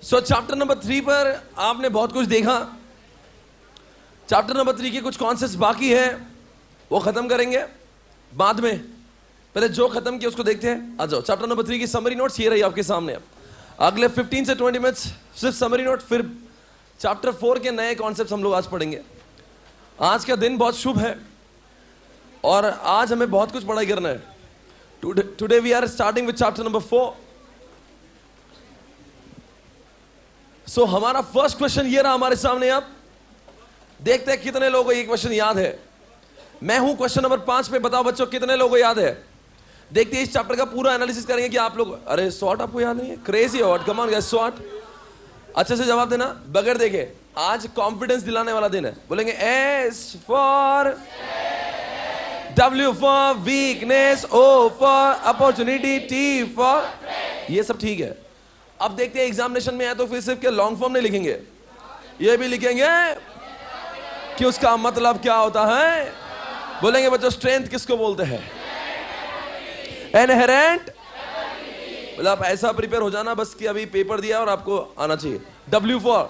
Chapter number 3 पर आपने बहुत कुछ देखा। चैप्टर नंबर 3 के कुछ कॉन्सेप्ट्स बाकी है, वो खत्म करेंगे बाद में। पहले जो खत्म किया उसको देखते हैं। आ जाओ, चैप्टर नंबर 3 की समरी नोट्स ये रही आपके सामने। अगले 15 से 20 मिनट्स सिर्फ समरी नोट, फिर चैप्टर 4 के नए कॉन्सेप्ट्स हम लोग आज पढ़ेंगे। आज का दिन बहुत शुभ है और आज हमें बहुत कुछ पढ़ाई करना है। Today we are starting with chapter number 4। So हमारा फर्स्ट क्वेश्चन ये रहा हमारे सामने। अब देखते हैं कितने लोगों को ये क्वेश्चन याद है। मैं हूं क्वेश्चन नंबर 5 पे। बताओ बच्चों कितने लोगों को याद है। देखते हैं इस चैप्टर का पूरा एनालिसिस करेंगे कि आप लोग, अरे शॉर्ट आपको याद नहीं है, क्रेजी है what, come on guys, short अच्छे से जवाब देना बगैर देखे। आज कॉन्फिडेंस दिलाने वाला दिन है। बोलेंगे S for, W for weakness, O for opportunity, T for, ये सब ठीक है। अब देखते हैं एग्जामिनेशन में है तो फिर सिर्फ के लॉन्ग फॉर्म नहीं लिखेंगे, ये भी लिखेंगे कि उसका मतलब क्या होता है। बोलेंगे बच्चों स्ट्रेंथ किसको बोलते हैं? इनहेरेंट। मतलब आप ऐसा प्रिपेयर हो जाना बस कि अभी पेपर दिया और आपको आना चाहिए। डब्ल्यू फॉर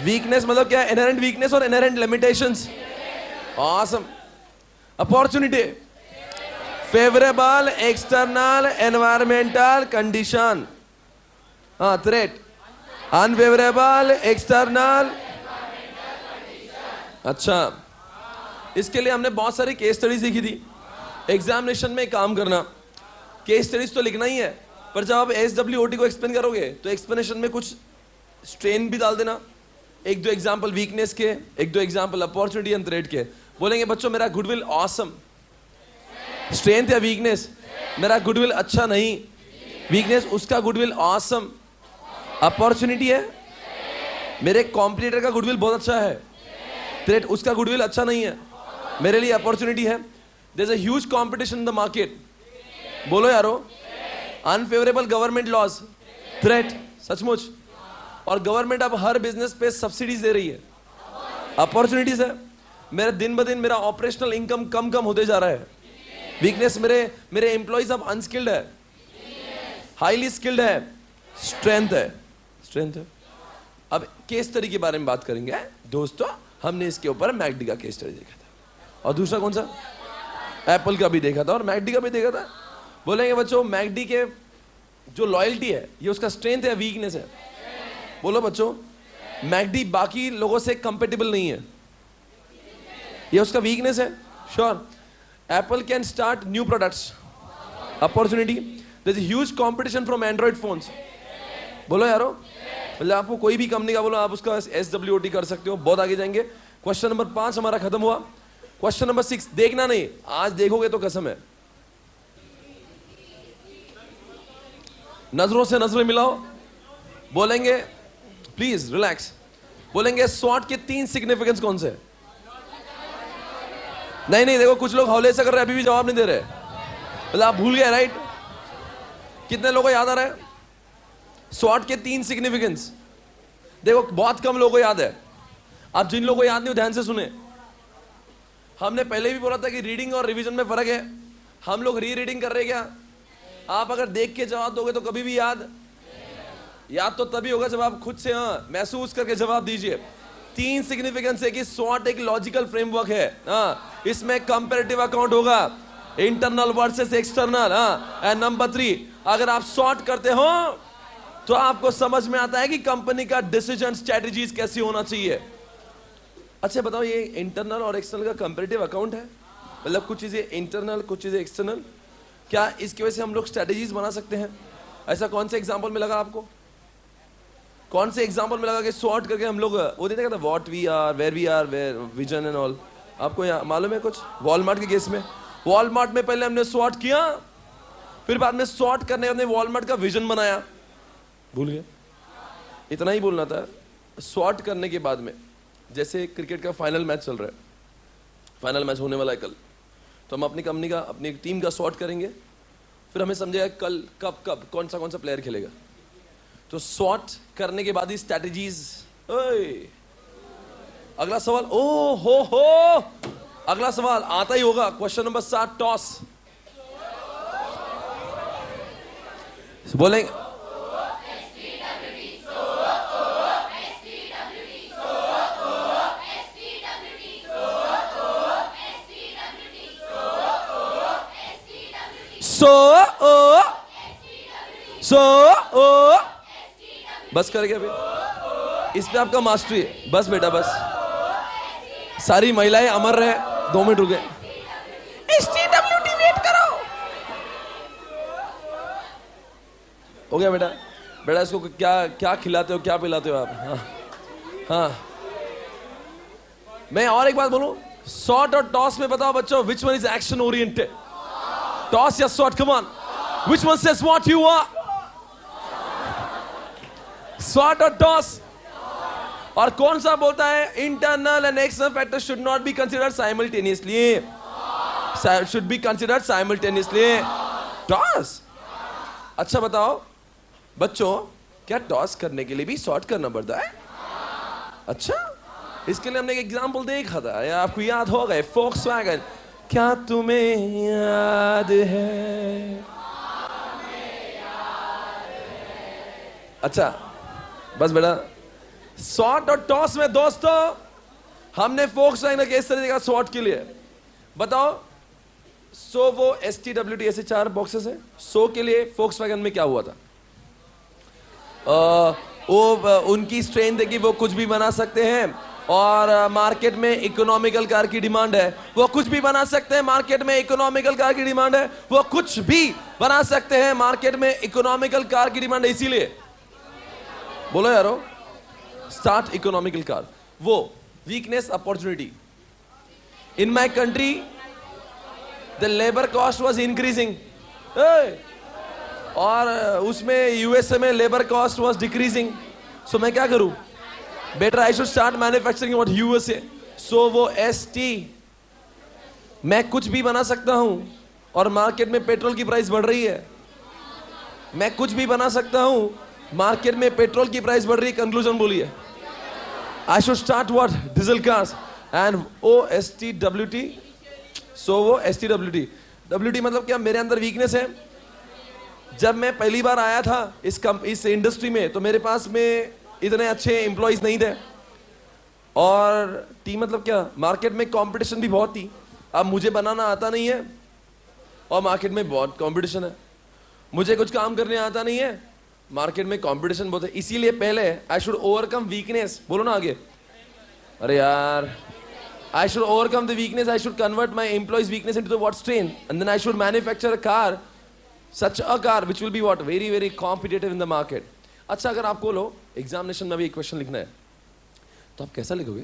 वीकनेस, मतलब क्या है? इनहेरेंट वीकनेस और inherent limitations. Awesome. Opportunity, favourable external environmental condition. हाँ, थ्रेट, अनफेवरेबल एक्सटर्नल। अच्छा, इसके लिए हमने बहुत सारी केस स्टडीज लिखी थी। एग्जामिनेशन में काम करना, केस स्टडीज तो लिखना ही है, पर जब आप SWOT को एक्सप्लेन करोगे तो एक्सप्लेनेशन में कुछ स्ट्रेन भी डाल देना। एक दो एग्जाम्पल वीकनेस के, एक दो एग्जाम्पल अपॉर्चुनिटी एंड थ्रेट के। बोलेंगे बच्चों मेरा गुडविल ऑसम, स्ट्रेंथ या वीकनेस? मेरा गुडविल अच्छा नहीं, वीकनेस उसका गुडविल ऑसम। अपॉर्चुनिटी है, मेरे कॉम्पिटिटर का गुडविल बहुत अच्छा है, थ्रेट उसका गुडविल अच्छा नहीं है, मेरे लिए अपॉर्चुनिटी है। There is a huge competition in the market. बोलो यारो। अनफेवरेबल गवर्नमेंट लॉज, थ्रेट सचमुच। और गवर्नमेंट अब हर बिजनेस पे सब्सिडीज दे रही है, अपॉर्चुनिटीज है। मेरा दिन ब दिन मेरा ऑपरेशनल इनकम कम कम होते जा रहा है, वीकनेस। मेरे एम्प्लॉइज अब अनस्किल्ड है, हाईली स्किल्ड है, स्ट्रेंथ है, स्ट्रेंथ है। अब केस स्टडी के बारे में बात करेंगे दोस्तों। हमने इसके ऊपर मैकडी का केस स्टडी देखा था और दूसरा कौन सा, एप्पल का भी देखा था और मैकडी का भी देखा था। बोलेंगे बच्चों मैकडी के जो लॉयल्टी है ये उसका स्ट्रेंथ है, वीकनेस है? बोलो बच्चों, मैकडी बाकी लोगों से कंपेटेबल नहीं है, ये उसका वीकनेस है। Sure. Apple can start new products, opportunity. There is huge competition from Android phones. बोलो यारो। मतलब आपको कोई भी कंपनी का बोलो, आप उसका SWOT कर सकते हो, बहुत आगे जाएंगे। क्वेश्चन नंबर 5 हमारा खत्म हुआ। क्वेश्चन नंबर 6 देखना नहीं, आज देखोगे तो कसम है। नजरों से नजरें मिलाओ। बोलेंगे प्लीज रिलैक्स। बोलेंगे स्वॉट के 3 सिग्निफिकेंस कौन से? नहीं देखो कुछ लोग हौले से कर रहे हैं, अभी भी जवाब नहीं दे रहे। मतलब आप भूल गए, राइट? कितने लोगों को याद आ रहा है स्वॉट के 3 सिग्निफिकेंस? देखो बहुत कम लोगों को याद है। आप जिन लोगों को याद नहीं हो ध्यान से सुने। हमने पहले भी बोला था कि रीडिंग और रिवीजन में फर्क है। हम लोग रीडिंग कर रहे हैं क्या? आप अगर देख के जवाब दोगे तो कभी भी याद तो तभी होगा जब आप खुद से महसूस करके जवाब दीजिए। 3 सिग्निफिकेंस है कि स्वॉट एक लॉजिकल फ्रेमवर्क है। इसमें कंपैरेटिव अकाउंट होगा, internal versus external. And number 3, अगर आप स्वॉट करते हो तो आपको समझ में आता है कि कंपनी का डिसीजन स्ट्रेटजीज कैसी होना चाहिए। अच्छा बताओ, ये इंटरनल और एक्सटर्नल का कंपैरेटिव अकाउंट है, मतलब कुछ चीजें इंटरनल कुछ चीजें एक्सटर्नल। क्या इसकी वजह से हम लोग स्ट्रेटजीज बना सकते हैं? ऐसा कौन से एग्जांपल में लगा आपको? कौन से एग्जांपल में लगा कि सॉर्ट करके हम लोग वो देते कहते what we are, where vision and all? आपको यहाँ मालूम है कुछ? वॉलमार्ट के केस में, वॉलमार्ट में पहले हमने सॉर्ट किया, फिर बाद में सॉर्ट करने के बाद वॉलमार्ट का विजन बनाया। भूल गए? इतना ही बोलना था। सॉर्ट करने के बाद में, जैसे क्रिकेट का फाइनल मैच चल रहा है, फाइनल मैच होने वाला है कल, तो हम अपनी कंपनी का, अपनी टीम का सॉर्ट करेंगे, फिर हमें समझेगा कल कब कौन सा प्लेयर खेलेगा। तो सॉर्ट करने के बाद ही स्ट्रैटेजीज। अगला सवाल, ओ हो अगला सवाल आता ही होगा। Question number 7 toss. बोलेंगे सो ओ सो ओ बस कर गया अभी, इस पे आपका मास्टरी है। बस बेटा बस, सारी महिलाएं अमर रहे, 2 मिनट रुके। STWT वेट करो। हो गया बेटा? बेटा इसको क्या क्या खिलाते हो, क्या पिलाते हो आप? हाँ हाँ। मैं और एक बात बोलूं, शॉट और टॉस में बताओ बच्चों, which one is action oriented? TOWS या शॉट? Come on, which one says what you are? शॉट और टॉस? और कौन सा बोलता है internal and external factor should not be considered simultaneously, should be considered simultaneously? TOWS. अच्छा बताओ बच्चों, क्या टॉस करने के लिए भी शॉट करना पड़ता है? अच्छा, इसके लिए हमने एक एग्जांपल देखा था, या आपको याद होगा, फोक्सवैगन। क्या तुम्हें याद है? अच्छा बस बेटा, शॉट और टॉस में दोस्तों हमने फोक्सवैगन के इस तरह का शॉट के लिए बताओ। सो वो STWT ऐसे 4 बॉक्सेस है। सो के लिए फोक्सवैगन में क्या हुआ था? वो उनकी स्ट्रेंथ है कि वो कुछ भी बना सकते हैं, और मार्केट में इकोनॉमिकल कार की डिमांड है, वो कुछ भी बना सकते हैं। मार्केट में इकोनॉमिकल कार की डिमांड है, वो कुछ भी बना सकते हैं। मार्केट में इकोनॉमिकल कार की डिमांड है, इसीलिए बोलो यारो, स्टार्ट इकोनॉमिकल कार। वो weakness opportunity, in my country the labour cost was increasing, और उसमें USA में लेबर कॉस्ट वॉज डिक्रीजिंग। सो मैं क्या करूं? Better I should start manufacturing what USA। सो वो ST, मैं कुछ भी बना सकता हूं, और मार्केट में पेट्रोल की प्राइस बढ़ रही है। मैं कुछ भी बना सकता हूं, मार्केट में पेट्रोल की प्राइस बढ़ रही है। कंक्लूजन बोलिए, I should start what? Diesel cars. And STWT, सो वो STWT। WT मतलब क्या? मेरे अंदर वीकनेस है। जब मैं पहली बार आया था इस इंडस्ट्री में, तो मेरे पास में इतने अच्छे एम्प्लॉइज नहीं थे, और टी मतलब क्या? मार्केट में कंपटीशन भी बहुत थी। अब मुझे बनाना आता नहीं है, और मार्केट में बहुत कंपटीशन है। मुझे कुछ काम करने आता नहीं है, मार्केट में कंपटीशन बहुत है। इसीलिए पहले आई शुड ओवरकम वीकनेस। बोलो ना आगे। अरे यार, I should overcome the weakness. I should convert my employees' weakness into the what? Strength. And then I should manufacture a car, such a car which will be what? Very, very competitive in the market. अच्छा, अगर आपको लो examination में भी एक question लिखना है, तो आप कैसा लिखोगे?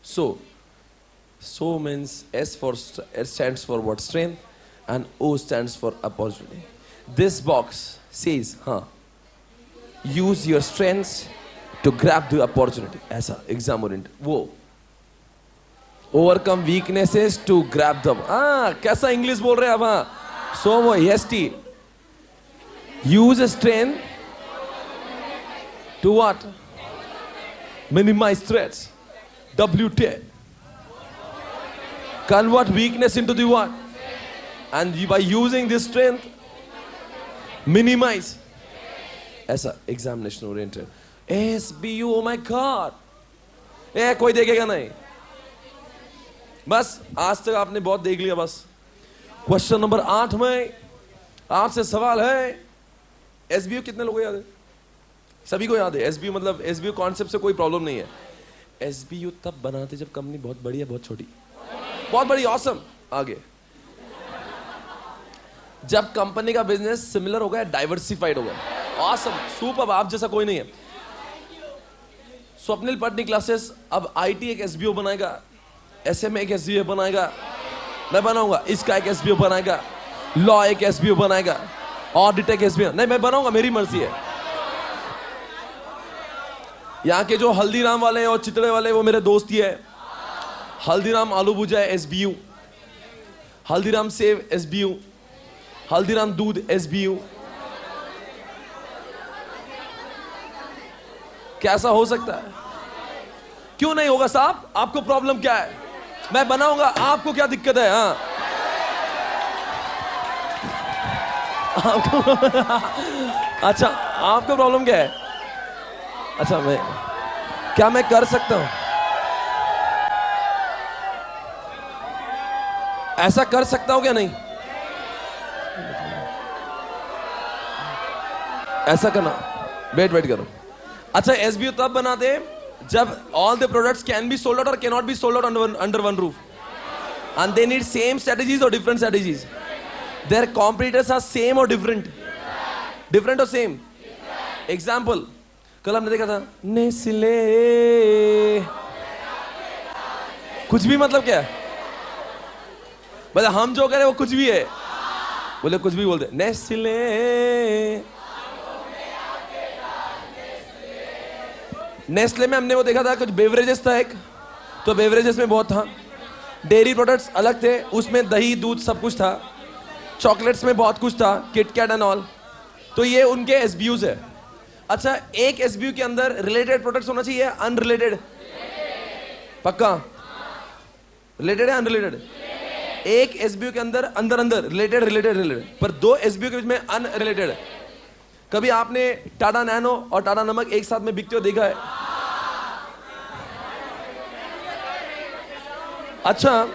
So means S stands for what? Strength, and O stands for opportunity. This box says, use your strengths to grab the opportunity. ऐसा एग्जाम ओरिएंटेड। वो ओवरकम वीकनेसेस टू ग्रैब दम। कैसा इंग्लिश बोल रहे हैं अब? सो वो ST, use strength to what? Minimise threats. WT, convert weakness into the what? And by using this strength, minimize. ऐसा examination oriented. SBU, oh my God, कोई देखेगा नहीं। बस आज तक आपने बहुत देख लिया। बस क्वेश्चन नंबर 8 में आपसे सवाल है, SBU कितने लोगों को याद है? सभी को याद है। SBU मतलब SBU कॉन्सेप्ट से कोई प्रॉब्लम नहीं है। SBU तब बनाते जब कंपनी बहुत बड़ी है, बहुत छोटी, बहुत बड़ी, ऑसम। आगे जब कंपनी का बिजनेस सिमिलर हो गया, डाइवर्सिफाइड हो गया, ऑसम, सुपर, आप जैसा कोई नहीं है। स्वप्निल पटनी क्लासेस अब IT एक SBU बनाएगा, SMA एक SBU बनाएगा, मैं बनाऊंगा, इसका एक SBU बनाएगा, लॉ एक SBU बनाएगा, ऑडिट एक SBU नहीं, मैं बनाऊंगा, मेरी मर्जी है। यहाँ के जो हल्दीराम वाले और चितड़े वाले, वो मेरे दोस्त ही है। हल्दीराम आलू भुजा SBU, Haldiram save SBU, Haldiram दूध SBU। कैसा हो सकता है? क्यों नहीं होगा साहब? आपको प्रॉब्लम क्या है? मैं बनाऊंगा, आपको क्या दिक्कत है? आपको अच्छा, आपको प्रॉब्लम क्या है? अच्छा, क्या मैं कर सकता हूं? ऐसा कर सकता हूं क्या? नहीं। ऐसा करना, वेट करो। अच्छा, एसबीओ तब बनाते हैं जब all the products can be sold out और can not be sold out under one roof, and they need same strategies और different strategies. Their competitors are same और डिफरेंट, डिफरेंट और सेम। एग्जाम्पल, कल हमने देखा था नेस्ले, कुछ भी मतलब क्या है, मतलब हम जो करें वो कुछ भी है, बोले कुछ भी बोलते नेस्ले। नेस्ले में हमने वो देखा था, कुछ बेवरेजेस था एक, तो बेवरेजेस में बहुत था, डेयरी प्रोडक्ट्स अलग थे, उसमें दही दूध सब कुछ था, चॉकलेट्स में बहुत कुछ था, किटकैट एंड ऑल। तो ये उनके एसबीयूज है। अच्छा, एक एसबीयू के अंदर रिलेटेड प्रोडक्ट्स होना चाहिए, अनरिलेटेड? पक्का रिलेटेड है अनरिलेटेड? एक एसबीयू के अंदर अंदर अंदर रिलेटेड रिलेटेड रिलेटेड, पर दो एसबीयू के बीच में अनरिलेटेड है। कभी आपने टाटा नैनो और टाटा नमक एक साथ में बिकते हुए देखा है? अच्छा,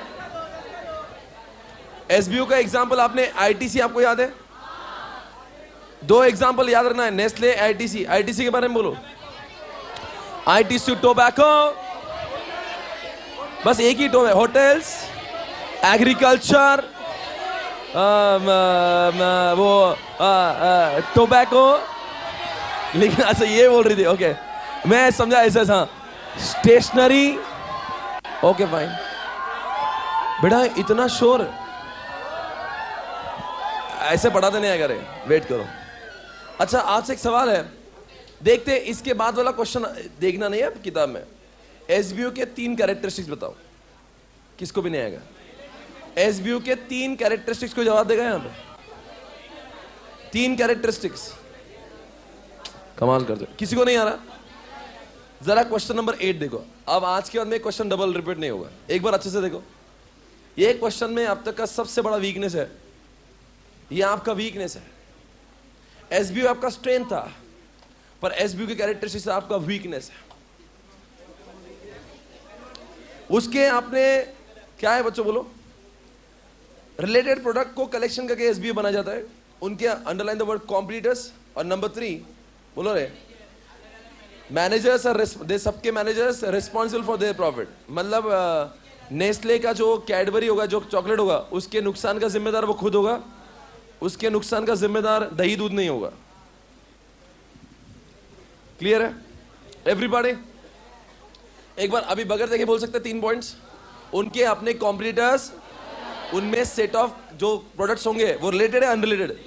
एसबीयू का एग्जांपल आपने आईटीसी, आपको याद है? दो एग्जांपल याद रखना है, नेस्ले, आईटीसी। आईटीसी के बारे में बोलो। आईटीसी टोबैको, बस एक ही टो है, होटल्स, एग्रीकल्चर, वो टोबैको, लेकिन अच्छा ये बोल रही थी, ओके मैं समझा ऐसा। हाँ, स्टेशनरी, ओके फाइन। बेटा इतना शोर ऐसे पढ़ाते नहीं आएगा रे, वेट करो। अच्छा, आपसे एक सवाल है, देखते इसके बाद वाला क्वेश्चन देखना नहीं है किताब में। एसबीयू के 3 कैरेक्टरिस्टिक्स बताओ, किसको भी नहीं आएगा। एसबीयू के 3 कैरेक्टरिस्टिक्स को जवाब देगा यहां पे? 3 कैरेक्टरिस्टिक्स, कमाल करते हो। किसी को नहीं आ रहा? जरा क्वेश्चन नंबर 8 देखो। अब आज के बाद में क्वेश्चन डबल रिपीट नहीं होगा, एक बार अच्छे से देखो। ये क्वेश्चन में अब तक का सबसे बड़ा वीकनेस है, ये आपका वीकनेस है। एसबीयू आपका स्ट्रेंथ था, पर एसबीयू के कैरेक्टरिस्टिक्स आपका वीकनेस है। उसके आपने क्या है बच्चों, बोलो? रिलेटेड प्रोडक्ट को कलेक्शन करके एसबीयू बना जाता है। उनके अंडरलाइन द वर्ड कॉम्पिटिटर्स। और नंबर 3 बोलो रे, मैनेजर्स आर, दे सबके managers responsible for their profit. मतलब नेस्ले का जो कैडबरी होगा, जो चॉकलेट होगा, उसके नुकसान का जिम्मेदार वो खुद होगा, उसके नुकसान का जिम्मेदार दही दूध नहीं होगा। क्लियर है एवरीबॉडी? एक बार अभी बगैर देखे बोल सकते 3 पॉइंट्स। उनके अपने कॉम्पिटिटर्स, उनमें सेट ऑफ जो प्रोडक्ट्स होंगे वो रिलेटेड है अनरिलेटेड?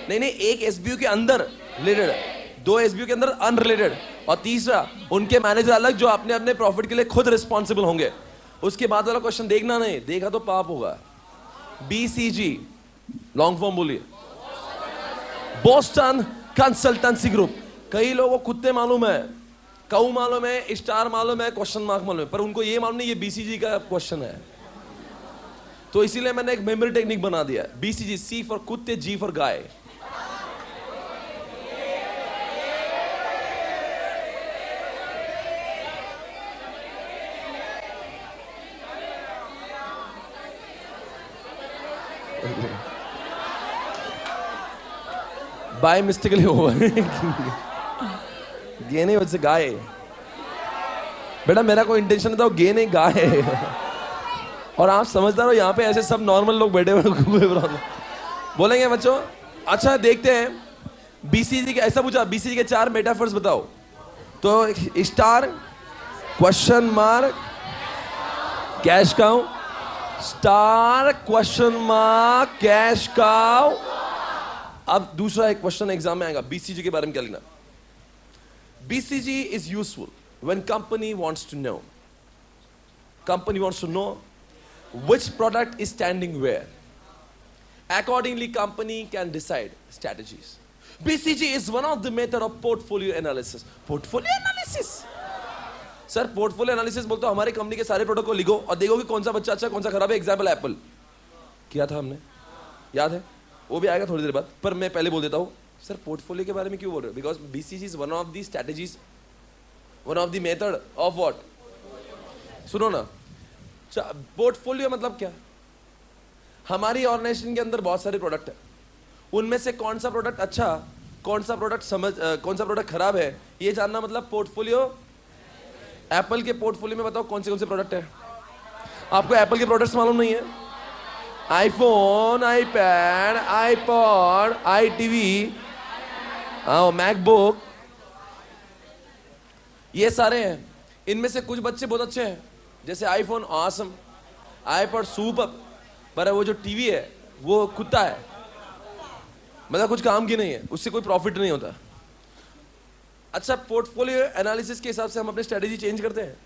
नहीं, एक एसबीयू के अंदर रिलेटेड है, 2 एसबीयू के अंदर अनरिलेटेड, और तीसरा उनके मैनेजर अलग जो अपने अपने प्रॉफिट के लिए खुद रिस्पॉन्सिबल होंगे। उसके बाद वाला क्वेश्चन देखना नहीं, देखा तो पाप होगा। बीसीजी लॉन्ग फॉर्म बोलिए। Boston consultancy group. कई लोगों को कुत्ते मालूम है, काऊ मालूम है, स्टार मालूम है, क्वेश्चन मार्क मालूम है, पर उनको ये मालूम नहीं ये बीसीजी का क्वेश्चन है। तो इसीलिए मैंने एक मेमोरी टेक्निक बना दिया, बीसीजी, सी फॉर कुत्ते, जी फॉर गाय। बाय मिस्टेकली हुआ गे नहीं, वजह से गाय। बेटा मेरा कोई इंटेंशन नहीं था, गे नहीं गाय। और आप समझदार हो, यहाँ पे ऐसे सब नॉर्मल लोग बैठे हुए बोलेंगे बच्चों। अच्छा देखते हैं बीसीजी के, ऐसा पूछा बीसीजी के 4 मेटाफर्स बताओ। तो star, question mark, cash cow, star, question mark, cash cow. अब दूसरा एक क्वेश्चन एग्जाम में आएगा, बीसीजी के बारे में क्या लिखना। BCG is useful when company wants to know, company wants to know which product is standing where. Accordingly, company can decide strategies. BCG is one of the method of portfolio analysis. Portfolio analysis? Sir portfolio analysis बोलते हो हमारे company के सारे product को लिखो और देखो कि कौन सा बच्चा अच्छा कौन सा खराब है। एग्जाम्पल एप्पल किया था हमने, याद है? वो भी आएगा थोड़ी देर बाद, पर मैं पहले बोल देता हूँ। सर पोर्टफोलियो के बारे में क्यों बोल रहे हो? Because BCG is one of the strategies, one of the method of what. सुनो ना, पोर्टफोलियो मतलब क्या? हमारी ऑर्गेनाइजेशन के अंदर बहुत सारे प्रोडक्ट है, उनमें से कौन सा प्रोडक्ट अच्छा, कौन सा प्रोडक्ट खराब है ये जानना मतलब पोर्टफोलियो। एप्पल के पोर्टफोलियो में बताओ कौन से प्रोडक्ट है। आपको एप्पल के प्रोडक्ट्स मालूम नहीं है? आईफोन, आईपैड, आईपॉड, आई टीवी, मैकबुक, ये सारे हैं। इनमें से कुछ बच्चे बहुत अच्छे हैं, जैसे आईफोन ऑसम, आईपॉड सुपर, पर वो जो टीवी है वो कुत्ता है, मतलब कुछ काम की नहीं है, उससे कोई प्रॉफिट नहीं होता। अच्छा, पोर्टफोलियो एनालिसिस के हिसाब से हम अपनी स्ट्रेटेजी चेंज करते हैं।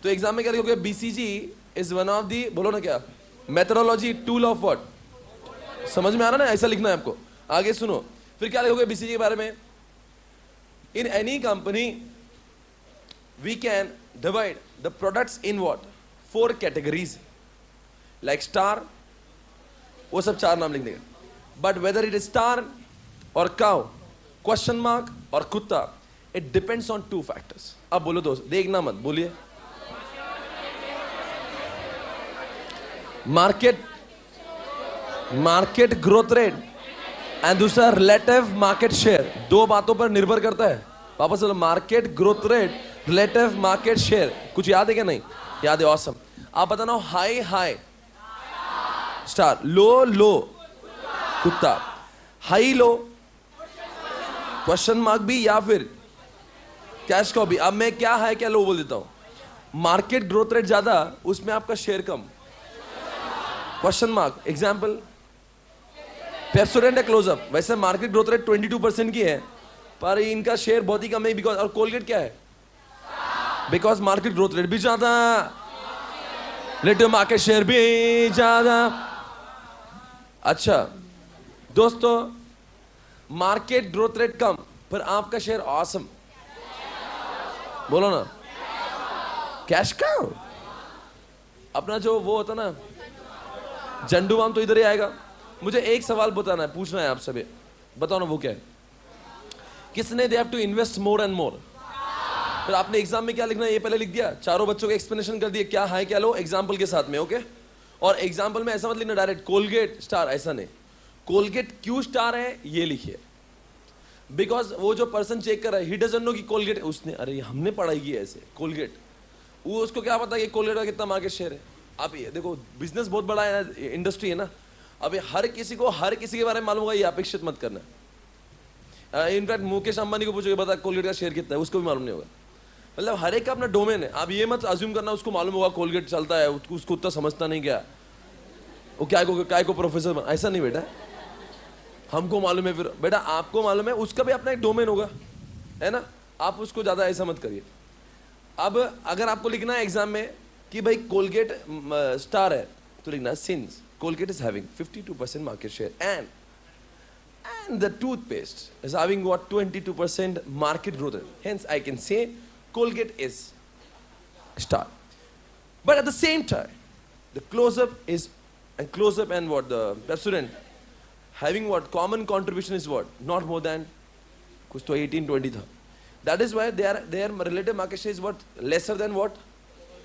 तो एग्जाम में क्या लिखोगे? BCG is one of the, बोलो ना क्या, मेथोडोलॉजी टूल ऑफ व्हाट। समझ में आ रहा ना? ऐसा लिखना है आपको। आगे सुनो, फिर क्या लिखोगे बीसीजी के बारे में? In any company we can divide the products in what, 4 categories, like star, वो सब 4 नाम लिख देंगे। But whether it is star और काउ, क्वेश्चन मार्क और कुत्ता, इट डिपेंड्स ऑन 2 फैक्टर्स। अब बोलो दोस्त, देखना मत, बोलिए। मार्केट ग्रोथ रेट एंड दूसरा रिलेटिव मार्केट शेयर। 2 बातों पर निर्भर करता है। वापस बोलो, market growth rate, relative market share. कुछ याद है क्या? नहीं याद है? ऑसम। आप बताना, हाई हाई स्टार, लो लो कुत्ता, हाई लो क्वेश्चन मार्क भी, या फिर कैश का भी। अब मैं क्या है क्या लो बोल देता हूं। मार्केट ग्रोथ रेट ज्यादा, उसमें आपका शेयर कम, क्वेश्चन मार्क। एग्जाम्पल, पेप्सोडेंट है क्लोजअप, वैसे मार्केट ग्रोथ रेट 22% की है, पर इनका शेयर बहुत ही कम है। बिकॉज, और कोलगेट क्या है? बिकॉज मार्केट ग्रोथ रेट भी ज्यादा, रिलेटिव मार्केट शेयर भी ज्यादा। अच्छा दोस्तों, मार्केट ग्रोथ रेट कम पर आपका शेयर ऑसम, बोलो ना, कैश का। अपना जो वो होता ना झंडू बाम, तो इधर ही आएगा। मुझे एक सवाल बताना है, पूछना है आप सभी, बताओ ना वो क्या है। किसने they have to invest more and more. फिर आपने एग्जाम में क्या लिखना है ये पहले लिख दिया, चारों बच्चों को एक्सप्लेनेशन कर दिया क्या है क्या लो, एग्जाम्पल के साथ में। ओके, और एग्जाम्पल में ऐसा मत लिखना डायरेक्ट कोलगेट स्टार, ऐसा नहीं। कोलगेट क्यों स्टार है ये लिखिए, बिकॉज वो जो पर्सन चेक कर रहा है, ही डजंट नो कि कोलगेट, उसने, अरे हमने पढ़ाई की ऐसे कोलगेट, वो उसको क्या पता कि कोलगेट का कितना मार्केट शेयर है। आप ये देखो, बिजनेस बहुत बड़ा है, इंडस्ट्री है ना। अब हर किसी के बारे में मालूम होगा ये अपेक्षित मत करना। इनफैक्ट मुकेश अंबानी को पूछोगे बता कोलगेट का शेयर कितना है, उसको भी मालूम नहीं होगा। मतलब हर एक का अपना डोमेन है। आप ये मत अज्यूम करना उसको मालूम होगा कोलगेट चलता है, उसको उतना समझता नहीं क्या, वो क्या को प्रोफेसर, ऐसा नहीं बेटा। हमको मालूम है, फिर बेटा आपको मालूम है, उसका भी अपना एक डोमेन होगा, है ना। आप उसको ज्यादा ऐसा मत करिए। अब अगर आपको लिखना है एग्जाम में कि भाई कोलगेट स्टार है, तो लिखना since Colgate is having 52% market share and the toothpaste is having what 22% market growth rate. Hence I can say Colgate is star. But at the same time, the close-up and what the Pepsodent having what common contribution is what not more than कुछ तो 18-20 था. That is why their relative market share is what lesser than what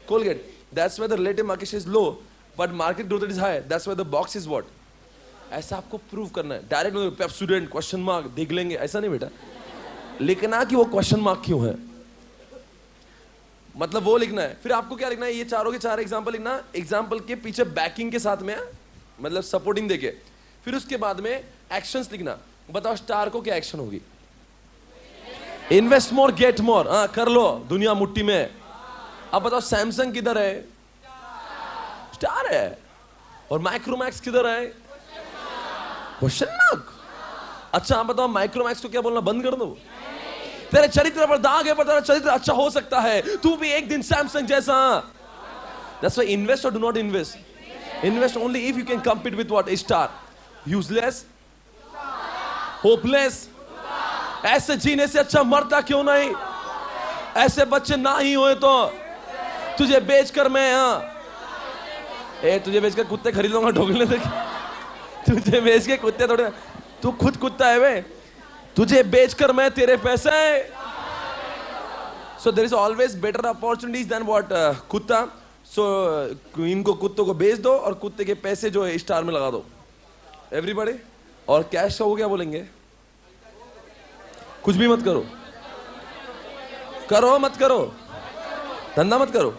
Colgate. That's why the relative market share is low, but market growth rate is high. That's why the box is what. ऐसा आपको prove करना है। Direct Pepsodent question mark देख लेंगे ऐसा नहीं बेटा, लिखना कि वो क्वेश्चन मार्क क्यों है, मतलब वो लिखना है। फिर आपको क्या लिखना है, ये चारों के चार एग्जांपल लिखना, एग्जांपल के पीछे बैकिंग के साथ में, मतलब सपोर्टिंग देके। फिर उसके बाद में एक्शंस लिखना। बताओ स्टार को क्या एक्शन होगी? इन्वेस्ट मोर गेट मोर, हाँ कर लो, दुनिया मुट्ठी में। अब बताओ सैमसंग किधर है? स्टार है। और माइक्रोमैक्स किधर है? Question mark. अच्छा आप बताओ माइक्रोमैक्स को क्या बोलना बंद कर दो? तेरे चरित्र पर दाग है, पर तेरा चरित्र अच्छा हो सकता है, तू भी एक दिन सैमसंग जैसा। That's why invest or do not invest. Invest only if you can compete with what? A star. Useless, hopeless. ऐसे जीने से अच्छा मरता क्यों नहीं? ऐसे बच्चे ना ही हुए तो तुझे बेचकर मैं, हाँ तुझे बेचकर कुत्ते खरीद लूंगा ढोकले तक। तुझे बेच के कुत्ते थोड़े, तू खुद कुत्ता है वे, तुझे बेचकर मैं तेरे पैसे। So there is always better opportunities than what कुत्ता। सो इनको कुत्तों को बेच दो और कुत्ते के पैसे जो है स्टार में लगा दो एवरीबॉडी। और कैश का वो क्या बोलेंगे? कुछ भी मत करो, करो मत करो, धंधा मत करो,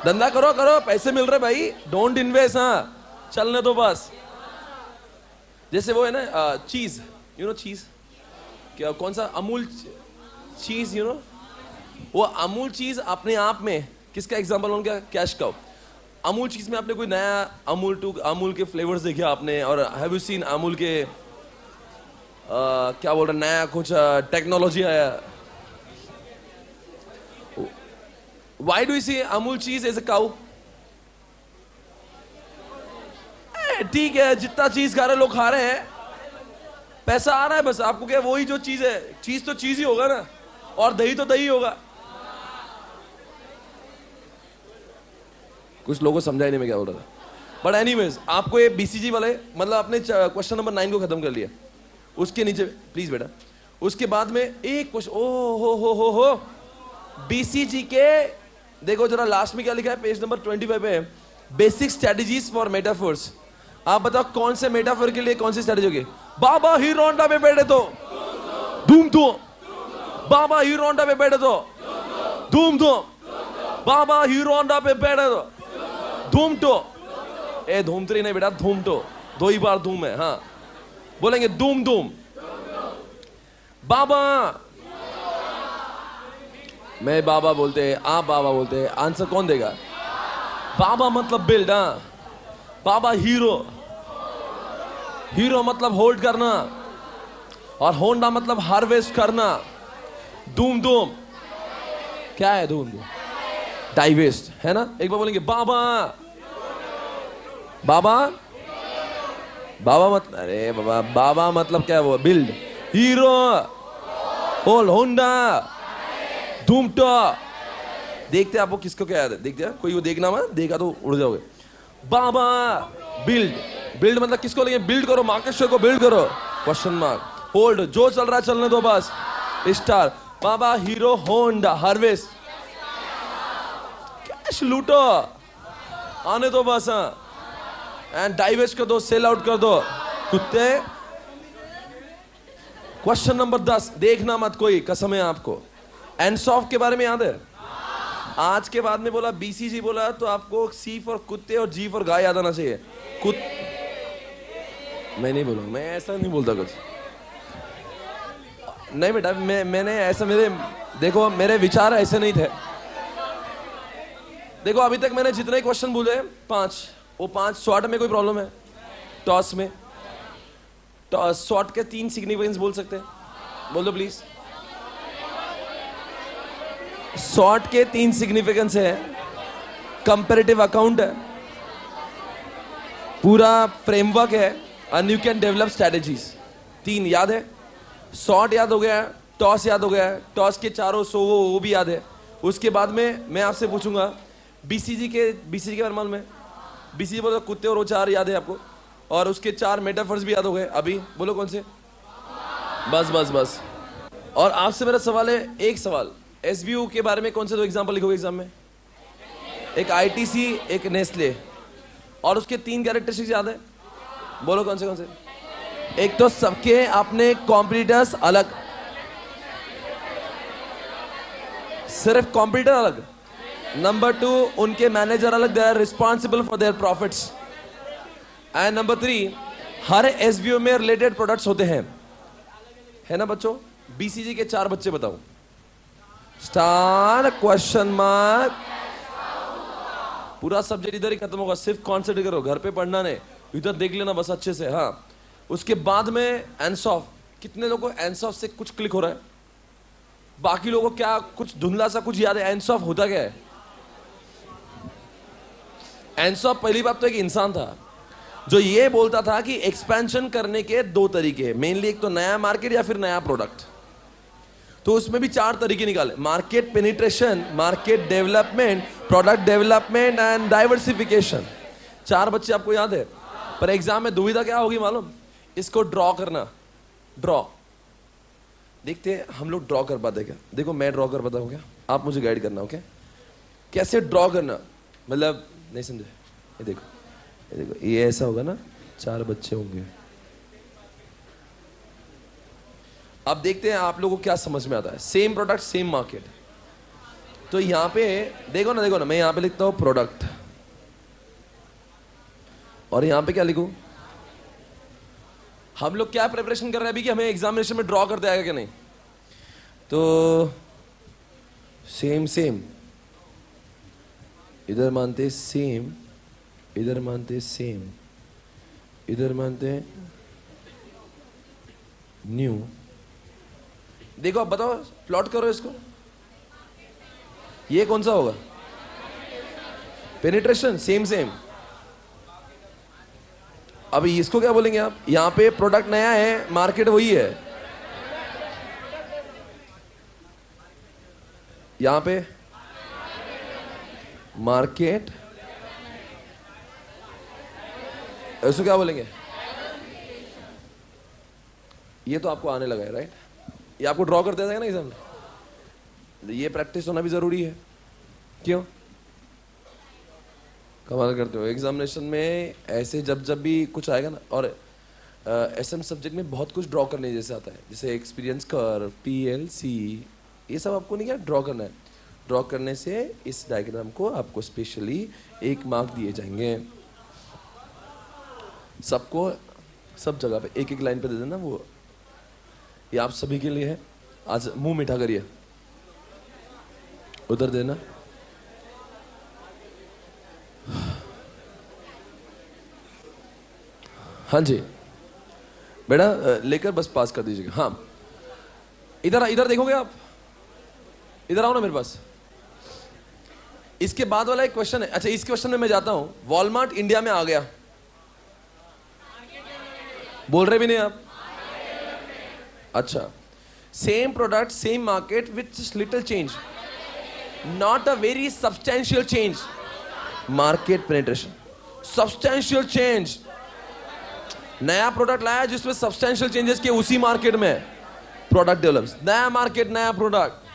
धंधा करो करो, पैसे मिल रहे भाई, डोंट इन्वेस्ट, हाँ चलने दो बस। जैसे वो है ना चीज, यू नो चीज, क्या कौन सा अमूल चीज, यू नो, वो अमूल चीज अपने आप में किसका एग्जांपल उनका, कैश काउ। अमूल चीज में आपने कोई नया अमूल के फ्लेवर्स देखे आपने, और हैव यू सीन अमूल के क्या बोल रहे नया कुछ टेक्नोलॉजी आया। Why do you see Amul चीज एज अ काउ? ठीक है, जितना चीज खा रहे लोग खा रहे हैं, पैसा आ रहा है बस, आपको क्या वही जो चीज है, चीज तो चीज ही होगा ना, और दही तो दही होगा। कुछ लोगों को समझा ही नहीं मैं क्या बोल रहा था, बट एनीवेज आपको ये बीसीजी वाले, मतलब आपने क्वेश्चन नंबर 9 को खत्म कर लिया। उसके नीचे प्लीज बेटा, उसके बाद में एक क्वेश्चन, ओ हो बीसीजी के देखो जरा लास्ट में क्या लिखा है, पेज नंबर 25 पे है, बेसिक स्ट्रेटजीज फॉर मेटाफोर्स। आप बताओ कौन से मेटाफोर के लिए कौन सी स्ट्रेटजी होगी? बाबा हीरो होंडा पे बैठे तो धूम धूम, बाबा हीरो होंडा पे बैठे तो धूम धूम, बाबा हीरो होंडा पे बैठे तो धूम टो। ए धूम 3 नहीं बेटा, धूम टो, 2 ही बार धूम है। हाँ बोलेंगे धूम धूम बाबा, मैं बाबा बोलते हैं, आप बाबा बोलते हैं, आंसर कौन देगा? बाबा मतलब बिल्ड, हाँ बाबा हीरो, हीरो मतलब होल्ड करना, और होंडा मतलब हार्वेस्ट करना। धूम धूम क्या है? धूम धूम डाइवेस्ट है ना। एक बार बोलेंगे बाबा, बाबा, बाबा मतलब, अरे बाबा, बाबा मतलब क्या है? वो बिल्ड, हीरो, होल्ड, होंडा, धूम टो। देखते आपको किसको क्या याद है? देखते हैं, कोई वो देखना मत, देखा तो उड़ जाओगे। बाबा बिल्ड, बिल्ड मतलब किसको लेंगे? बिल्ड करो, मार्केट शेयर को बिल्ड करो, क्वेश्चन मार्क। होल्ड, जो चल रहा है चलने दो बस, स्टार। बाबा हीरो होंडा हार्वेस्ट, कैश लूटो, आने दो बस, हाँ एंड डाइवेस्ट कर दो, सेल आउट कर दो कुत्ते। क्वेश्चन नंबर 10 देखना मत कोई, कसम है आपको। एनसॉफ्ट के बारे में याद है? आज के बाद में बोला बीसीजी बोला तो आपको सी फॉर कुत्ते और जी फॉर गाय याद आना चाहिए। मैं नहीं बोलूंगा, मैं ऐसा नहीं बोलता कुछ, नहीं बेटा, मैंने ऐसा, देखो मेरे विचार ऐसे नहीं थे। देखो अभी तक मैंने जितने क्वेश्चन बोले 5, वो 5 शॉर्ट में कोई प्रॉब्लम है? टॉस में शॉर्ट के 3 सिग्निफिकेंस बोल सकते हैं? बोल दो प्लीज। शॉर्ट के 3 सिग्निफिकेंस है, कंपैरेटिव अकाउंट है, पूरा फ्रेमवर्क है, and you can develop strategies. 3 याद है? शॉर्ट याद हो गया, टॉस याद हो गया, टॉस के चारों सो वो भी याद है। उसके बाद में मैं आपसे पूछूंगा बीसीजी के बारे में मालूम है? बीसीजी बोलो कुत्ते और वो 4 याद है आपको, और उसके 4 मेटाफर्स भी याद हो गए। अभी बोलो कौन से? बस। और आपसे मेरा सवाल है, एक सवाल, एसबीयू के बारे में कौन से 2 एग्जाम्पल लिखोगे एग्जाम में? एक आईटीसी, एक नेस्ले, और उसके 3 कैरेक्टरिस्टिक्स याद है? बोलो कौन से? एक तो सबके अपने कॉम्पिटिटर्स अलग, सिर्फ कॉम्पिटिटर अलग। नंबर 2 उनके मैनेजर अलग, they are responsible for their profits. And number 3 हर एसबीओ में रिलेटेड प्रोडक्ट्स होते हैं, है ना बच्चों? बीसीजी के 4 बच्चे बताओ। स्टार, क्वेश्चन मार्क, पूरा सब्जेक्ट इधर ही खत्म होगा, सिर्फ कॉन्सेंट्रेट करो, घर पे पढ़ना नहीं, इधर देख लेना बस अच्छे से। हाँ उसके बाद में एनसॉफ्ट, कितने लोगों को एनसॉफ्ट से कुछ क्लिक हो रहा है? बाकी लोगों को क्या कुछ धुंधला सा कुछ याद है? एनसॉफ्ट होता क्या है? एनसॉफ्ट पहली बात तो एक इंसान था जो ये बोलता था कि एक्सपेंशन करने के 2 तरीके हैं मेनली, एक तो नया मार्केट या फिर नया प्रोडक्ट। तो उसमें भी 4 तरीके निकाले, market penetration, market development, product development and diversification. 4 बच्चे आपको याद है? पर एग्जाम में दुविधा क्या होगी मालूम? इसको ड्रॉ करना, ड्रॉ। देखते हैं हम लोग ड्रॉ कर पाते क्या? देखो मैं ड्रॉ कर पाता हूँ क्या? आप मुझे गाइड करना, ओके? कैसे ड्रॉ करना, मतलब नहीं समझे? ये देखो ये ऐसा होगा ना, 4 बच्चे होंगे, अब देखते हैं आप लोगों को क्या समझ में आता है। Same product same market. तो यहां पे देखो ना, मैं यहां पे लिखता हूं प्रोडक्ट, और यहां पे क्या लिखूं? हम लोग क्या प्रिपरेशन कर रहे हैं अभी कि हमें एग्जामिनेशन में ड्रॉ करते आएगा कि नहीं? तो सेम सेम, इधर मानते सेम, इधर मानते सेम, इधर मानते न्यू। देखो अब बताओ, प्लॉट करो इसको, ये कौन सा होगा? Penetration, same same. अभी इसको क्या बोलेंगे आप? यहां पे प्रोडक्ट नया है, मार्केट वही है। यहां पे मार्केट, इसको क्या बोलेंगे? ये तो आपको आने लगा है, राइट? ये आपको ड्रॉ कर देता है ना एग्जाम में। ये प्रैक्टिस होना भी जरूरी है। क्यों? कमाल करते हो एग्जामिनेशन में ऐसे, जब जब भी कुछ आएगा ना, और एसएम सब्जेक्ट में बहुत कुछ ड्रॉ करने जैसे आता है, जैसे एक्सपीरियंस कर्व, पीएलसी, ये सब आपको नहीं क्या ड्रॉ करना है। ड्रॉ करने से इस डायग्राम को आपको स्पेशली 1 मार्क दिए जाएंगे। सबको सब जगह पे 1-1 लाइन पे दे देना। वो ये आप सभी के लिए है। आज मुंह मीठा करिए, उधर देना। हाँ जी बेटा, लेकर बस पास कर दीजिएगा। हाँ, इधर इधर देखोगे आप, इधर आओ ना मेरे पास। इसके बाद वाला एक क्वेश्चन है। अच्छा, इस क्वेश्चन में मैं जाता हूं। वॉलमार्ट इंडिया में आ गया, बोल रहे भी नहीं आप? अच्छा, same product same market with little change, not a very substantial change. Market penetration, substantial change. नया प्रोडक्ट लाया जिसमें सब्सटैंशियल चेंजेस किए उसी मार्केट में, प्रोडक्ट डेवलप्स। नया मार्केट, नया प्रोडक्ट।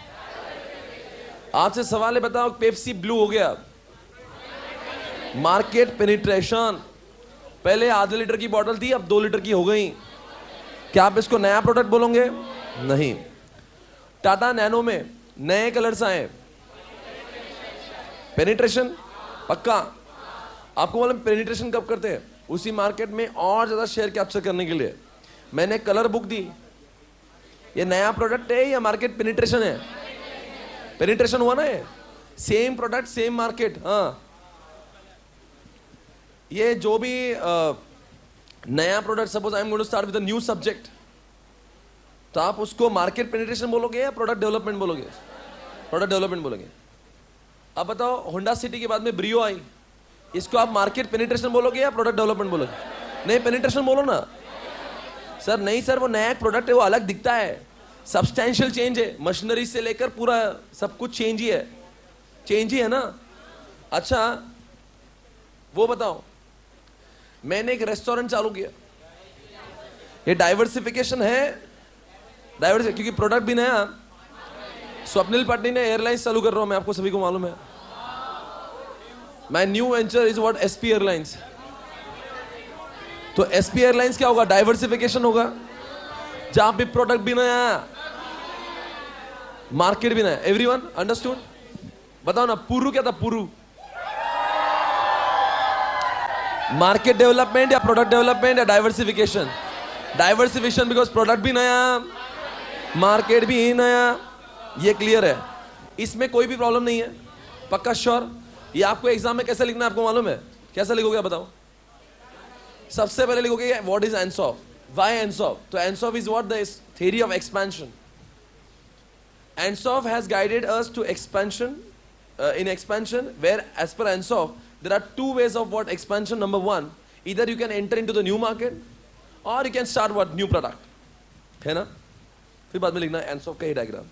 आपसे सवाल है, बताओ पेप्सी ब्लू हो गया, मार्केट पेनिट्रेशन। पहले आधे लीटर की बोतल थी, अब 2 लीटर की हो गई। क्या आप इसको नया प्रोडक्ट बोलोगे? नहीं। टाटा नैनो में नए कलर्स आए, पेनिट्रेशन पक्का। आपको मालूम पेनिट्रेशन कब करते हैं? उसी मार्केट में और ज्यादा शेयर कैप्चर करने के लिए। मैंने कलर बुक दी, ये नया प्रोडक्ट है या मार्केट पेनिट्रेशन है? पेनिट्रेशन हुआ ना ये। Same product same market. हाँ, ये जो भी नया product, suppose I am going to start with a new subject, तो आप उसको मार्केट पेनिट्रेशन बोलोगे या प्रोडक्ट डेवलपमेंट बोलोगे? प्रोडक्ट डेवलपमेंट बोलोगे। अब बताओ, होंडा सिटी के बाद में ब्रियो आई, इसको आप मार्केट पेनिट्रेशन बोलोगे या प्रोडक्ट डेवलपमेंट बोलोगे? नहीं, पेनिट्रेशन बोलो ना। सर नहीं सर, वो नया प्रोडक्ट है, वो अलग दिखता है, सब्सटैंशियल चेंज है, मशीनरी से लेकर पूरा सब कुछ चेंज ही है, चेंज ही है ना। अच्छा वो बताओ, मैंने एक रेस्टोरेंट चालू किया, ये डाइवर्सिफिकेशन है? क्योंकि प्रोडक्ट भी नया। स्वप्निल पाटनी ने एयरलाइंस चालू कर रहा हूं मैं, आपको सभी को मालूम है। My new venture is what? SP airlines. तो एसपी एयरलाइंस क्या होगा? डाइवर्सिफिकेशन होगा, जहां पे प्रोडक्ट भी नया, मार्केट भी नया। Everyone understood? बताओ ना, पुरु क्या था? पुरु मार्केट डेवलपमेंट या प्रोडक्ट डेवलपमेंट या डाइवर्सिफिकेशन? डाइवर्सिफिकेशन, बिकॉज प्रोडक्ट भी नया, मार्केट भी नया। ये क्लियर है, इसमें कोई भी प्रॉब्लम नहीं है, पक्का श्योर? ये आपको एग्जाम में कैसे लिखना है आपको मालूम है? कैसे लिखोगे बताओ? सबसे पहले लिखोगे what is Ansoff, why Ansoff. तो Ansoff is what? The theory of expansion. Ansoff has guided us to expansion, in expansion, where as per Ansoff there are 2 ways of what expansion. Number 1, either you can enter into the new market or you can start what new product, है ना? फिर बाद में लिखना Ansoff का ही diagram.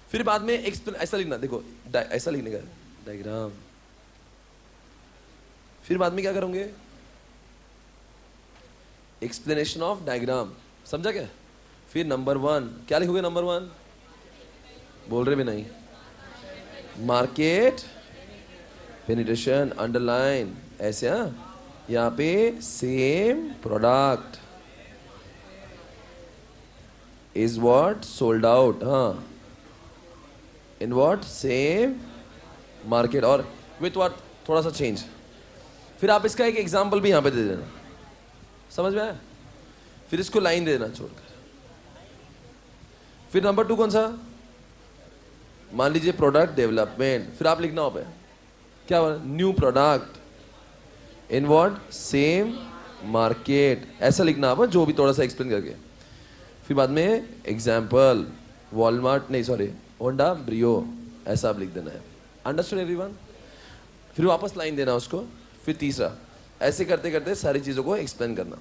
फिर बाद में ऐसा लिखना, देखो ऐसा लिखने का डायग्राम। फिर बाद में क्या करोगे? एक्सप्लेनेशन ऑफ डायग्राम, समझा क्या? फिर नंबर 1 क्या लिखोगे? नंबर 1 बोल रहे भी नहीं, मार्केट पेनिट्रेशन, अंडरलाइन ऐसे। हाँ, यहां पे same product, is what sold out, हाँ, इन व्हाट सेम मार्केट और विथ व्हाट, थोड़ा सा चेंज। फिर आप इसका एक एग्जाम्पल भी यहां पे दे देना, समझ में आया? फिर इसको लाइन दे देना छोड़कर। फिर नंबर 2 कौन सा? मान लीजिए प्रोडक्ट डेवलपमेंट, फिर आप लिखना हो पे क्या बोला? New product in what same market, ऐसा लिखना आप, जो भी थोड़ा सा एक्सप्लेन करके। फिर बाद में एग्जाम्पल वॉलमार्ट, नहीं सॉरी, होंडा ब्रियो, ऐसा आप लिख देना है। Understood everyone? फिर वापस लाइन देना उसको। फिर तीसरा, ऐसे करते करते सारी चीज़ों को एक्सप्लेन करना।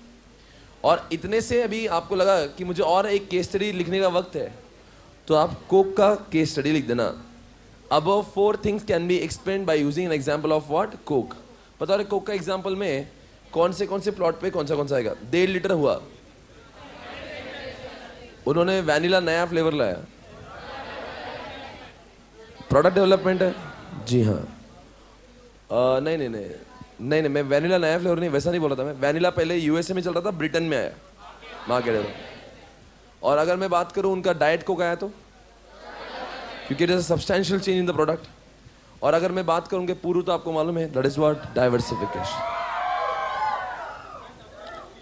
और इतने से अभी आपको लगा कि मुझे और एक केस स्टडी लिखने का वक्त है, तो आप कोक का केस स्टडी लिख देना। Above 4 things can be explained by using an example of what? Coke. पता है कोक का एग्जांपल में कौन से प्लॉट पे कौन सा आएगा? 1.5 लीटर हुआ, उन्होंने वैनिला नया फ्लेवर लाया, प्रोडक्ट डेवलपमेंट है। जी हाँ, नहीं, मैं वैनिला नया फ्लेवर नहीं, वैसा नहीं बोल रहा था मैं। वैनिला पहले यूएसए में चल रहा था, ब्रिटेन में आया मार्केट में। और अगर मैं बात करूं उनका डाइट कोक आया तो, क्योंकि it is a substantial change in the product. और अगर मैं बात करूं कि पूर्व, तो आपको मालूम है दैट इज व्हाट? डाइवर्सिफिकेशन।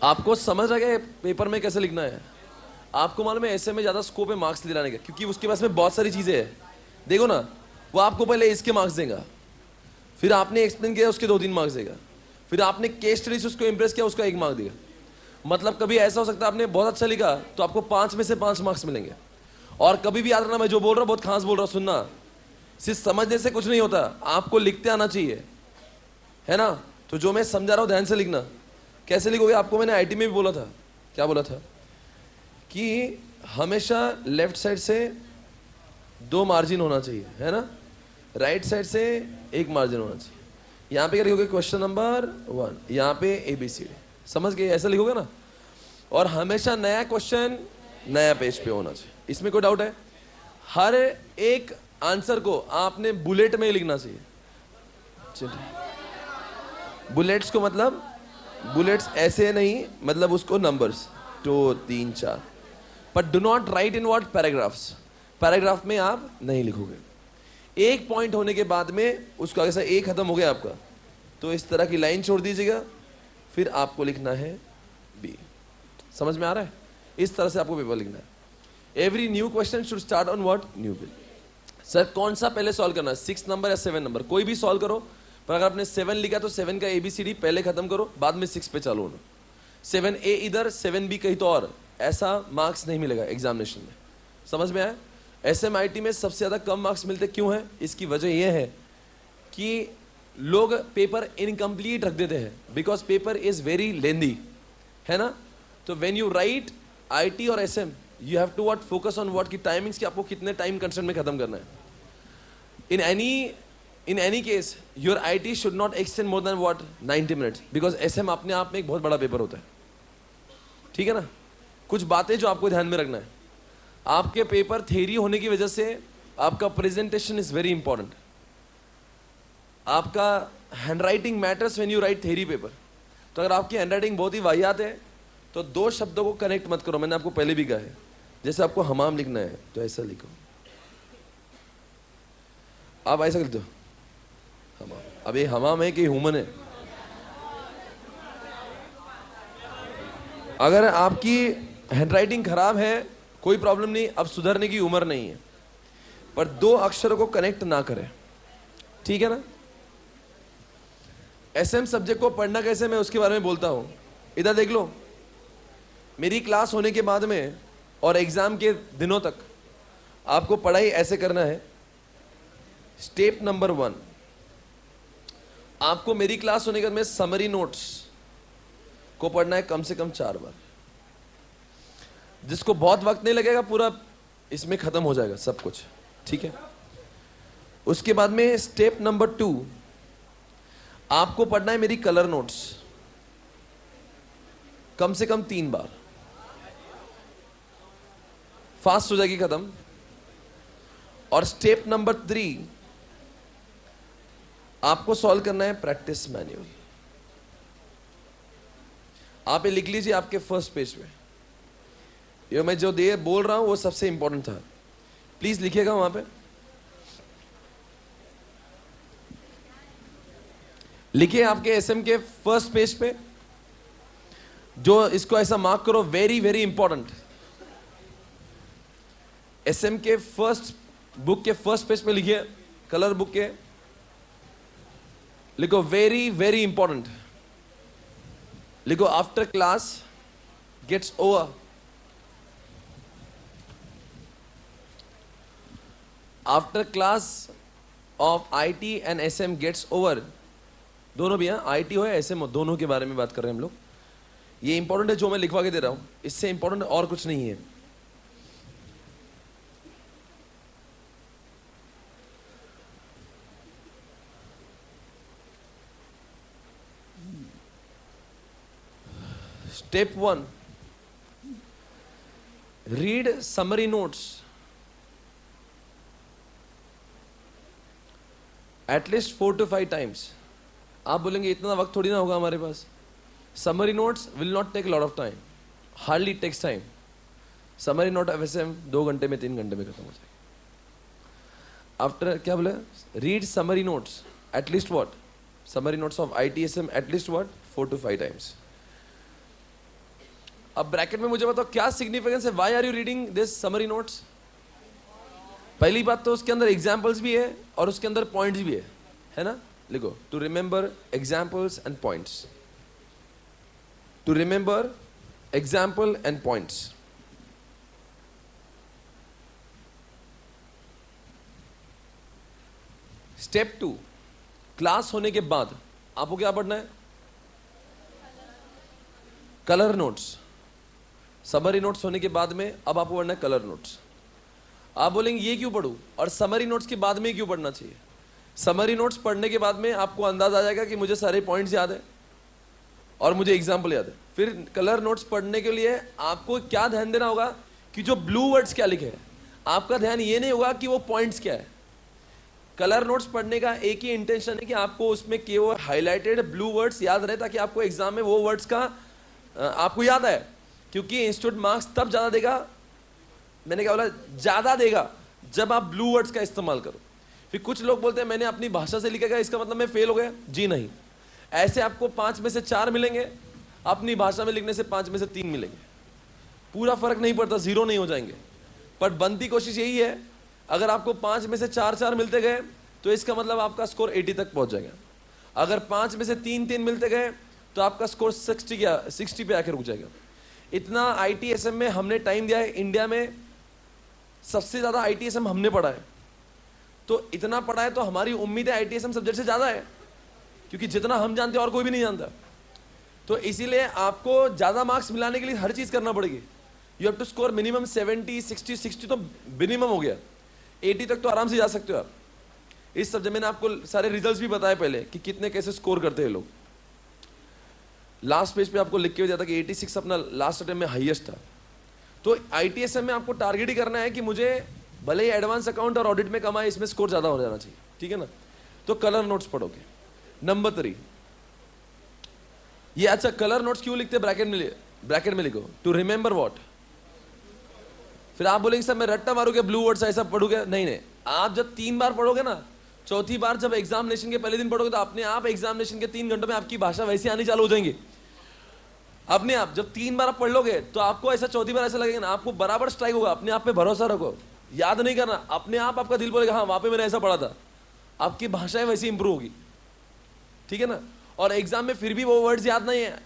आपको समझ आ गया पेपर में कैसे लिखना है? आपको मालूम है ऐसे में ज्यादा स्कोप है मार्क्स दिलाने का, क्योंकि उसके पास में बहुत सारी चीजें हैं। देखो ना, वो आपको पहले इसके मार्क्स देगा, फिर आपने एक्सप्लेन किया उसके 2-3 मार्क्स देगा, फिर आपने केस स्टडी से उसको इंप्रेस किया, उसका 1 मार्क देगा। मतलब कभी ऐसा हो सकता है आपने बहुत अच्छा लिखा तो आपको 5 में से 5 मार्क्स मिलेंगे। और कभी भी याद रखना, मैं जो बोल रहा हूँ बहुत खास बोल रहा हूँ, सुनना। सिर्फ समझने से कुछ नहीं होता, आपको लिखते आना चाहिए, है ना? तो जो मैं समझा रहा हूँ ध्यान से लिखना। कैसे लिखोगे? आपको मैंने आईटी में भी बोला था, क्या बोला था? कि हमेशा लेफ्ट साइड से 2 मार्जिन होना चाहिए, है ना? राइट साइड से 1 मार्जिन होना चाहिए। यहाँ पे क्या लिखोगे? क्वेश्चन नंबर 1, यहाँ पे ABCD, समझ गए? ऐसा लिखोगे ना। और हमेशा नया क्वेश्चन नया पेज पे होना चाहिए, इसमें कोई डाउट है? हर एक आंसर को आपने बुलेट में ही लिखना चाहिए। चलिए, बुलेट्स को मतलब बुलेट्स ऐसे नहीं, मतलब उसको numbers 2, 3, 4, but do not right in what? Paragraphs. Paragraph में आप नहीं लिखोगे। एक पॉइंट होने के बाद में उसका ऐसा ए खत्म हो गया आपका, तो इस तरह की लाइन छोड़ दीजिएगा, फिर आपको लिखना है बी। समझ में आ रहा है? इस तरह से आपको पेपर लिखना है। Every new question should start on what? New bill. Sir कौन सा पहले सॉल्व करना है? 6 नंबर या 7 नंबर? कोई भी सॉल्व करो, पर अगर आपने 7 लिखा तो 7 का ABCD पहले खत्म करो, बाद में 6 पे चालू होना। 7A इधर, 7B कहीं तो और, ऐसा मार्क्स नहीं मिलेगा एग्जामिनेशन में। समझ में आया? SMIT में सबसे ज्यादा कम मार्क्स मिलते क्यों है? इसकी वजह यह है कि लोग पेपर इनकम्प्लीट रख देते हैं, because paper is very lengthy, है ना? तो व्हेन यू राइट IT और SM, you have to what? Focus on what? की टाइमिंग्स, की आपको कितने टाइम कंस्ट्रेंट में खत्म करना है। In any case your IT should not extend more than what? 90 minutes, because SM अपने आप में एक बहुत बड़ा पेपर होता है, ठीक है ना? कुछ बातें जो आपको ध्यान में रखना है, आपके पेपर थ्योरी होने की वजह से आपका प्रेजेंटेशन इज वेरी इंपॉर्टेंट। आपका handwriting matters when you right theory paper. तो अगर आपकी हैंडराइटिंग बहुत ही वाहियात है तो 2 शब्दों को कनेक्ट मत करो, मैंने आपको पहले भी कहा है। जैसे आपको हमाम लिखना है तो ऐसा लिखो, आप ऐसा लिखते हो हमाम। अब ये हमाम है कि ह्यूमन है? अगर आपकी हैंडराइटिंग खराब है कोई प्रॉब्लम नहीं, अब सुधरने की उम्र नहीं है, पर 2 अक्षरों को कनेक्ट ना करें, ठीक है ना? SM सब्जेक्ट को पढ़ना कैसे, मैं उसके बारे में बोलता हूं। इधर देख लो, मेरी क्लास होने के बाद में और एग्जाम के दिनों तक आपको पढ़ाई ऐसे करना है। स्टेप नंबर 1, आपको मेरी क्लास होने के बाद में समरी नोट्स को पढ़ना है कम से कम 4 बार। जिसको बहुत वक्त नहीं लगेगा, पूरा इसमें खत्म हो जाएगा सब कुछ, ठीक है? उसके बाद में स्टेप नंबर 2, आपको पढ़ना है मेरी कलर नोट्स कम से कम 3 बार। फास्ट हो जाएगी खत्म। और स्टेप नंबर 3, आपको सॉल्व करना है प्रैक्टिस मैन्युअल। आप ये लिख लीजिए आपके फर्स्ट पेज पे। ये मैं जो दे बोल रहा हूं वो सबसे इंपॉर्टेंट था, प्लीज लिखिएगा वहां पे, लिखिए आपके एसएम के फर्स्ट पेज पे, जो इसको ऐसा मार्क करो, वेरी वेरी इंपॉर्टेंट। एसएम के फर्स्ट बुक के फर्स्ट पेज पे लिखिए, कलर बुक के लिखो वेरी वेरी इंपॉर्टेंट, लिखो after class gets over, after class of IT and SM gets over, दोनों भी हैं, आईटी हो या एसएम हो, दोनों के बारे में बात कर रहे हैं हम लोग। ये इंपॉर्टेंट है जो मैं लिखवा के दे रहा हूं, इससे इंपॉर्टेंट और कुछ नहीं है। Step 1, read summary notes at least 4 to 5 times. आप बोलेंगे इतना वक्त थोड़ी ना होगा हमारे पास। Summary notes will not take lot of time, hardly takes time. Summary note FSM 2 घंटे में 3 घंटे में खत्म हो जाएगी। आफ्टर क्या बोले, read summary notes at least what, summary notes of ITSM at least what 4 to 5 times. अब ब्रैकेट में मुझे बताओ क्या सिग्निफिकेंस है, why are you reading this summary notes. पहली बात तो उसके अंदर एग्जाम्पल्स भी है और उसके अंदर पॉइंट्स भी है ना। लिखो to remember examples and points, to remember example and points. Step 2, class होने के बाद आपको क्या पढ़ना है, कलर नोट्स। समरी नोट्स होने के बाद में अब आपको पढ़ना है कलर नोट्स। आप बोलेंगे ये क्यों पढ़ूं और समरी नोट्स के बाद में क्यों पढ़ना चाहिए। समरी नोट्स पढ़ने के बाद में आपको अंदाज आ जाएगा कि मुझे सारे पॉइंट्स याद है और मुझे एग्जाम्पल याद है। फिर कलर नोट्स पढ़ने के लिए आपको क्या ध्यान देना होगा कि जो ब्लू वर्ड्स क्या लिखे हैं, आपका ध्यान ये नहीं होगा कि वो पॉइंट्स क्या है। कलर नोट्स पढ़ने का एक ही इंटेंशन है कि आपको उसमें केवल हाईलाइटेड ब्लू वर्ड्स याद रहे, ताकि आपको एग्जाम में वो वर्ड्स का आपको याद आए। क्योंकि इंस्टीट्यूट मार्क्स तब ज्यादा देगा, मैंने क्या बोला, ज्यादा देगा जब आप ब्लू वर्ड्स का इस्तेमाल करो। फिर कुछ लोग बोलते हैं मैंने अपनी भाषा से लिखा गया इसका मतलब मैं फेल हो गया। जी नहीं, ऐसे आपको 5 में से 4 मिलेंगे, अपनी भाषा में लिखने से 5 में से 3 मिलेंगे, पूरा फर्क नहीं पड़ता, 0 नहीं हो जाएंगे। पर बनती कोशिश यही है, अगर आपको 5 में से 4 मिलते गए तो इसका मतलब आपका स्कोर 80 तक पहुंच जाएगा। अगर 5 में से 3 मिलते गए तो आपका स्कोर 60 पे आकर रुक जाएगा। इतना आईटीएसएम में हमने टाइम दिया है, इंडिया में सबसे ज्यादा आईटीएसएम हमने पढ़ा है। तो इतना पढ़ा है तो हमारी उम्मीद है आईटीएसएम सब्जेक्ट से ज्यादा है, क्योंकि जितना हम जानते हैं और कोई भी नहीं जानता। तो इसीलिए आपको ज्यादा मार्क्स मिलाने के लिए हर चीज करना पड़ेगी। You have to score minimum 70, 60 तो मिनिमम हो गया, 80 तक तो आराम से जा सकते हो आप। इस सब्जेक्ट मैंने आपको सारे रिजल्ट्स भी बताए पहले कि कितने कैसे स्कोर करते हैं लोग। लास्ट पेज पे आपको लिख के दिया था कि 86 अपना लास्ट अटेम्प्ट में हाईएस्ट था। तो आईटीएसएम में आपको टारगेट ही करना है कि मुझे भले ही एडवांस अकाउंट और ऑडिट में कमाए, इसमें स्कोर ज्यादा हो जाना चाहिए, ठीक है ना। तो कलर नोट्स पढ़ोगे। नंबर 3, ये अच्छा कलर नोट्स क्यों लिखते हैं ब्रैकेट में लिखो टू रिमेंबर व्हाट। फिर आप बोलेंगे सर मैं रट्टा मारूंगा ब्लू वर्ड्स ऐसा पढ़ोगे, नहीं, आप जब 3 बार पढ़ोगे ना, चौथी बार जब एग्जामिनेशन के पहले दिन पढ़ोगे तो अपने आप एग्जामिनेशन के 3 घंटों में आपकी भाषा वैसी आनी चालू हो जाएंगी अपने आप। जब 3 बार आप पढ़ लोगे तो आपको ऐसा चौथी बार ऐसा लगेगा ना, आपको बराबर स्ट्राइक होगा। अपने आप पे भरोसा रखो, याद नहीं करना, अपने आप आपका दिल बोलेगा हाँ वहां पे मैंने ऐसा पढ़ा था। आपकी भाषाएं वैसी इंप्रूव होगी, ठीक है ना। और एग्जाम में फिर भी वो वर्ड्स याद नहीं है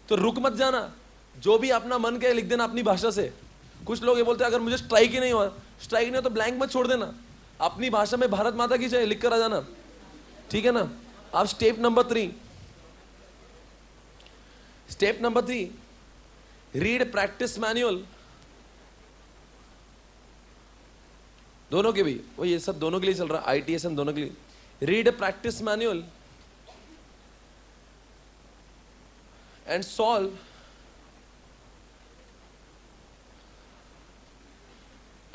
तो रुक मत जाना, जो भी अपना मन के लिख देना अपनी भाषा से। कुछ लोग ये बोलते हैं अगर मुझे स्ट्राइक ही नहीं हुआ, स्ट्राइक नहीं हो तो ब्लैंक मत छोड़ देना, अपनी भाषा में भारत माता की जय लिख कर आ जाना, ठीक है ना। अब step number 3, read practice manual. दोनों के भी, वो ये सब दोनों के लिए चल रहा है, आईटीएसएम दोनों के लिए। Read practice manual and solve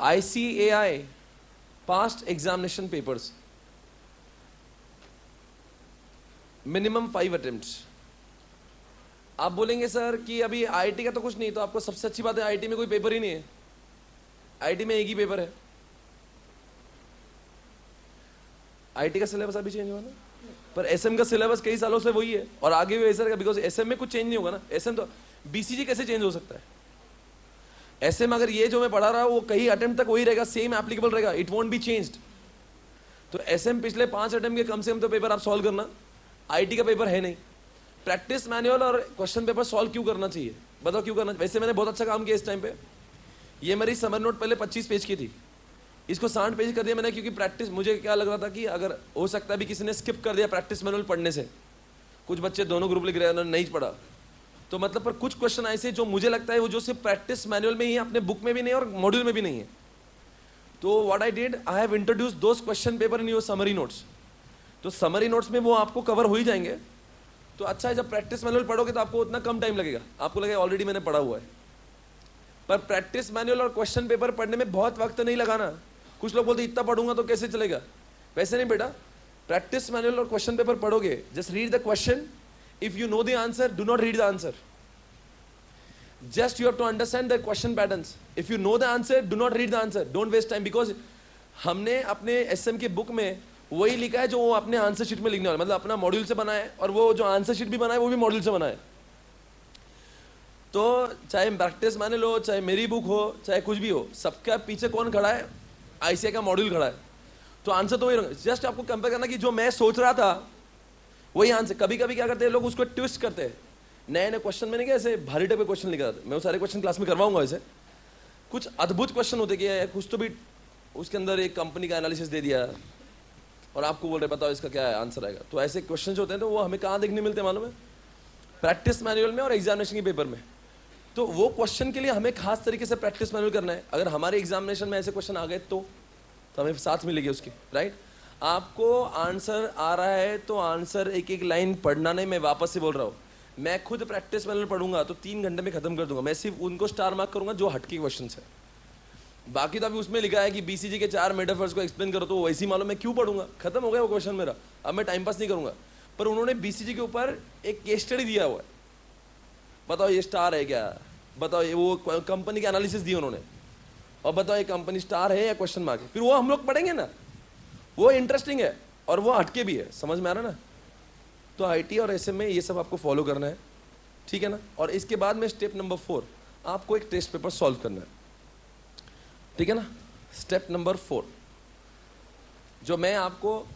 ICAI past examination papers, minimum 5 attempts. आप बोलेंगे सर कि अभी आईआईटी का तो कुछ नहीं, तो आपको सबसे अच्छी बात है आईआईटी में कोई पेपर ही नहीं है, आईआईटी में एक ही पेपर है। आईआईटी का सिलेबस अभी चेंज हुआ ना, पर एसएम का सिलेबस कई सालों से वही है और आगे भी वैसा रहेगा, बिकॉज एसएम में कुछ चेंज नहीं होगा ना। एसएम तो बीसीजी कैसे चेंज हो सकता है? एसएम अगर ये जो मैं पढ़ा रहा हूं वो कई अटेम्प्ट तक वही रहेगा, सेम एप्लीकेबल रहेगा, इट वोंट बी चेंज्ड। तो एसएम पिछले 5 अटेम्प्ट के कम से कम तो पेपर आप सॉल्व करना, आईटी का पेपर है नहीं। प्रैक्टिस मैनुअल और क्वेश्चन पेपर सॉल्व क्यों करना चाहिए, बताओ क्यों करना? वैसे मैंने बहुत अच्छा काम किया इस टाइम पे। ये मेरी समर नोट पहले 25 पेज की थी, इसको 60 पेज कर दिया मैंने, क्योंकि प्रैक्टिस मुझे क्या लग रहा था कि अगर हो सकता है भी किसी ने स्किप कर दिया प्रैक्टिस मैनुअल पढ़ने से, कुछ बच्चे दोनों ग्रुप लिख रहे हैं उन्होंने नहीं पढ़ा, तो मतलब पर कुछ क्वेश्चन ऐसे जो मुझे लगता है वो जो सिर्फ प्रैक्टिस मैनुअल में ही है, अपने बुक में भी नहीं और मॉड्यूल में भी नहीं है। तो what I did, I have introduced those question paper in your summary notes. तो समरी नोट्स में वो आपको कवर हो ही जाएंगे। तो अच्छा है, जब प्रैक्टिस मैनुअल पढ़ोगे तो आपको उतना कम टाइम लगेगा, आपको लगेगा ऑलरेडी मैंने पढ़ा हुआ है। पर प्रैक्टिस मैनुअल और क्वेश्चन पेपर पढ़ने में बहुत वक्त नहीं लगाना। कुछ लोग बोलते इतना पढ़ूंगा तो कैसे चलेगा, वैसे नहीं बेटा। प्रैक्टिस मैनुअल और क्वेश्चन पेपर पढ़ोगे, just read the question, if you know the answer do not read the answer, just you have to understand the question patterns. If you know the answer, do not read the answer, don't waste time, because हमने अपने SM के book में वही लिखा है जो वो अपने आंसर शीट में लिखने वाला, मतलब अपना मॉड्यूल से बना है, और वो जो आंसर शीट भी बना है वो भी मॉड्यूल से बना है। तो चाहे प्रैक्टिस माने लो, चाहे मेरी बुक हो, चाहे कुछ भी हो, सबका पीछे कौन खड़ा है? आईसीआई का मॉड्यूल खड़ा है। तो आंसर तो वही, जस्ट आपको कंपेयर करना कि जो मैं सोच रहा था वही आंसर। कभी कभी क्या करते हैं लोग, उसको ट्विस्ट करते हैं, नए नए क्वेश्चन मैंने क्या ऐसे भारी टाइप के क्वेश्चन लिखा था। मैं वो सारे क्वेश्चन क्लास में करवाऊंगा। वैसे कुछ अद्भुत क्वेश्चन होते कि कुछ तो भी उसके अंदर एक कंपनी का एनालिसिस दे दिया और आपको बोल रहे बताओ इसका क्या है आंसर आएगा। तो ऐसे क्वेश्चन होते हैं, तो वो हमें कहाँ देखने मिलते हैं मालूम है? प्रैक्टिस मैनुअल में और एग्जामिनेशन के पेपर में। तो वो क्वेश्चन के लिए हमें खास तरीके से प्रैक्टिस मैनुअल करना है। अगर हमारे एग्जामिनेशन में ऐसे क्वेश्चन आ गए तो हमें साथ मिलेगी उसकी, राइट। आपको आंसर आ रहा है तो आंसर एक एक लाइन पढ़ना नहीं। मैं वापस से बोल रहा हूँ, मैं खुद प्रैक्टिस मैनुअल पढ़ूंगा तो 3 घंटे में खत्म कर दूंगा। मैं सिर्फ उनको स्टार मार्क करूंगा जो हटके क्वेश्चन है। बाकी तो अभी उसमें लिखा है कि बीसीजी के 4 मेटाफर्स को एक्सप्लेन करो, तो वैसे ही मालूम मैं क्यों पढ़ूंगा, खत्म हो गया वो क्वेश्चन मेरा। अब मैं टाइम पास नहीं करूंगा। पर उन्होंने बीसीजी के ऊपर एक केस स्टडी दिया हुआ है, बताओ ये स्टार है क्या, बताओ ये वो कंपनी के एनालिसिस दिए उन्होंने, और बताओ ये कंपनी स्टार है या क्वेश्चन मार्क है। फिर वो हम लोग पढ़ेंगे ना, वो इंटरेस्टिंग है और वो हटके भी है। समझ में आ रहा ना? तो आईटी और एसएम में ये सब आपको फॉलो करना है, ठीक है ना। और इसके बाद में स्टेप नंबर 4, आपको एक टेस्ट पेपर सॉल्व करना है, ठीक है ना। स्टेप नंबर 4 जो मैं आपको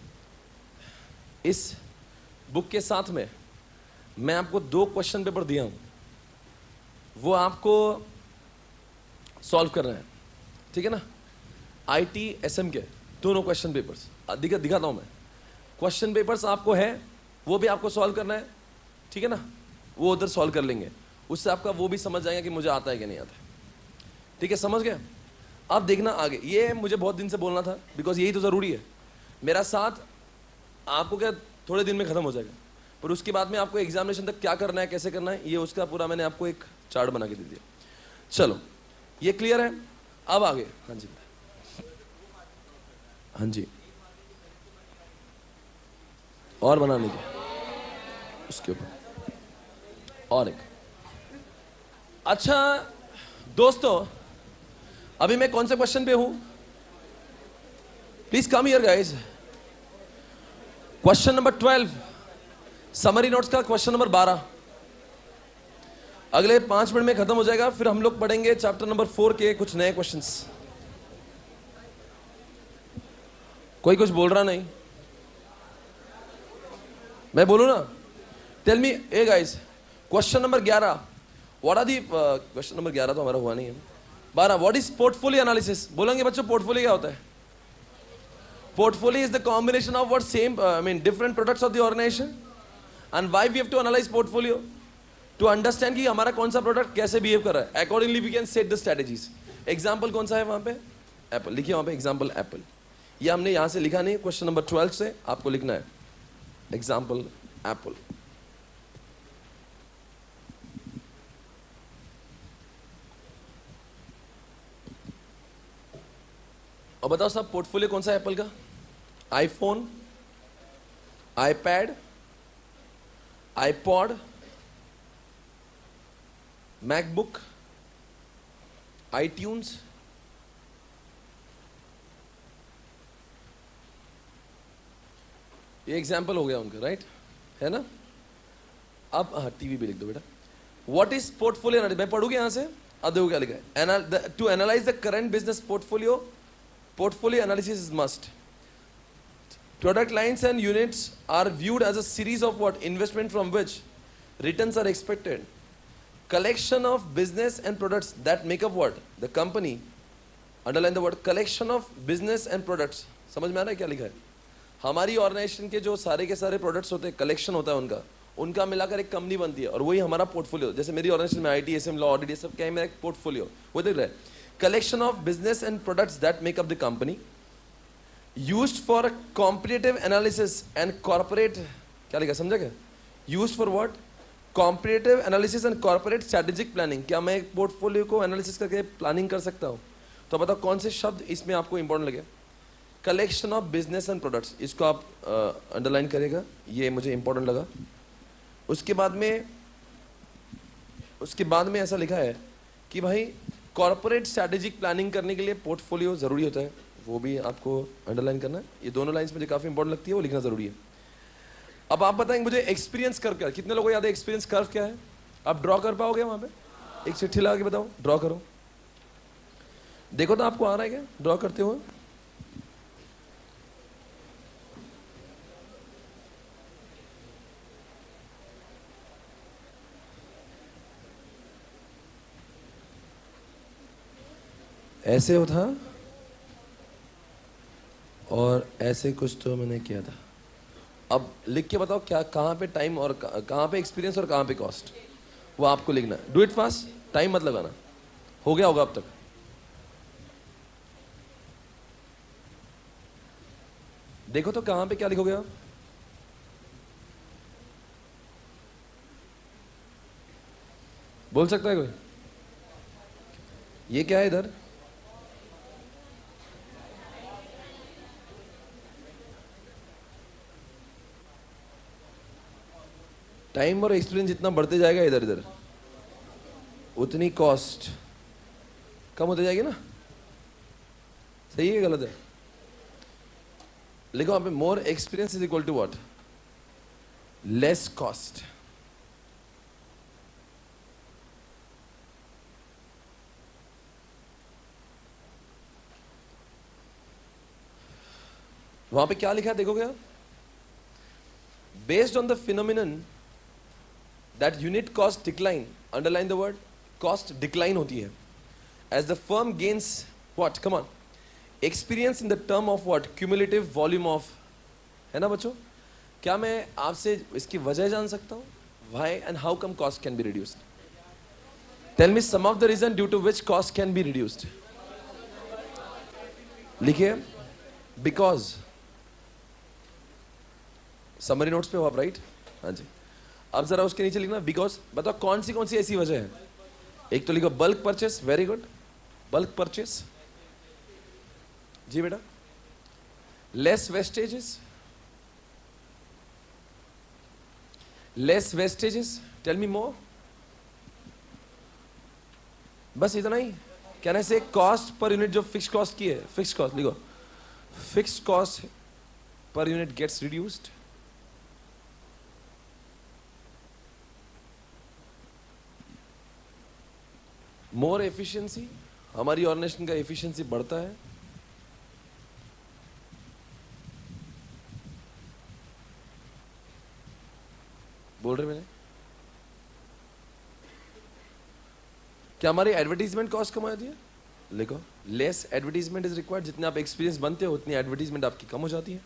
इस बुक के साथ में मैं आपको 2 क्वेश्चन पेपर दिया हूं, वो आपको सॉल्व करना है, ठीक है ना। आईटी एसएम के दोनों क्वेश्चन पेपर्स दिखाता हूं मैं। क्वेश्चन पेपर्स आपको है, वो भी आपको सॉल्व करना है, ठीक है ना। वो उधर सॉल्व कर लेंगे, उससे आपका वो भी समझ जाएगा कि मुझे आता है कि नहीं आता है, ठीक है। समझ गए? अब देखना आगे, ये मुझे बहुत दिन से बोलना था, बिकॉज यही तो ज़रूरी है। मेरा साथ आपको क्या थोड़े दिन में ख़त्म हो जाएगा, पर उसके बाद में आपको एग्जामिनेशन तक क्या करना है, कैसे करना है, ये उसका पूरा मैंने आपको एक चार्ट बना के दे दिया। चलो ये क्लियर है। अब आगे, हाँ जी हाँ जी, और बना लीजिए उसके ऊपर और एक। अच्छा दोस्तों, अभी मैं कौन से क्वेश्चन पे हूं? Please come here guys. Question number 12, summary notes का क्वेश्चन नंबर 12। अगले 5 मिनट में खत्म हो जाएगा, फिर हम लोग पढ़ेंगे चैप्टर नंबर 4 के कुछ नए क्वेश्चंस। कोई कुछ बोल रहा नहीं, मैं बोलूं ना? Tell me a guys, question number 11, what are the, question number 11 तो हमारा हुआ नहीं है। 12, व्हाट इज पोर्टफोलियो एनालिसिस? बोलेंगे बच्चों पोर्टफोलियो क्या होता है? Portfolio is the combination of what same I mean different products of the organisation and why we have to analyse portfolio to understand कि हमारा कौन सा प्रोडक्ट कैसे बिहेव कर रहा है। Accordingly we can set the strategies. Example कौन सा है वहां पे? एप्पल लिखिए वहां पे, एग्जाम्पल एप्पल। ये हमने यहां से लिखा नहीं, क्वेश्चन नंबर 12 से आपको लिखना है एग्जाम्पल एप्पल। और बताओ साहब पोर्टफोलियो कौन सा है एप्पल का? IPhone, iPad, iPod, MacBook, iTunes, ये एग्जाम्पल हो गया उनका, राइट, है ना। अब हाँ, टीवी भी लिख दो बेटा। व्हाट इज पोर्टफोलियो एनालिसिस, मैं पढ़ूंगा यहां से। अब देखो क्या लिखा है, to analyse the current business portfolio, portfolio analysis is must. Product lines and units are viewed as a series of what? Investment from which returns are expected. Collection of business and products that make up what? The company. Underline the word collection of business and products. समझ में आ रहा है क्या लिखा है? हमारी organisation के जो सारे के सारे प्रोडक्ट्स होते हैं, कलेक्शन होता है उनका मिलाकर एक कंपनी बनती है, और वही हमारा पोर्टफोलियो। जैसे मेरी ऑर्गेनाइजेशन में IT, SM, लॉ, ऑडिट, ये सब क्या है, मेरा एक पोर्टफोलियो, वो देख रहा है। Collection of business and products that make up the company, used for competitive analysis and corporate, क्या लिखा समझा क्या? Used for what? Competitive analysis and corporate strategic planning। क्या मैं एक पोर्टफोलियो को एनालिसिस करके प्लानिंग कर सकता हूँ? तो बताओ कौन से शब्द इसमें आपको इंपॉर्टेंट लगे? Collection of business and products, इसको आप अंडरलाइन करेगा, ये मुझे इंपॉर्टेंट लगा। उसके बाद में ऐसा लिखा है कि भाई कॉर्पोरेट स्ट्रैटेजिक प्लानिंग करने के लिए पोर्टफोलियो जरूरी होता है, वो भी आपको अंडरलाइन करना है। ये दोनों लाइंस मुझे काफी इंपॉर्टेंट लगती है, वो लिखना जरूरी है। अब आप बताएंगे मुझे एक्सपीरियंस कर्व क्या है? कितने लोगों को याद है एक्सपीरियंस कर्व क्या है? आप ड्रॉ कर पाओगे वहां पे? एक चिट्ठी लगा के बताओ, ड्रॉ करो, देखो तो आपको आ रहा है क्या ड्रॉ करते हुए? ऐसे हो था और ऐसे कुछ तो मैंने किया था। अब लिख के बताओ क्या, कहाँ पे टाइम और कहाँ पे एक्सपीरियंस और कहाँ पे कॉस्ट, वो आपको लिखना है। डू इट फास्ट, टाइम मत लगाना। हो गया होगा अब तक? देखो तो कहाँ पे क्या लिखोगे आप? बोल सकता है कोई? ये क्या है इधर? टाइम और एक्सपीरियंस जितना बढ़ते जाएगा इधर इधर, उतनी कॉस्ट कम होती जाएगी ना। सही है गलत है? लिखो वहां पे, more experience is equal to what? Less cost. वहां पे क्या लिखा है देखोगे आप? Based on the phenomenon that unit cost decline, underline the word cost decline होती है, as the firm gains what, come on, experience in the term of what, cumulative volume of, है ना बच्चों? क्या मैं आपसे इसकी वजह जान सकता हूँ? Why and how come cost can be reduced? Tell me some of the reason due to which cost can be reduced. लिखिए, because, समरी नोट्स पे हो आप, राइट? हाँ जी। अब जरा उसके नीचे लिखना बिकॉज। बताओ कौन सी ऐसी वजह है? एक तो लिखो bulk purchase, very good, bulk purchase जी बेटा। Less wastages, less wastages, tell me more. बस इतना ही? कहने से कॉस्ट पर यूनिट जो फिक्स कॉस्ट की है, फिक्स कॉस्ट लिखो, fix cost per unit gets reduced. More efficiency, हमारी ऑर्गेनाइजेशन का एफिशिएंसी बढ़ता है। बोल रहे मैंने? क्या हमारी एडवर्टीजमेंट कॉस्ट कम आती है? लिखो, लेस एडवर्टीजमेंट इज रिक्वायर्ड। जितने आप एक्सपीरियंस बनते हो उतनी एडवर्टीजमेंट आपकी कम हो जाती है।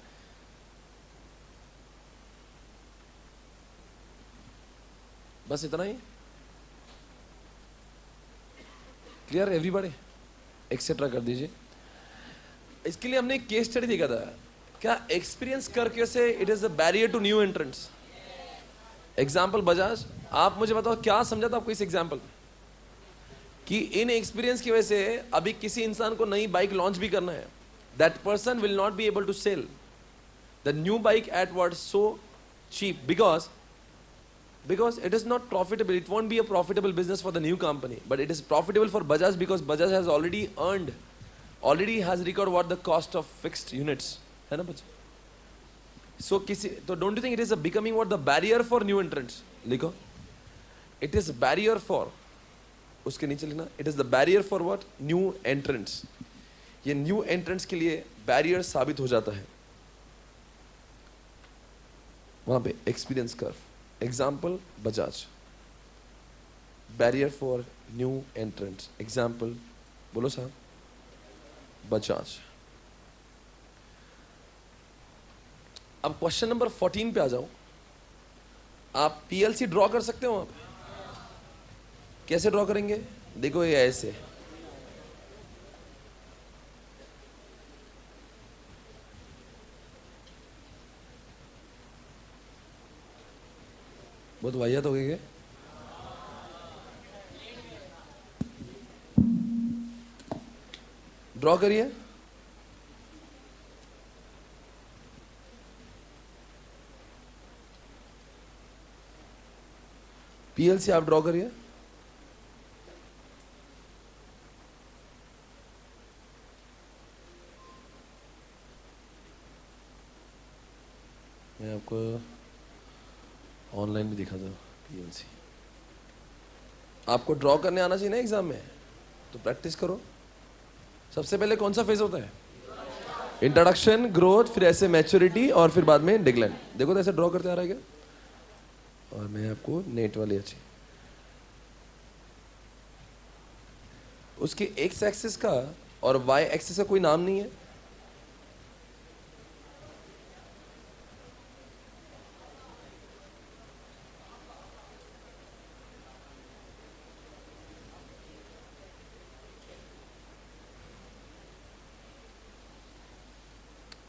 बस इतना ही? Clear everybody? एक्सेट्रा कर दीजिए। इसके लिए हमने एक केस स्टडी देखा था। क्या एक्सपीरियंस करके से it is a barrier to new entrants? Example Bajaj, आप मुझे बताओ क्या समझा था आपको इस एग्जाम्पल कि इन एक्सपीरियंस की वजह से अभी किसी इंसान को नई बाइक लॉन्च भी करना है, that person will not be able to sell the new bike at what, so cheap, because Because it is not profitable. It won't be a profitable business for the new company, but it is profitable for Bajaj because Bajaj has already has recorded what the cost of fixed units. है ना बच्चे? So तो don't you think it is a becoming what the barrier for new entrants? लिखो. It is a barrier for. उसके नीचे लिखना. It is the barrier for what? New entrants. ये new entrants के लिए barrier साबित हो जाता है. वहाँ पे experience curve. Example, Bajaj. Barrier for new entrants. Example, बोलो साहब. Bajaj. अब क्वेश्चन नंबर 14 पे आ जाओ. आप पीएलसी ड्रॉ कर सकते हो? आप कैसे ड्रॉ करेंगे? देखो ये ऐसे. बहुत वाहियात हो गई क्या? ड्रॉ करिए. पीएलसी आप ड्रॉ करिए. मैं आपको ऑनलाइन भी दिखा दो. पीएलसी आपको ड्रॉ करने आना चाहिए ना एग्जाम में, तो प्रैक्टिस करो. सबसे पहले कौन सा फेज होता है? इंट्रोडक्शन, ग्रोथ, फिर ऐसे मैच्योरिटी और फिर बाद में डिक्लाइन. देखो तो ऐसे ड्रॉ करते आ रहा है क्या? और मैं आपको नेट वाली अच्छी उसकी एक्स एक्सिस का और वाई एक्सिस का कोई नाम नहीं है.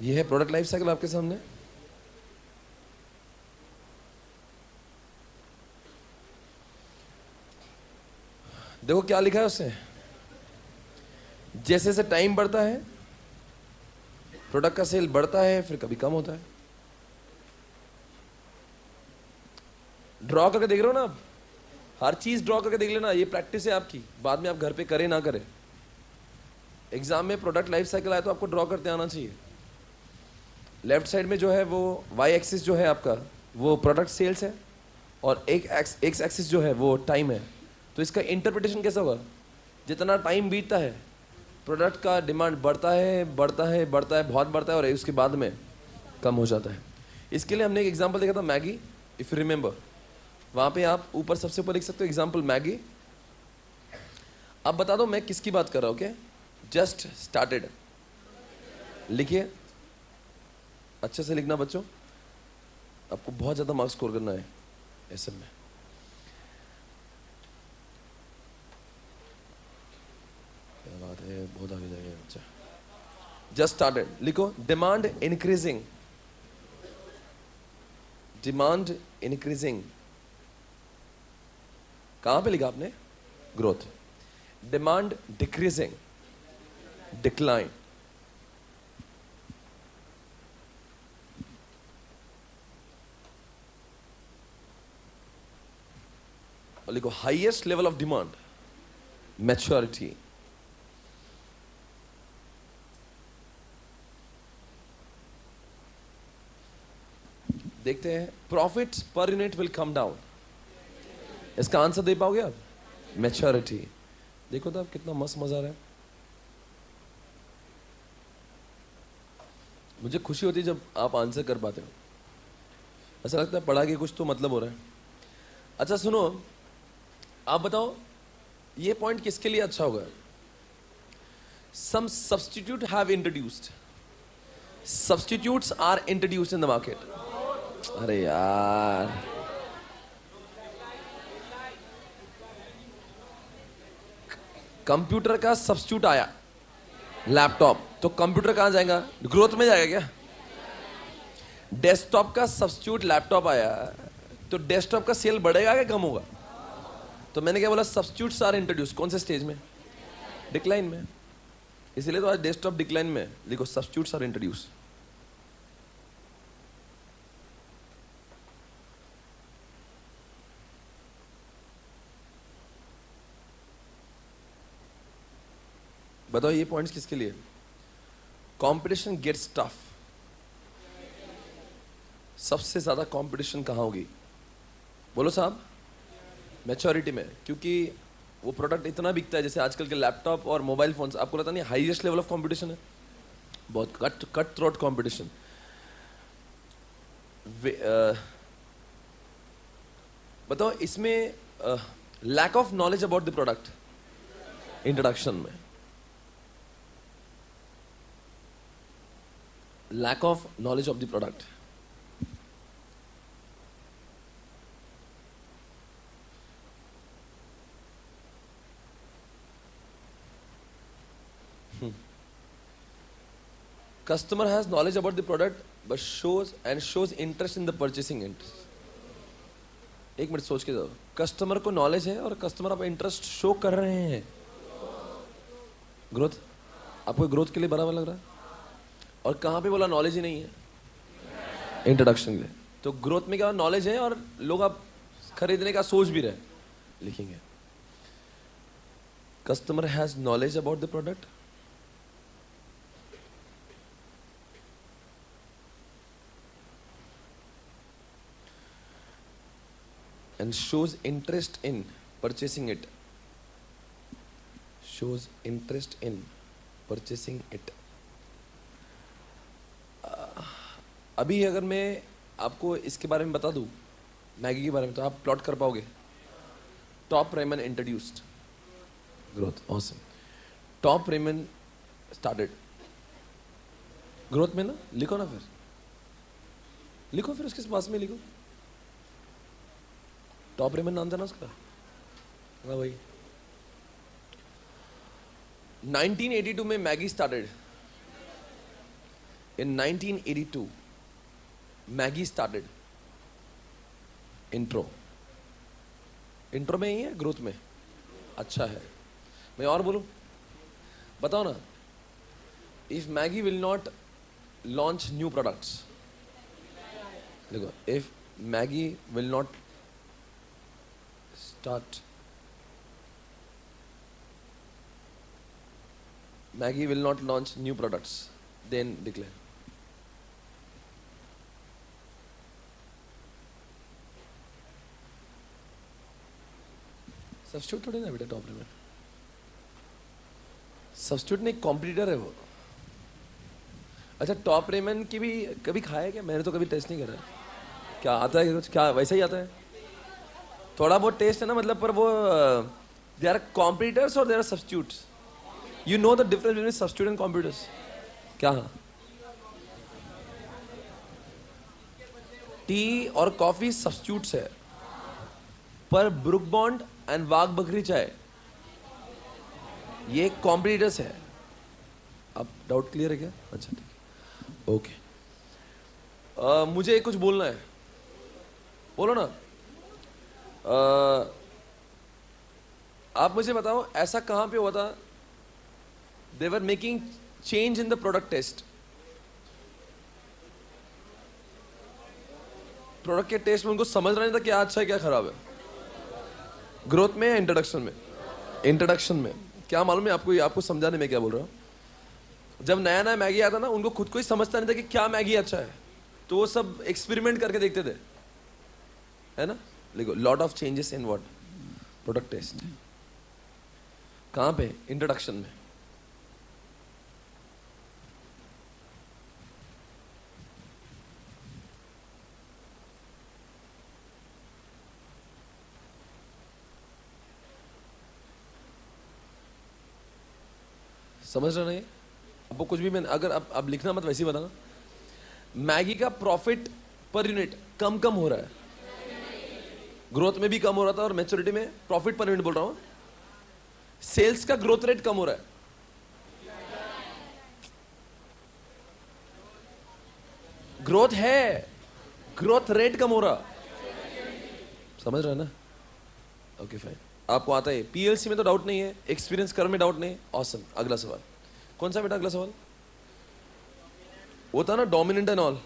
ये है प्रोडक्ट लाइफ साइकिल आपके सामने. देखो क्या लिखा है उससे. जैसे जैसे टाइम बढ़ता है प्रोडक्ट का सेल बढ़ता है, फिर कभी कम होता है. ड्रॉ करके देख रहे हो ना आप? हर चीज ड्रॉ करके देख लेना. ये प्रैक्टिस है आपकी, बाद में आप घर पे करें ना करें. एग्जाम में प्रोडक्ट लाइफ साइकिल आए तो आपको ड्रॉ करते आना चाहिए. लेफ्ट साइड में जो है वो वाई एक्सिस जो है आपका वो प्रोडक्ट सेल्स है और एक एक्स एक्सिस जो है वो टाइम है. तो इसका इंटरप्रिटेशन कैसा होगा? जितना टाइम बीतता है प्रोडक्ट का डिमांड बढ़ता है बढ़ता है बढ़ता है, बहुत बढ़ता है और उसके बाद में कम हो जाता है. इसके लिए हमने एक एग्जांपल देखा था मैगी. इफ यू रिमेंबर, वहाँ पे आप ऊपर सबसे ऊपर लिख सकते हो एग्जांपल मैगी. अब बता दो मैं किसकी बात कर रहा हूँ. ओके, जस्ट स्टार्टेड लिखिए. अच्छे से लिखना बच्चों, आपको बहुत ज़्यादा मार्क्स स्कोर करना है ऐसे में. क्या बात है, बहुत आगे जाएगा बच्चा. जस्ट स्टार्टेड लिखो. Demand increasing, demand increasing. कहां पे लिखा आपने? ग्रोथ. Demand decreasing, decline. लिखो highest level of demand, maturity. देखते हैं. Profits per unit will come down. इसका आंसर दे पाओगे आप? मैच्योरिटी. देखो तो आप कितना मस्त मजा आ रहा है. मुझे खुशी होती है जब आप आंसर कर पाते हो. ऐसा लगता है पढ़ा के कुछ तो मतलब हो रहा है. अच्छा सुनो, आप बताओ ये पॉइंट किसके लिए अच्छा होगा? Some substitute have introduced. Substitutes are introduced in the market. अरे यार, कंप्यूटर का सब्स्टिट्यूट आया लैपटॉप, तो कंप्यूटर कहां जाएगा? ग्रोथ में जाएगा क्या? डेस्कटॉप का सब्स्टिट्यूट लैपटॉप आया, तो डेस्कटॉप का सेल बढ़ेगा क्या कम होगा? तो मैंने क्या बोला? Substitutes are introduce. कौन से स्टेज में? डिक्लाइन में. इसलिए तो आज डेस्कटॉप डिक्लाइन में. देखो सब्स्टिट्यूट्स आर इंट्रोड्यूस. बताओ ये पॉइंट्स किसके लिए? Competition gets tough. सबसे ज्यादा कंपटीशन कहाँ होगी? बोलो साहब। मैच्योरिटी में, क्योंकि वो प्रोडक्ट इतना बिकता है, जैसे आजकल के लैपटॉप और मोबाइल फोन्स, आपको लगता नहीं हाईएस्ट लेवल ऑफ कंपटीशन है? बहुत कट थ्रोट कंपटीशन। बताओ इसमें lack of knowledge about the product introduction में, lack of knowledge of the product. Customer has knowledge about the product but shows interest in the purchasing interest. एक minute सोच के जाओ, customer को knowledge है और कस्टमर आप इंटरेस्ट शो कर रहे हैं। ग्रोथ, आपको ग्रोथ के लिए बराबर लग रहा है? और कहाँ पे बोला नॉलेज ही नहीं है? इंट्रोडक्शन के लिए। तो ग्रोथ में क्या नॉलेज है और लोग आप खरीदने का सोच भी रहे, लिखेंगे customer has knowledge about the product and shows interest in purchasing it. Shows interest in purchasing it. अभी अगर मैं आपको इसके बारे में बता दूं, मैगी के बारे में, तो आप प्लॉट कर पाओगे? Top Ramon introduced growth, awesome. Top Ramon started growth में ना, लिखो ना, फिर लिखो, फिर उसके पास में लिखो। टॉप रेमन नाम था ना उसका? हाँ भाई। 1982 में मैगी स्टार्टेड। इन 1982 मैगी स्टार्टेड। इंट्रो में ही है, ग्रोथ में अच्छा है। मैं और बोलूं, बताओ ना, if Maggi will not launch new products, देखो, if Maggi will not start, Maggi will not launch new products, then declare. Substitute थोड़ी ना बेटा टॉप रेमन, सब्स्टिट्यूट नहीं, कॉम्पिटिटर है वो। अच्छा, टॉप रेमन की भी कभी खाया है क्या? मैंने तो कभी टेस्ट नहीं करा। क्या आता है कुछ? क्या वैसा ही आता है? थोड़ा बहुत टेस्ट है ना, मतलब, पर वो दे आर कॉम्पिटिटर्स और they are substitutes. You know the difference between substitute and competitors? क्या? टी और कॉफी सब्स्टिट्यूट्स है, पर ब्रुक बॉन्ड एंड वाघ बकरी चाय ये कॉम्पिटिटर्स है। अब डाउट क्लियर है क्या? अच्छा ठीक है, ओके। मुझे कुछ बोलना है, बोलो ना। आप मुझे बताओ, ऐसा कहां पे हुआ था? They were making change in the product taste. Product के टेस्ट में उनको समझ रहा नहीं था क्या अच्छा है क्या खराब है। ग्रोथ में या इंट्रोडक्शन में? इंट्रोडक्शन में। क्या मालूम है आपको, ये आपको समझाने में क्या बोल रहा हूं। जब नया नया मैगी आता ना, उनको खुद को ही समझता नहीं था कि क्या मैगी अच्छा है, तो वो सब एक्सपेरिमेंट करके देखते थे, है ना। देखो, lot of changes in what? Product test. कहां पे? इंट्रोडक्शन में। समझ रहे नहीं? आपको कुछ भी मैं अगर अब लिखना मत, वैसे ही बताना। मैगी का प्रॉफिट पर यूनिट कम हो रहा है। ग्रोथ में भी कम हो रहा था और मैच्योरिटी में प्रॉफिट पर यूनिट बोल रहा हूं। सेल्स का ग्रोथ रेट कम हो रहा है। ग्रोथ है, ग्रोथ रेट कम हो रहा। समझ रहा है ना? Okay fine. आपको आता है पीएलसी में, तो डाउट नहीं है। एक्सपीरियंस कर में डाउट नहीं है। ऑसम। अगला सवाल कौन सा बेटा? अगला सवाल वो था ना, डोमिनेंट एंड ऑल,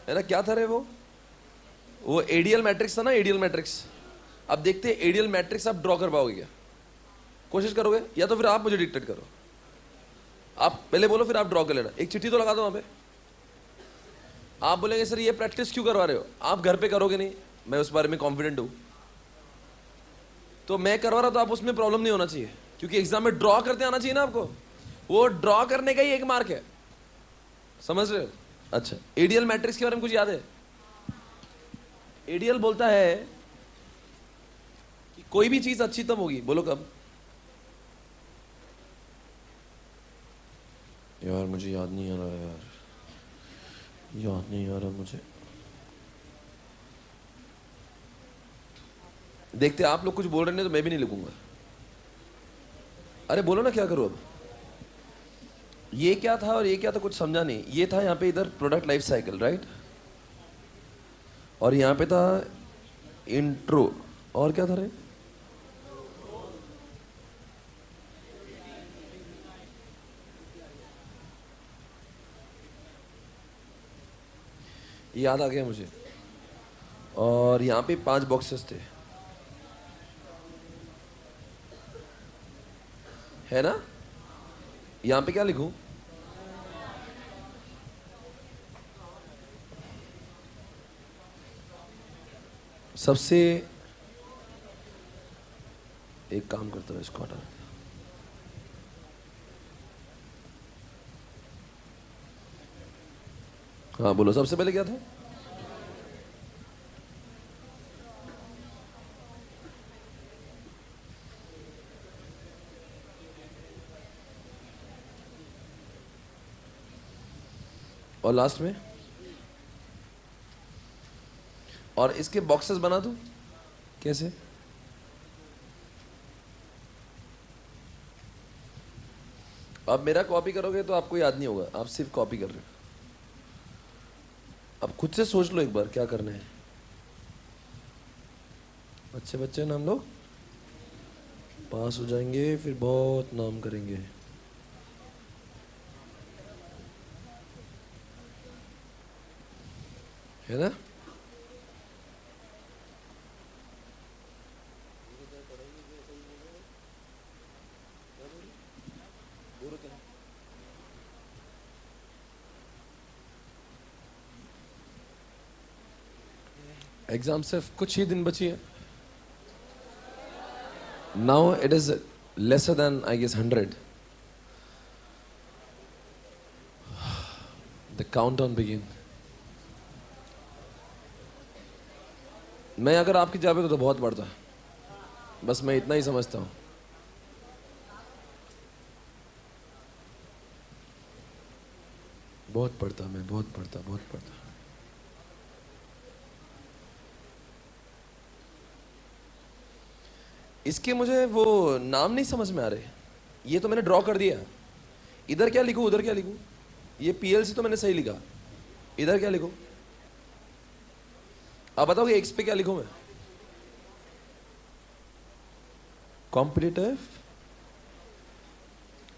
है ना? क्या था रे वो एडीएल मैट्रिक्स था ना, एडीएल मैट्रिक्स। अब देखते हैं एडीएल मैट्रिक्स आप ड्रॉ कर पाओगे क्या? कोशिश करोगे या तो फिर आप मुझे डिक्टेट करो। आप पहले बोलो फिर आप ड्रॉ कर लेना। एक चिट्ठी तो लगा दो वहां पे। आप बोलेंगे सर ये प्रैक्टिस क्यों करवा रहे हो, आप घर पे करोगे नहीं, मैं उस बारे में कॉन्फिडेंट हूं, तो मैं करवा रहा तो आप उसमें प्रॉब्लम नहीं होना चाहिए, क्योंकि एग्जाम में ड्रॉ करते आना चाहिए ना आपको। वो ड्रॉ करने का ही एक मार्क है, समझ रहे हो? अच्छा, एडीएल मैट्रिक्स के बारे में कुछ याद है? एडीएल बोलता है कि कोई भी चीज अच्छी तब होगी, बोलो कब? यार मुझे याद नहीं आ रहा, याद नहीं आ रहा मुझे। देखते आप लोग कुछ बोल रहे हैं तो मैं भी नहीं लिखूंगा। अरे बोलो ना क्या करूं अब। ये क्या था और ये क्या था कुछ समझा नहीं। ये था यहाँ पे इधर प्रोडक्ट लाइफ साइकिल, राइट, और यहाँ पे था इंट्रो, और क्या था रे? याद आ गया मुझे। और यहाँ पे 5 बॉक्सेस थे, है ना? यहाँ पे क्या लिखूं? सबसे एक काम करता हूं, इसको हटा देता हूं। हाँ बोलो, सबसे पहले क्या था? और लास्ट में? और इसके बॉक्सेस बना दूं कैसे? अब मेरा कॉपी करोगे तो आपको याद नहीं होगा, आप सिर्फ कॉपी कर रहे हो। अब खुद से सोच लो एक बार क्या करना है। अच्छे बच्चे ना हम लोग, पास हो जाएंगे फिर बहुत नाम करेंगे, है ना? एग्जाम सिर्फ कुछ ही दिन बची है। Now it is lesser than I guess 100। The countdown begin. मैं अगर आपकी जगह पे तो बहुत पढ़ता, बस मैं इतना ही समझता हूं। बहुत पढ़ता मैं, बहुत पढ़ता, बहुत पढ़ता। इसके मुझे वो नाम नहीं समझ में आ रहे। ये तो मैंने ड्रॉ कर दिया, इधर क्या लिखूं उधर क्या लिखूं? ये पीएलसी तो मैंने सही लिखा, इधर क्या लिखूं? आप बताओगे एक्स पे क्या लिखूं मैं? कॉम्पिटिटिव,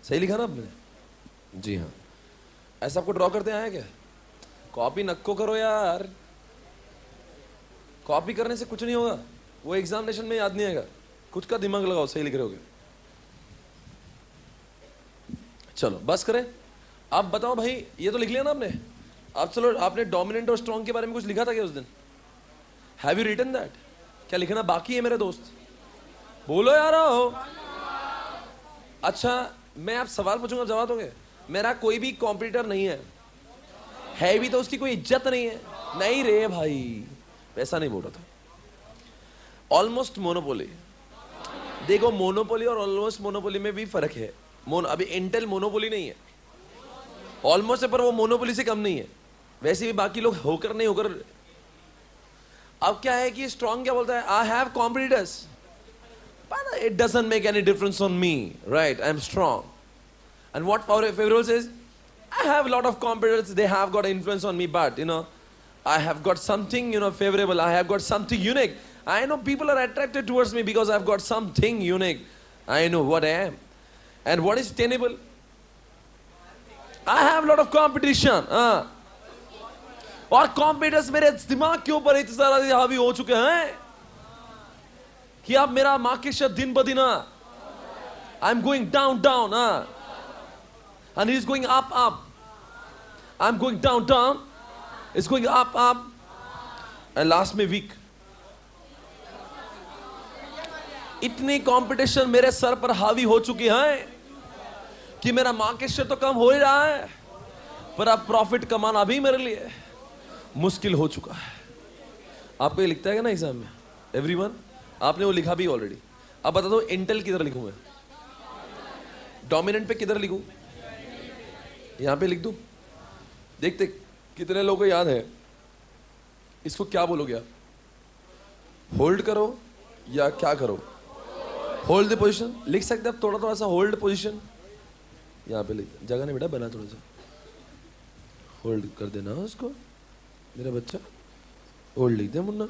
सही लिखा ना आपने? जी हाँ। ऐसा आपको ड्रॉ करते आया क्या? कॉपी नक्को करो यार, कॉपी करने से कुछ नहीं होगा, वो एग्जामिनेशन में याद नहीं आएगा। खुद का दिमाग लगाओ, सही लिख रहे होगे। चलो बस करें। आप बताओ भाई, ये तो लिख लिया ना आपने। आप चलो, आपने डोमिनेंट और स्ट्रॉन्ग के बारे में कुछ लिखा था क्या उस दिन? Have you written that? क्या लिखना बाकी है मेरे दोस्त? बोलो यार हो। अच्छा, मैं आप सवाल पूछूंगा, जवाब दोगे? मेरा कोई भी कॉम्पिटिटर नहीं है भी तो उसकी कोई इज्जत नहीं है। नहीं रे भाई, वैसा नहीं बोल रहा था। Almost monopoly. देखो, मोनोपोली और ऑलमोस्ट मोनोपोली में भी फर्क है। अभी इंटेल मोनोपोली नहीं है, ऑलमोस्ट है, पर वो मोनोपोली से कम नहीं है। वैसे भी बाकी लोग होकर नहीं होकर। अब क्या है कि स्ट्रॉन्ग क्या बोलता है? I have competitors, but it doesn't make any difference on me, right? I'm strong. And what favorable says, I have a lot of competitors, they have got influence on me, but I have got something favorable, I have got something unique. I know people are attracted towards me because I've got something unique. I know what I am. And what is tenable? I have a lot of competition. और competitors मेरे दिमाग के ऊपर इतने सारे हावी हो चुके हैं कि अब मेरा मार्केट शेयर दिन ब दिन आई am going down down. and he is going up, up. I'm going down, down. It's going up, up. And last में weak. इतनी कंपटीशन मेरे सर पर हावी हो चुकी है कि मेरा मार्केट शेयर तो कम हो ही रहा है, पर अब प्रॉफिट कमाना भी मेरे लिए मुश्किल हो चुका है। आपको ये लिखता है ना एग्जाम में, एवरीवन? आपने वो लिखा भी ऑलरेडी। अब बता दो इंटेल किधर लिखूं मैं? डोमिनेंट पे किधर लिखूं? यहां पे लिख दूं? देखते कितने लोगों को याद है इसको क्या बोलोगे आप? होल्ड करो या क्या करो? होल्ड द पोजीशन लिख सकते हैं आप, थोड़ा थोड़ा सा होल्ड पोजीशन यहां पे लिख, जगह नहीं बेटा बना, थोड़ा सा होल्ड कर देना उसको मेरा बच्चा, होल्ड लिख दे मुन्ना।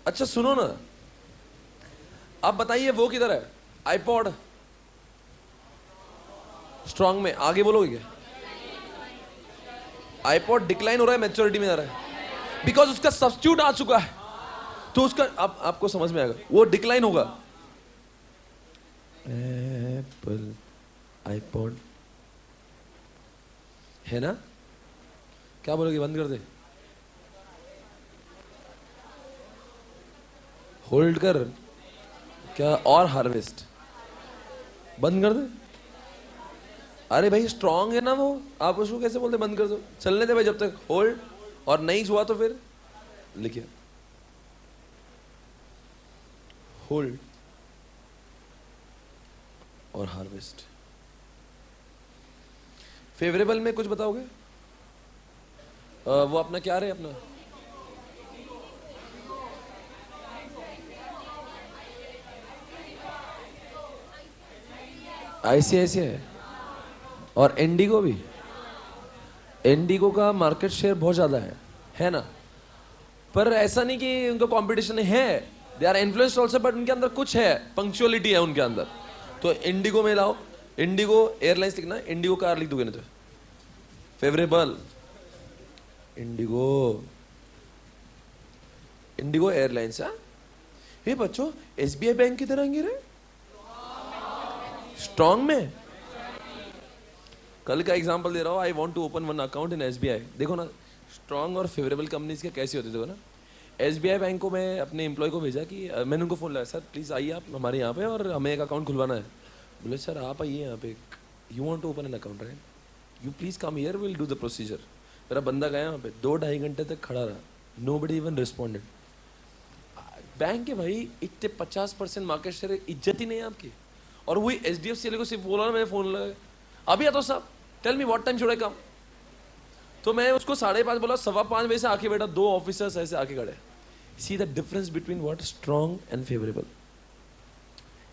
अच्छा सुनो ना, आप बताइए वो किधर है? आईपॉड स्ट्रॉन्ग में, आगे बोलोगे क्या? आईपॉड डिक्लाइन हो रहा है, मैच्योरिटी में जा रहा है, बिकॉज उसका सब्स्टिट्यूट आ चुका है, तो उसका आपको समझ में आएगा, वो डिक्लाइन होगा। एप्पल आईपॉड है ना, क्या बोलोगे? बंद कर दे, होल्ड कर क्या, और हार्वेस्ट बंद कर दे? अरे भाई स्ट्रांग है ना वो, आप उसको कैसे बोलते बंद कर दो? चलने दे भाई जब तक होल्ड, और नहीं हुआ तो फिर लिखिए होल्ड और हार्वेस्ट। फेवरेबल में कुछ बताओगे? वो अपना क्या रहे अपना? ICICI और इंडिगो भी। इंडिगो का मार्केट शेयर बहुत ज्यादा है ना, पर ऐसा नहीं कि उनका कंपटीशन है, they are influenced also, but उनके अंदर कुछ है, पंक्चुअलिटी है उनके अंदर। तो इंडिगो में लाओ, इंडिगो एयरलाइंस लिखना, इंडिगो कार लिख दोगे ना तो फेवरेबल, इंडिगो, इंडिगो एयरलाइंस। ये बच्चों SBI बैंक की तरह गिरे स्ट्रॉन्ग में। कल का एग्जांपल दे रहा हूं, I want to open one account in SBI। देखो ना स्ट्रॉन्ग और फेवरेबल कंपनीज के कैसी होती है, देखो ना। SBI बैंक को मैं अपने एम्प्लॉय को भेजा कि मैंने उनको फोन लगाया, सर प्लीज आइए आप हमारे यहाँ पे और हमें एक अकाउंट खुलवाना है। बोले सर आप आइए यहाँ पे, you want to open an account right, you please come here, will do the procedure. मेरा बंदा गया वहाँ पे, 2-2.5 घंटे तक खड़ा रहा, नोबडी इवन रिस्पॉन्डेड। बैंक के भाई इतने 50% मार्केट शेयर, इज्जत ही नहीं है आपकी। और वही HDFC को सिर्फ बोला ना, मैंने फोन लगाया, अभी आता साहब, tell me what time should I come. तो मैं उसको 5:30 बोला, 5:15 बजे से आके बैठा, 2 ऑफिसर्स ऐसे आके खड़े। See the difference between what strong and favourable.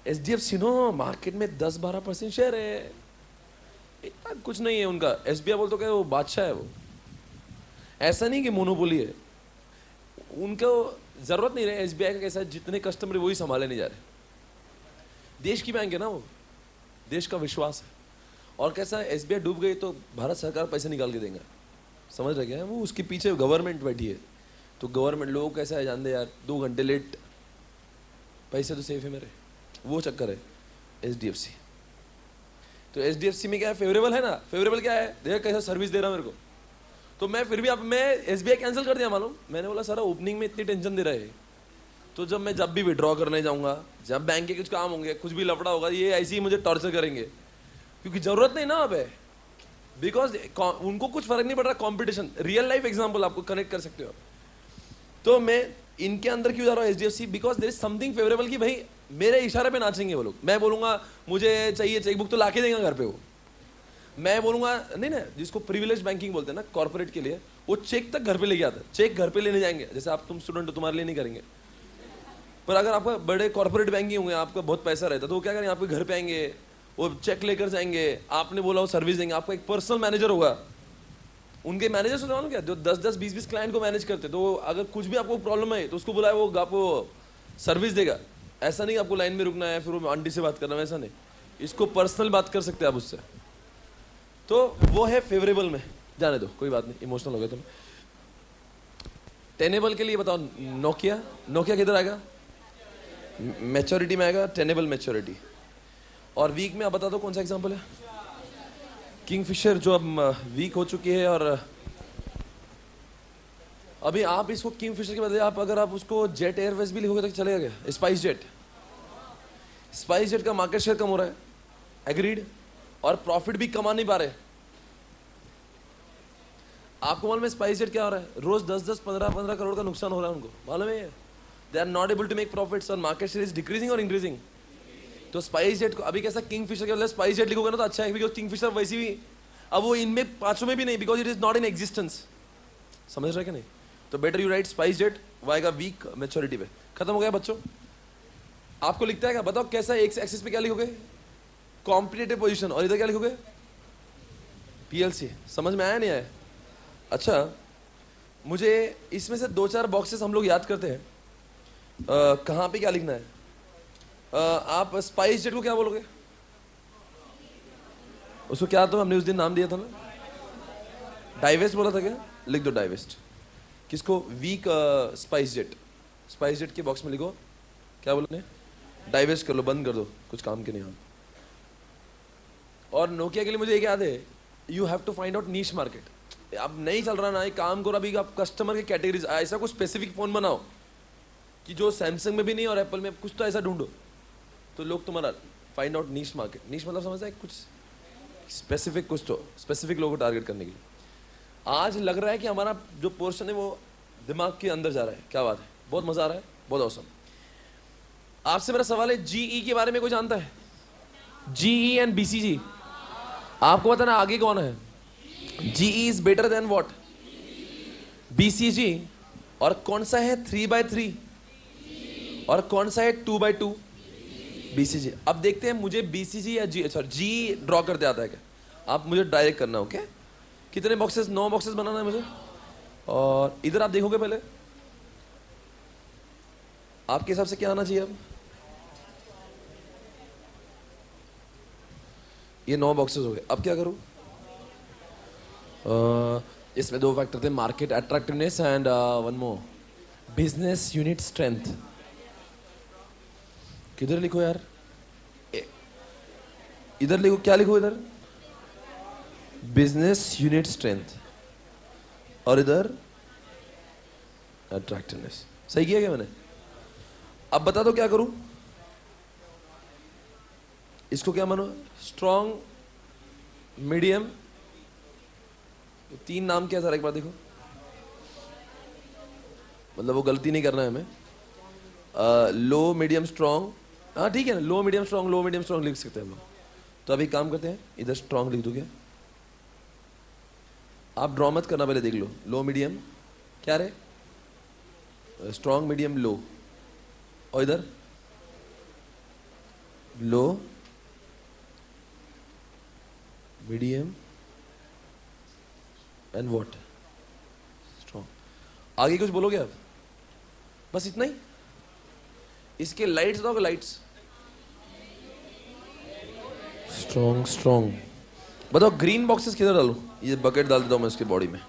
HDFC no market में 10-12% शेयर है, इतना कुछ नहीं है उनका। SBI बोल तो क्या वो बादशाह है, वो ऐसा नहीं कि मोनोपोली है, उनको जरूरत नहीं रहे। SBI का कैसा है, जितने कस्टमर वही संभाले नहीं जा रहे। देश की बैंक है ना वो, देश का विश्वास है। और कैसा है, SBI डूब गई तो भारत सरकार पैसे निकाल के देंगे, समझ रहे क्या? वो उसके पीछे गवर्नमेंट बैठी है, तो गवर्नमेंट लोग कैसा है जानते यार, 2 घंटे लेट पैसे तो सेफ है मेरे, वो चक्कर है HDFC। तो HDFC में क्या है, फेवरेबल है ना। फेवरेबल क्या है, देख कैसा सर्विस दे रहा मेरे को। तो मैं फिर भी अब मैं SBI कैंसिल कर दिया मालूम। मैंने बोला सर ओपनिंग में इतनी टेंशन दे रहा है, तो जब भी विड्रॉ करने जाऊंगा, जब बैंक के कुछ काम होंगे, कुछ भी लफड़ा होगा, ये ऐसे ही मुझे टॉर्चर करेंगे, क्योंकि जरूरत नहीं ना अब है। बिकॉज उनको कुछ फर्क नहीं पड़ रहा। कॉम्पिटिशन, रियल लाइफ एग्जाम्पल आपको कनेक्ट कर सकते हो। तो मैं इनके अंदर क्यों जा रहा हूँ HDFC, because there is something favourable कि भाई मेरे इशारे पे नाचेंगे वो लोग। मैं बोलूंगा मुझे चाहिए चेकबुक, तो लाके देंगे घर पे वो। मैं बोलूंगा नहीं ना, जिसको प्रिविलेज बैंकिंग बोलते हैं ना कॉर्पोरेट के लिए, वो चेक तक घर पे लेके आता है। चेक घर पे लेने जाएंगे, जैसे आप तुम स्टूडेंट हो तुम्हारे लिए नहीं करेंगे, पर अगर आपका बड़े कॉर्पोरेट बैंकिंग होंगे, आपका बहुत पैसा रहता है, तो वो क्या करेंगे, आपके घर पे आएंगे, वो चेक लेकर जाएंगे, आपने बोला वो सर्विस देंगे। आपका एक पर्सनल मैनेजर होगा, उनके मैनेजर सुना क्या, जो 10-10, 20-20 क्लाइंट को मैनेज करते, तो अगर कुछ भी आपको प्रॉब्लम है तो उसको बुलाए, वो आपको सर्विस देगा। ऐसा नहीं आपको लाइन में रुकना है, फिर वो आंटी से बात करना है, ऐसा नहीं, इसको पर्सनल बात कर सकते हैं आप उससे। तो वो है फेवरेबल में, जाने दो कोई बात नहीं, इमोशनल हो गया तुम। टेनेबल के लिए बताओ, नोकिया किधर आएगा, मैच्योरिटी में आएगा, टेनेबल मैच्योरिटी। और वीक में आप बता दो कौन सा एग्जांपल है। किंगफिशर जो अब वीक हो चुकी है, और अभी आप इसको किंगफिशर के बदले आप अगर आप उसको जेट एयरवेज भी लिखोगे तो चलेगा क्या? Spice jet. स्पाइस जेट का मार्केट शेयर कम हो रहा है, एग्रीड, और प्रॉफिट भी कमा नहीं पा रहे। आपको मालूम है स्पाइस जेट क्या हो रहा है? रोज 10-10, 15-15 करोड़ का नुकसान हो रहा है उनको, मालूम है? They are not able to make profits और मार्केट शेयर इज डिक्रीजिंग और इंक्रीजिंग। तो स्पाइस जेट को अभी कैसा किंगफिशर के बदले स्पाइस जेट लिखोगे ना तो अच्छा है, बिकॉज किंगफिशर वैसी भी अब वो इनमें पांचों में भी नहीं, because it is not in existence. समझ रहे कि नहीं? तो better you right spice jet, वो आएगा वीक मैच्योरिटी पे। खत्म हो गया बच्चों? आपको लिखता है क्या? बताओ कैसा? एक एक्सिस पे क्या लिखोगे? कॉम्पिटिटिव पोजीशन, और इधर क्या लिखोगे? पीएलसी। समझ में आया नहीं आया? अच्छा, मुझे इसमें से 2-4 बॉक्सेस हम लोग याद करते हैं। कहाँ पे क्या लिखना है? आप स्पाइस जेट को क्या बोलोगे? उसको क्या तो हमने उस दिन नाम दिया था ना, डाइवेस्ट बोला था क्या? लिख दो डाइवेस्ट। किसको? Weak SpiceJet. SpiceJet के बॉक्स में लिखो क्या बोलने? डाइवेस्ट कर लो, बंद कर दो, कुछ काम के नहीं आप। और नोकिया के लिए मुझे एक याद है, you have to find out niche market. अब नहीं चल रहा ना, एक काम करो, अभी आप कस्टमर के कैटेगरीज, ऐसा कुछ स्पेसिफिक फोन बनाओ कि जो सैमसंग में भी नहीं और एप्पल में, कुछ तो ऐसा ढूंढो तो लोग तुम्हारा फाइंड आउट नीश मार्केट। नीश मतलब समझता है? कुछ स्पेसिफिक, कुछ तो स्पेसिफिक लोगों को टारगेट करने के लिए। आज लग रहा है कि हमारा जो पोर्शन है वो दिमाग के अंदर जा रहा है। क्या बात है, बहुत मजा आ रहा है, बहुत औसम। आपसे मेरा सवाल है, जीई के बारे में कोई जानता है? जीई एंड बीसीजी, आपको पता ना आगे कौन है? GE is better than what? BCG. और कौन सा है 3/3 और कौन सा है 2/2? बीसीजी। अब देखते हैं मुझे बीसीजी या जी, सॉरी जी ड्रॉ करते आता है क्या? आप मुझे डायरेक्ट करना, ओके? कितने बॉक्सेस? 9 बॉक्सेस बनाना है मुझे। और इधर आप देखोगे पहले, आपके हिसाब से क्या आना चाहिए? अब ये 9 बॉक्सेस हो गए, अब क्या करूं? इसमें 2 फैक्टर थे, market attractiveness and one more, business unit strength. किधर लिखो यार? इधर लिखो, क्या लिखो इधर? बिजनेस यूनिट स्ट्रेंथ, और इधर अट्रैक्टिवनेस। सही किया क्या मैंने? अब बता दो क्या करूं? इसको क्या मानो? स्ट्रॉन्ग, मीडियम, 3 नाम क्या था एक बार देखो, मतलब वो गलती नहीं करना है हमें। लो मीडियम स्ट्रॉन्ग, हाँ ठीक है ना, लो मीडियम स्ट्रॉन्ग, लो मीडियम स्ट्रॉन्ग लिख सकते हैं हम लोग। तो अभी काम करते हैं, इधर स्ट्रॉन्ग लिख दो क्या? आप ड्रॉ मत करना, पहले देख लो। लो मीडियम क्या रहे? स्ट्रॉन्ग, मीडियम, लो, और इधर लो, मीडियम एंड व्हाट? स्ट्रॉन्ग। आगे कुछ बोलोगे आप? बस इतना ही? इसके लाइट्स बताओगे? लाइट्स स्ट्रॉन्ग, स्ट्रॉन्ग बताओ। ग्रीन बॉक्सेस किधर डालूं? ये बकेट डाल देता हूं मैं इसकी बॉडी में।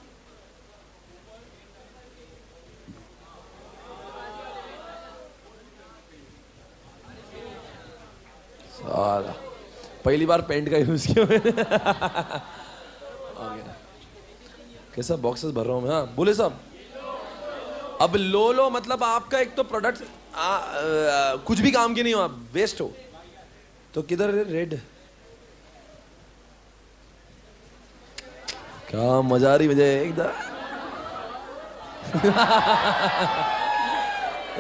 साला पहली बार पेंट का यूज किया मैंने। कैसा बॉक्सेस भर रहा हूं मैं? हाँ बोले साहब। अब लो लो मतलब आपका एक तो प्रोडक्ट कुछ भी काम की नहीं हो, आप वेस्ट हो। तो किधर है रेड? क्या मजा आ रही मुझे एकदम।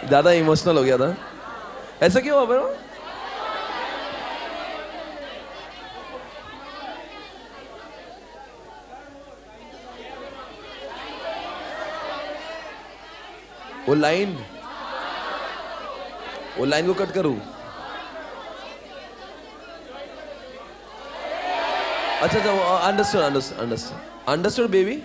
ज्यादा इमोशनल हो गया था। ऐसा क्यों हुआ मेरा? वो लाइन को कट करूं? अच्छा अंडरस्टूड बेबी।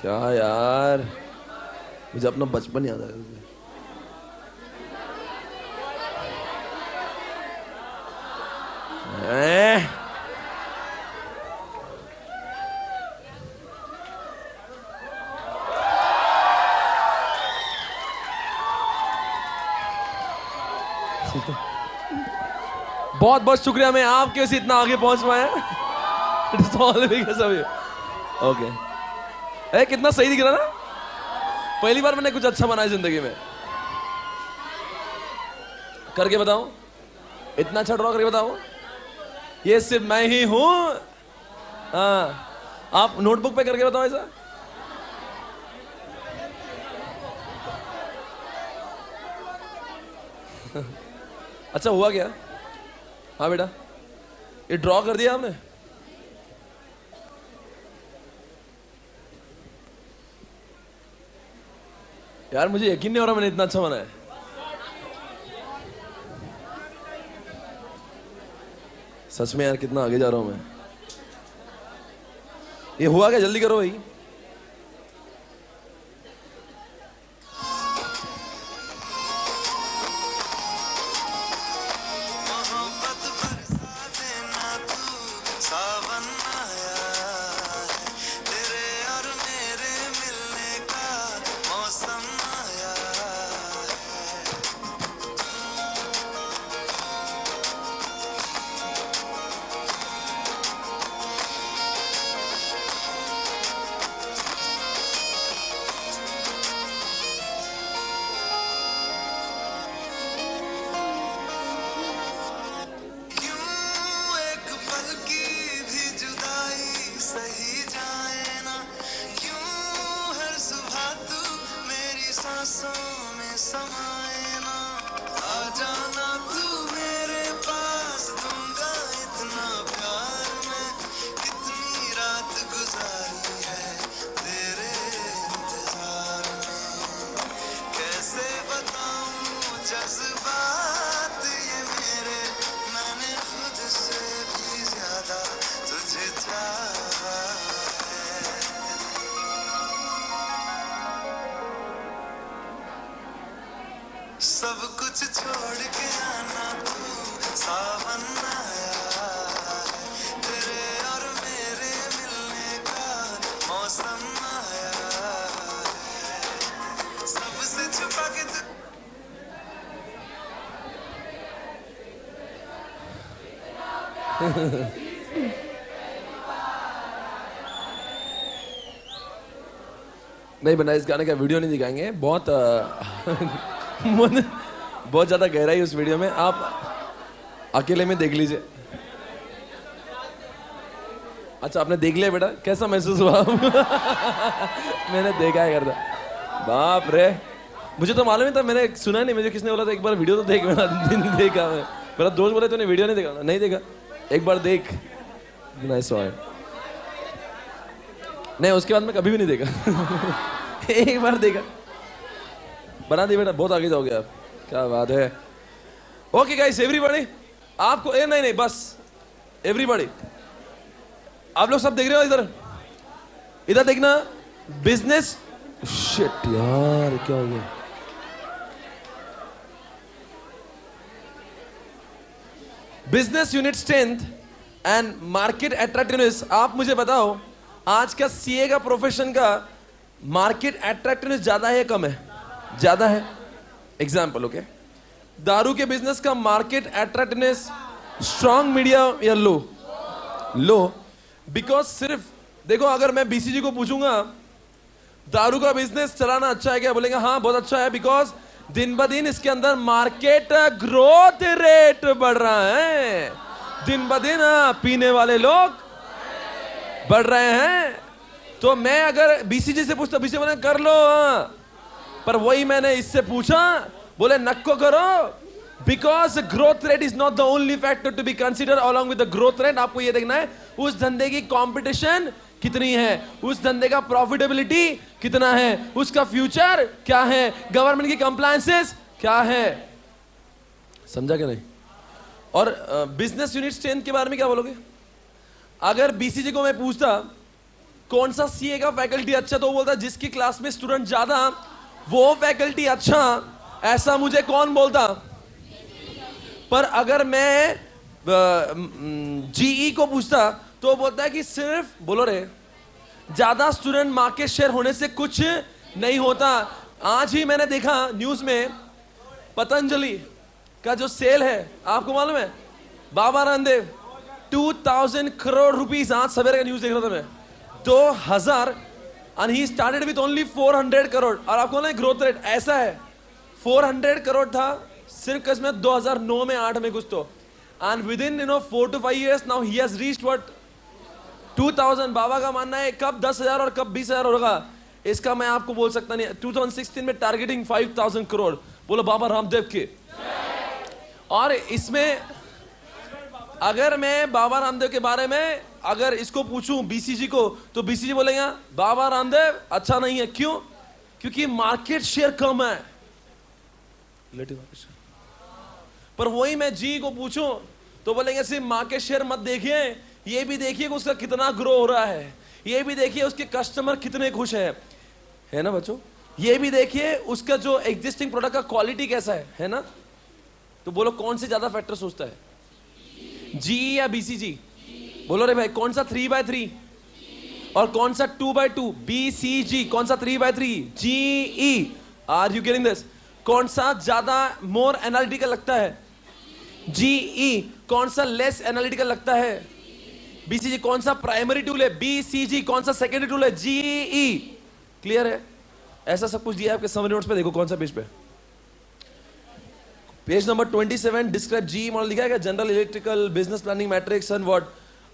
क्या यार, मुझे अपना बचपन याद आ गया। बहुत बहुत शुक्रिया, मैं आपके वजह से इतना आगे पहुंच पाया। It's all because of you. Okay, कितना सही दिख रहा ना। पहली बार मैंने कुछ अच्छा बनाया जिंदगी में। करके बताऊं, इतना अच्छा ड्रॉ करके बताऊं, ये सिर्फ मैं ही हूं। हाँ, आप नोटबुक पे करके बताओ ऐसा। अच्छा हुआ क्या? हाँ बेटा, ये ड्रॉ कर दिया आपने? यार मुझे यकीन नहीं हो रहा मैंने इतना अच्छा बनाया। सच में यार कितना आगे जा रहा हूं मैं। ये हुआ क्या? जल्दी करो भाई। सब कुछ छोड़ के आना, तू सावन आया है, तेरे और मेरे मिलने का मौसम आया है, सबसे छुपा के तू। नहीं बना, इस गाने का वीडियो नहीं दिखाएंगे, बहुत बहुत ज्यादा गहराई उस वीडियो में, आप अकेले में देख लीजिए। अच्छा आपने देख लिया बेटा, कैसा महसूस हुआ? मैंने देखा है करता, बाप रे, मुझे तो मालूम ही था, मैंने सुना नहीं, मुझे किसने बोला था एक बार वीडियो तो देख। मेरा दिन देखा मैं, मेरा दोस्त बोला तूने वीडियो नहीं देखा? नहीं देखा, एक बार देख। नाइस सॉ नहीं, उसके बाद मैं कभी भी नहीं देखा। एक बार देखा, बना दी बेटा, बहुत आगे जाओगे आप, क्या बात है। ओके गाइस, एवरीबॉडी, आपको नहीं नहीं बस एवरीबॉडी, आप लोग सब देख रहे हो इधर, इधर देखना। बिजनेस, शिट यार क्या हो गया? Business unit strength and market attractiveness. आप मुझे बताओ, आज का सीए का प्रोफेशन का मार्केट अट्रैक्टिवनेस ज्यादा है या कम है? ज्यादा है। एग्जाम्पल, ओके, दारू के बिजनेस का मार्केट अट्रैक्टिवनेस स्ट्रॉन्ग, मीडियम या लो? लो, बिकॉज सिर्फ देखो, अगर मैं बीसीजी को पूछूंगा दारू का बिजनेस चलाना अच्छा है क्या, बोलेंगे हाँ बहुत अच्छा है, बिकॉज दिन ब दिन इसके अंदर मार्केट ग्रोथ रेट बढ़ रहा है, दिन ब दिन पीने वाले लोग बढ़ रहे हैं। तो मैं अगर बीसीजी से पूछता, बीसीजी बोले कर लो, पर वही मैंने इससे पूछा, बोले नक्को करो, because growth rate is not the only factor to be consider along with the growth rate. आपको ये देखना है उस धंधे की कंपटीशन कितनी है, उस धंधे का प्रॉफिटेबिलिटी कितना है, उसका फ्यूचर क्या है, गवर्नमेंट की कंप्लायंसेस क्या है। समझा क्या नहीं? और बिजनेस यूनिट स्ट्रेंथ के बारे में क्या बोलोगे? अगर बीसीजी को मैं पूछता कौन सा सीए का फैकल्टी अच्छा, तो वो बोलता जिसकी क्लास में स्टूडेंट ज्यादा वो फैकल्टी अच्छा। ऐसा मुझे कौन बोलता? पर अगर मैं जीई को पूछता तो बोलता है कि सिर्फ, बोलो रे, ज्यादा स्टूडेंट मार्केट शेयर होने से कुछ नहीं होता। आज ही मैंने देखा न्यूज में, का जो सेल है आपको मालूम है, बाबा रामदेव 2000 करोड़ रुपीस, आज सवेरे का न्यूज देख रहा था मैं, 2000, and he started with only 400 crore. और आपको ना ग्रोथ रेट ऐसा है, 400 करोड़ था सिर्फ कसम 2009 में 8 में कुछ तो, and with in 4 to 5 years now he has reached what 2000। बाबा का मानना है कब 10,000 और कब 20,000 होगा इसका मैं आपको बोल सकता नहीं। 2016 में टारगेटिंग 5,000 करोड़, बोलो बाबा रामदेव के। और इसमें अगर मैं बाबा रामदेव के बारे में अगर इसको पूछूं बीसीजी को, तो बीसीजी बोलेगा बाबा रामदेव अच्छा नहीं है। क्यों? क्योंकि मार्केट शेयर कम है, पर वही मैं जी को पूछूं तो बोलेंगे सिर्फ मार्केट शेयर मत देखिए, ये भी देखिए कि उसका कितना ग्रो हो रहा है, ये भी देखिए उसके कस्टमर कितने खुश है ना बच्चों, ये भी देखिए उसका जो एग्जिस्टिंग प्रोडक्ट का क्वालिटी कैसा है ना। तो बोलो कौन से ज्यादा फैक्टर सोचता है, जी या बीसीजी? बोलो रे भाई, कौन सा 3/3 और कौन सा 2/2? बीसीजी। कौन सा 3/3? GE. Are you getting this? कौन सा ज्यादा मोर एनालिटिकल लगता है? जीई। कौन सा लेस एनालिटिकल लगता है? बीसीजी। कौन सा प्राइमरी टूल है? बीसीजी। कौन सा सेकेंडरी टूल है? जीई। क्लियर है? ऐसा सब कुछ दिया है आपके समरी नोट्स पे, देखो कौन सा पेज पे, पेज नंबर 27। डिस्क्राइब जी मॉडल लिखा है, general electrical business planning matrix and word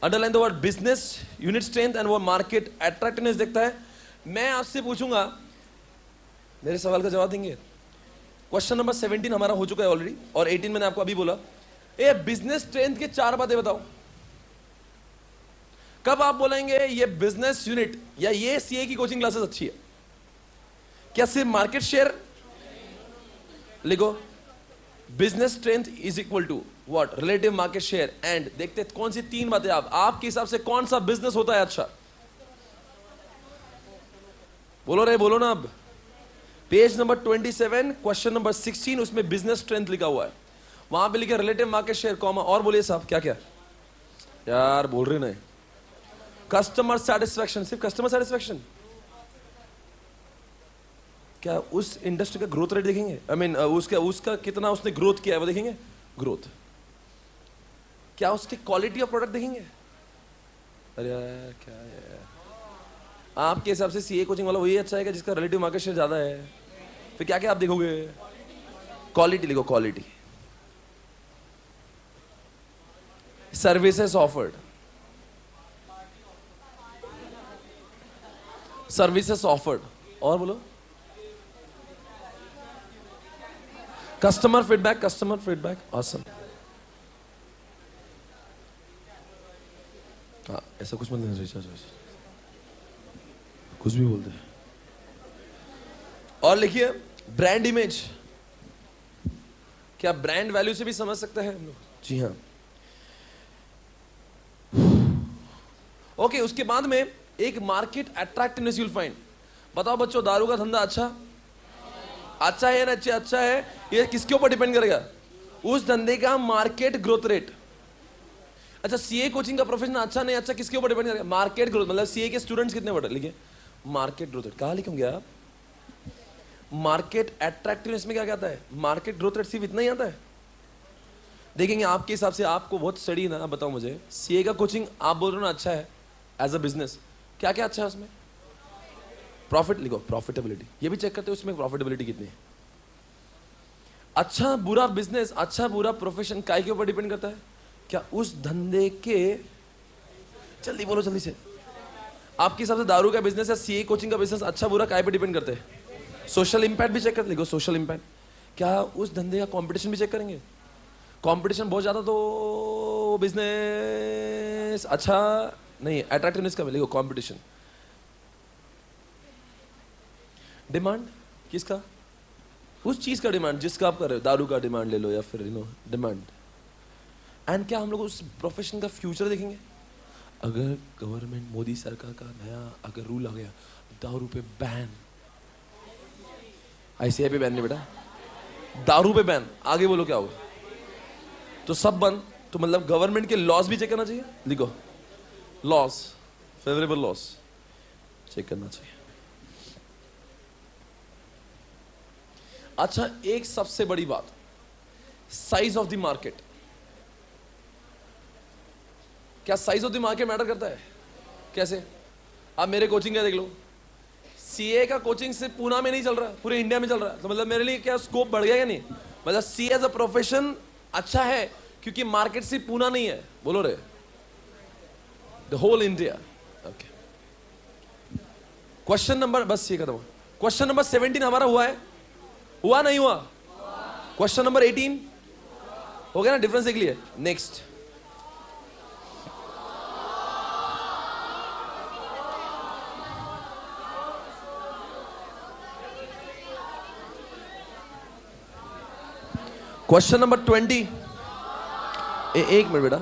underline the word business unit strength and वो मार्केट अट्रैक्टिवनेस देखता है। मैं आपसे पूछूंगा, मेरे सवाल का जवाब देंगे। क्वेश्चन नंबर 17 हमारा हो चुका है ऑलरेडी, और 18 मैंने आपको अभी बोला। ए बिजनेस स्ट्रेंथ के 4 बातें बताओ। कब आप बोलेंगे ये बिजनेस यूनिट या ये सीए की कोचिंग क्लासेस अच्छी है? क्या सिर्फ मार्केट शेयर? लिखो, business strength is equal to what? Relative market share. And देखते कौन सी 3 बातें आपके हिसाब से कौन सा बिजनेस होता है अच्छा? बोलो रे, बोलो ना। अब पेज नंबर 27 क्वेश्चन नंबर 16, उसमें बिजनेस स्ट्रेंथ लिखा हुआ है, वहां पे लिखा रिलेटिव मार्केट शेयर कॉमा, और बोलिए साहब क्या क्या यार बोल रहे नहीं। कस्टमर सेटिस्फैक्शन, सिर्फ कस्टमर सेटिस्फैक्शन? क्या उस इंडस्ट्री का ग्रोथ रेट देखेंगे? आई मीन उसका कितना उसने ग्रोथ किया है वो देखेंगे? ग्रोथ। क्या उसकी क्वालिटी ऑफ प्रोडक्ट देखेंगे? अरे यार क्या है, आपके हिसाब से सीए कोचिंग वाला वही अच्छा है कि जिसका रिलेटिव मार्केट शेयर ज्यादा है? फिर क्या क्या आप देखोगे? क्वालिटी लिखो, quality. Services offered, services offered, और बोलो customer feedback, customer feedback, awesome. हाँ ऐसा कुछ मत नहीं, कुछ भी बोलते हैं। और लिखिए ब्रांड इमेज, क्या ब्रांड वैल्यू से भी समझ सकते हैं हम लोग? जी हाँ। ओके, उसके बाद में एक मार्केट अट्रैक्टिवनेस यूल फाइंड। बताओ बच्चों, दारू का धंधा अच्छा है ना? अच्छा है। ये किसके ऊपर डिपेंड करेगा? उस धंधे का मार्केट ग्रोथ रेट। अच्छा, सीए कोचिंग का प्रोफेशन अच्छा नहीं अच्छा, किसके ऊपर डिपेंड करेगा? Market growth. मतलब सीए के स्टूडेंट्स कितने बढ़े, लिखिए मार्केट ग्रोथ रेट। कहां लिखूंगे आप? मार्केट अट्रैक्टिवनेस में क्या कहता है? मार्केट ग्रोथ रेट सिर्फ इतना ही आता है? देखेंगे आपके हिसाब से, आपको बहुत स्टडी ना, बताओ मुझे, सीए का कोचिंग आप बोल रहे हो ना अच्छा है एज अ बिजनेस, क्या क्या अच्छा है उसमें? प्रॉफिट लिखो, प्रॉफिटेबिलिटी। ये भी चेक करते हो उसमें प्रॉफिटेबिलिटी कितनी है। अच्छा बुरा बिजनेस, अच्छा बुरा प्रोफेशन काय के ऊपर डिपेंड करता है? क्या उस धंधे के, जल्दी बोलो जल्दी से, आपके हिसाब से दारू का बिजनेस या सीए कोचिंग का बिजनेस अच्छा बुरा काय पे डिपेंड करते हैं? सोशल इंपैक्ट भी चेक कर, लिखो सोशल इंपैक्ट। क्या उस धंधे का कंपटीशन भी चेक करेंगे? कंपटीशन बहुत ज्यादा तो बिजनेस अच्छा नहीं। अट्रैक्टिवनेस का लिखो कंपटीशन। डिमांड किसका? उस चीज का डिमांड जिसका आप कर रहे हो, दारू का डिमांड ले लो या फिर डिमांड। एंड क्या हम लोग उस प्रोफेशन का फ्यूचर देखेंगे? अगर गवर्नमेंट मोदी सरकार का नया अगर रूल आ गया, दारू पे बैन, आईसीआई पे बैन नहीं बेटा, दारू पे बैन, आगे बोलो क्या होगा? तो सब बंद। तो मतलब गवर्नमेंट के लॉस भी चेक करना चाहिए, लिखो लॉस, फेवरेबल लॉस चेक करना चाहिए। अच्छा, एक सबसे बड़ी बात, साइज ऑफ द मार्केट। क्या size of the market matter करता है? कैसे? आप मेरे कोचिंग का देख लो, सीए का कोचिंग सिर्फ पूना में नहीं चल रहा, पूरे इंडिया में चल रहा है। तो मतलब मेरे लिए क्या स्कोप बढ़ गया या नहीं? मतलब सीए एज अ प्रोफेशन अच्छा है क्योंकि मार्केट सिर्फ पूना नहीं है, बोलो रे, the whole India. Okay, question number, बस ये खत्म। क्वेश्चन नंबर 17 हमारा हुआ है, हुआ नहीं हुआ? क्वेश्चन नंबर 18 हो गया ना, डिफरेंस देख लिए। Next, question number 20। एक मिनट बेटा,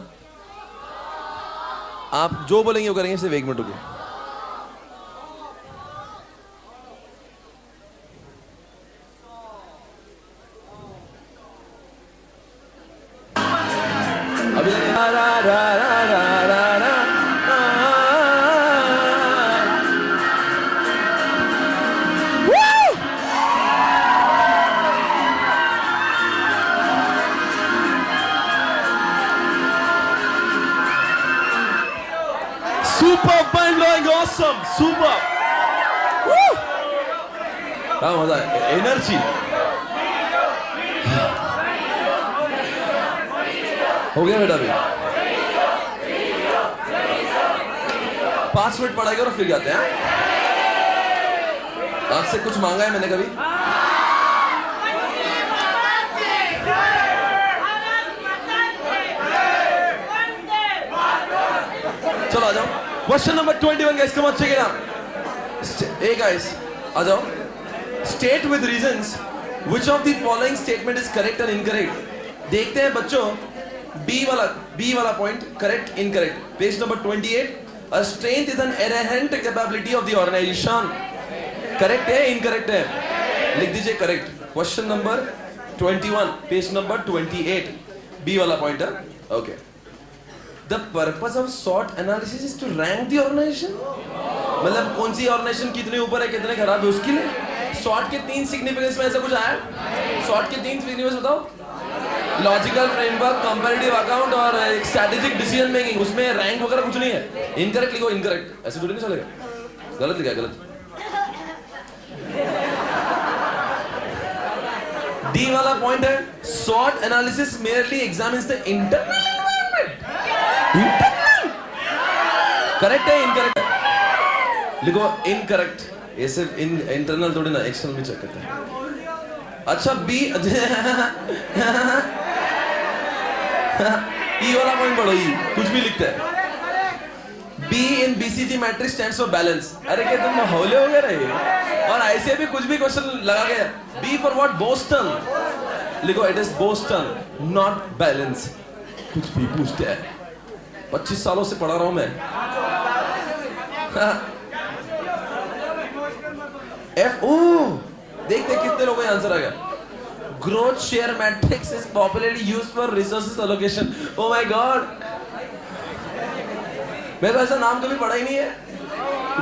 आप जो बोलेंगे वो करेंगे, सिर्फ एक मिनट रुकिए। अभी रा रा रा रा रा रा रा। Super, mind blowing, awesome, super. Woo! क्या मजा है, एनर्जी हो गया बेटा। अभी 5 मिनट पढ़ाई करो फिर जाते हैं। आपसे कुछ मांगा है मैंने कभी? चलो आ जाओ। Question number 21 guys, come on check it out. ए गाइस आ जाओ। State with reasons which of the following statement is correct and incorrect. देखते हैं बच्चों, बी वाला point, correct incorrect. Page number 28, a strength is an inherent capability of the organisation. Correct है incorrect है? लिख दीजिए correct. Question number 21 page number 28, B वाला point है। Okay, The purpose of SWOT analysis is to rank the organization। मतलब कौन सी organisation कितने ऊपर है कितने खराब है उसके लिए। SWOT के 3 सिग्निफिकेंस में ऐसा कुछ आया? SWOT के 3 सिग्निफिकेंस बताओ। लॉजिकल फ्रेमवर्क, कंपैरेटिव अकाउंट और स्ट्रेटेजिक डिसीजन मेकिंग। उसमें रैंक वगैरह कुछ नहीं है। इनकरेक्ट लिखो, इनकरेक्ट, ऐसे थोड़ी नहीं चलेगा। गलत लिखा है, गलत। डी वाला पॉइंट है, SWOT analysis merely examines the internal environment। Internal correct है इनकरेक्ट है? लिखो इनकरेक्ट। ये सिर्फ इंटरनल थोड़ी ना, एक्सटर्नल भी चेक करते हैं। अच्छा, बी ई वाला पॉइंट पढ़ो। ई कुछ भी लिखता है। Be in BCG matrix stands for balance. अरे क्या तुम हौले हो गए रहे? और ऐसे भी कुछ भी क्वेश्चन लगा गया। B for what? बोस्टन। लिखो it is Boston, not balance. कुछ भी पूछते हैं, 25 सालों से पढ़ा रहा हूं मैं। एफ ओ देखते कितने लोगों का आंसर आ गया। Growth share matrix is popularly used for resources allocation. Oh my God, मैं तो ऐसा नाम कभी पढ़ा ही नहीं है।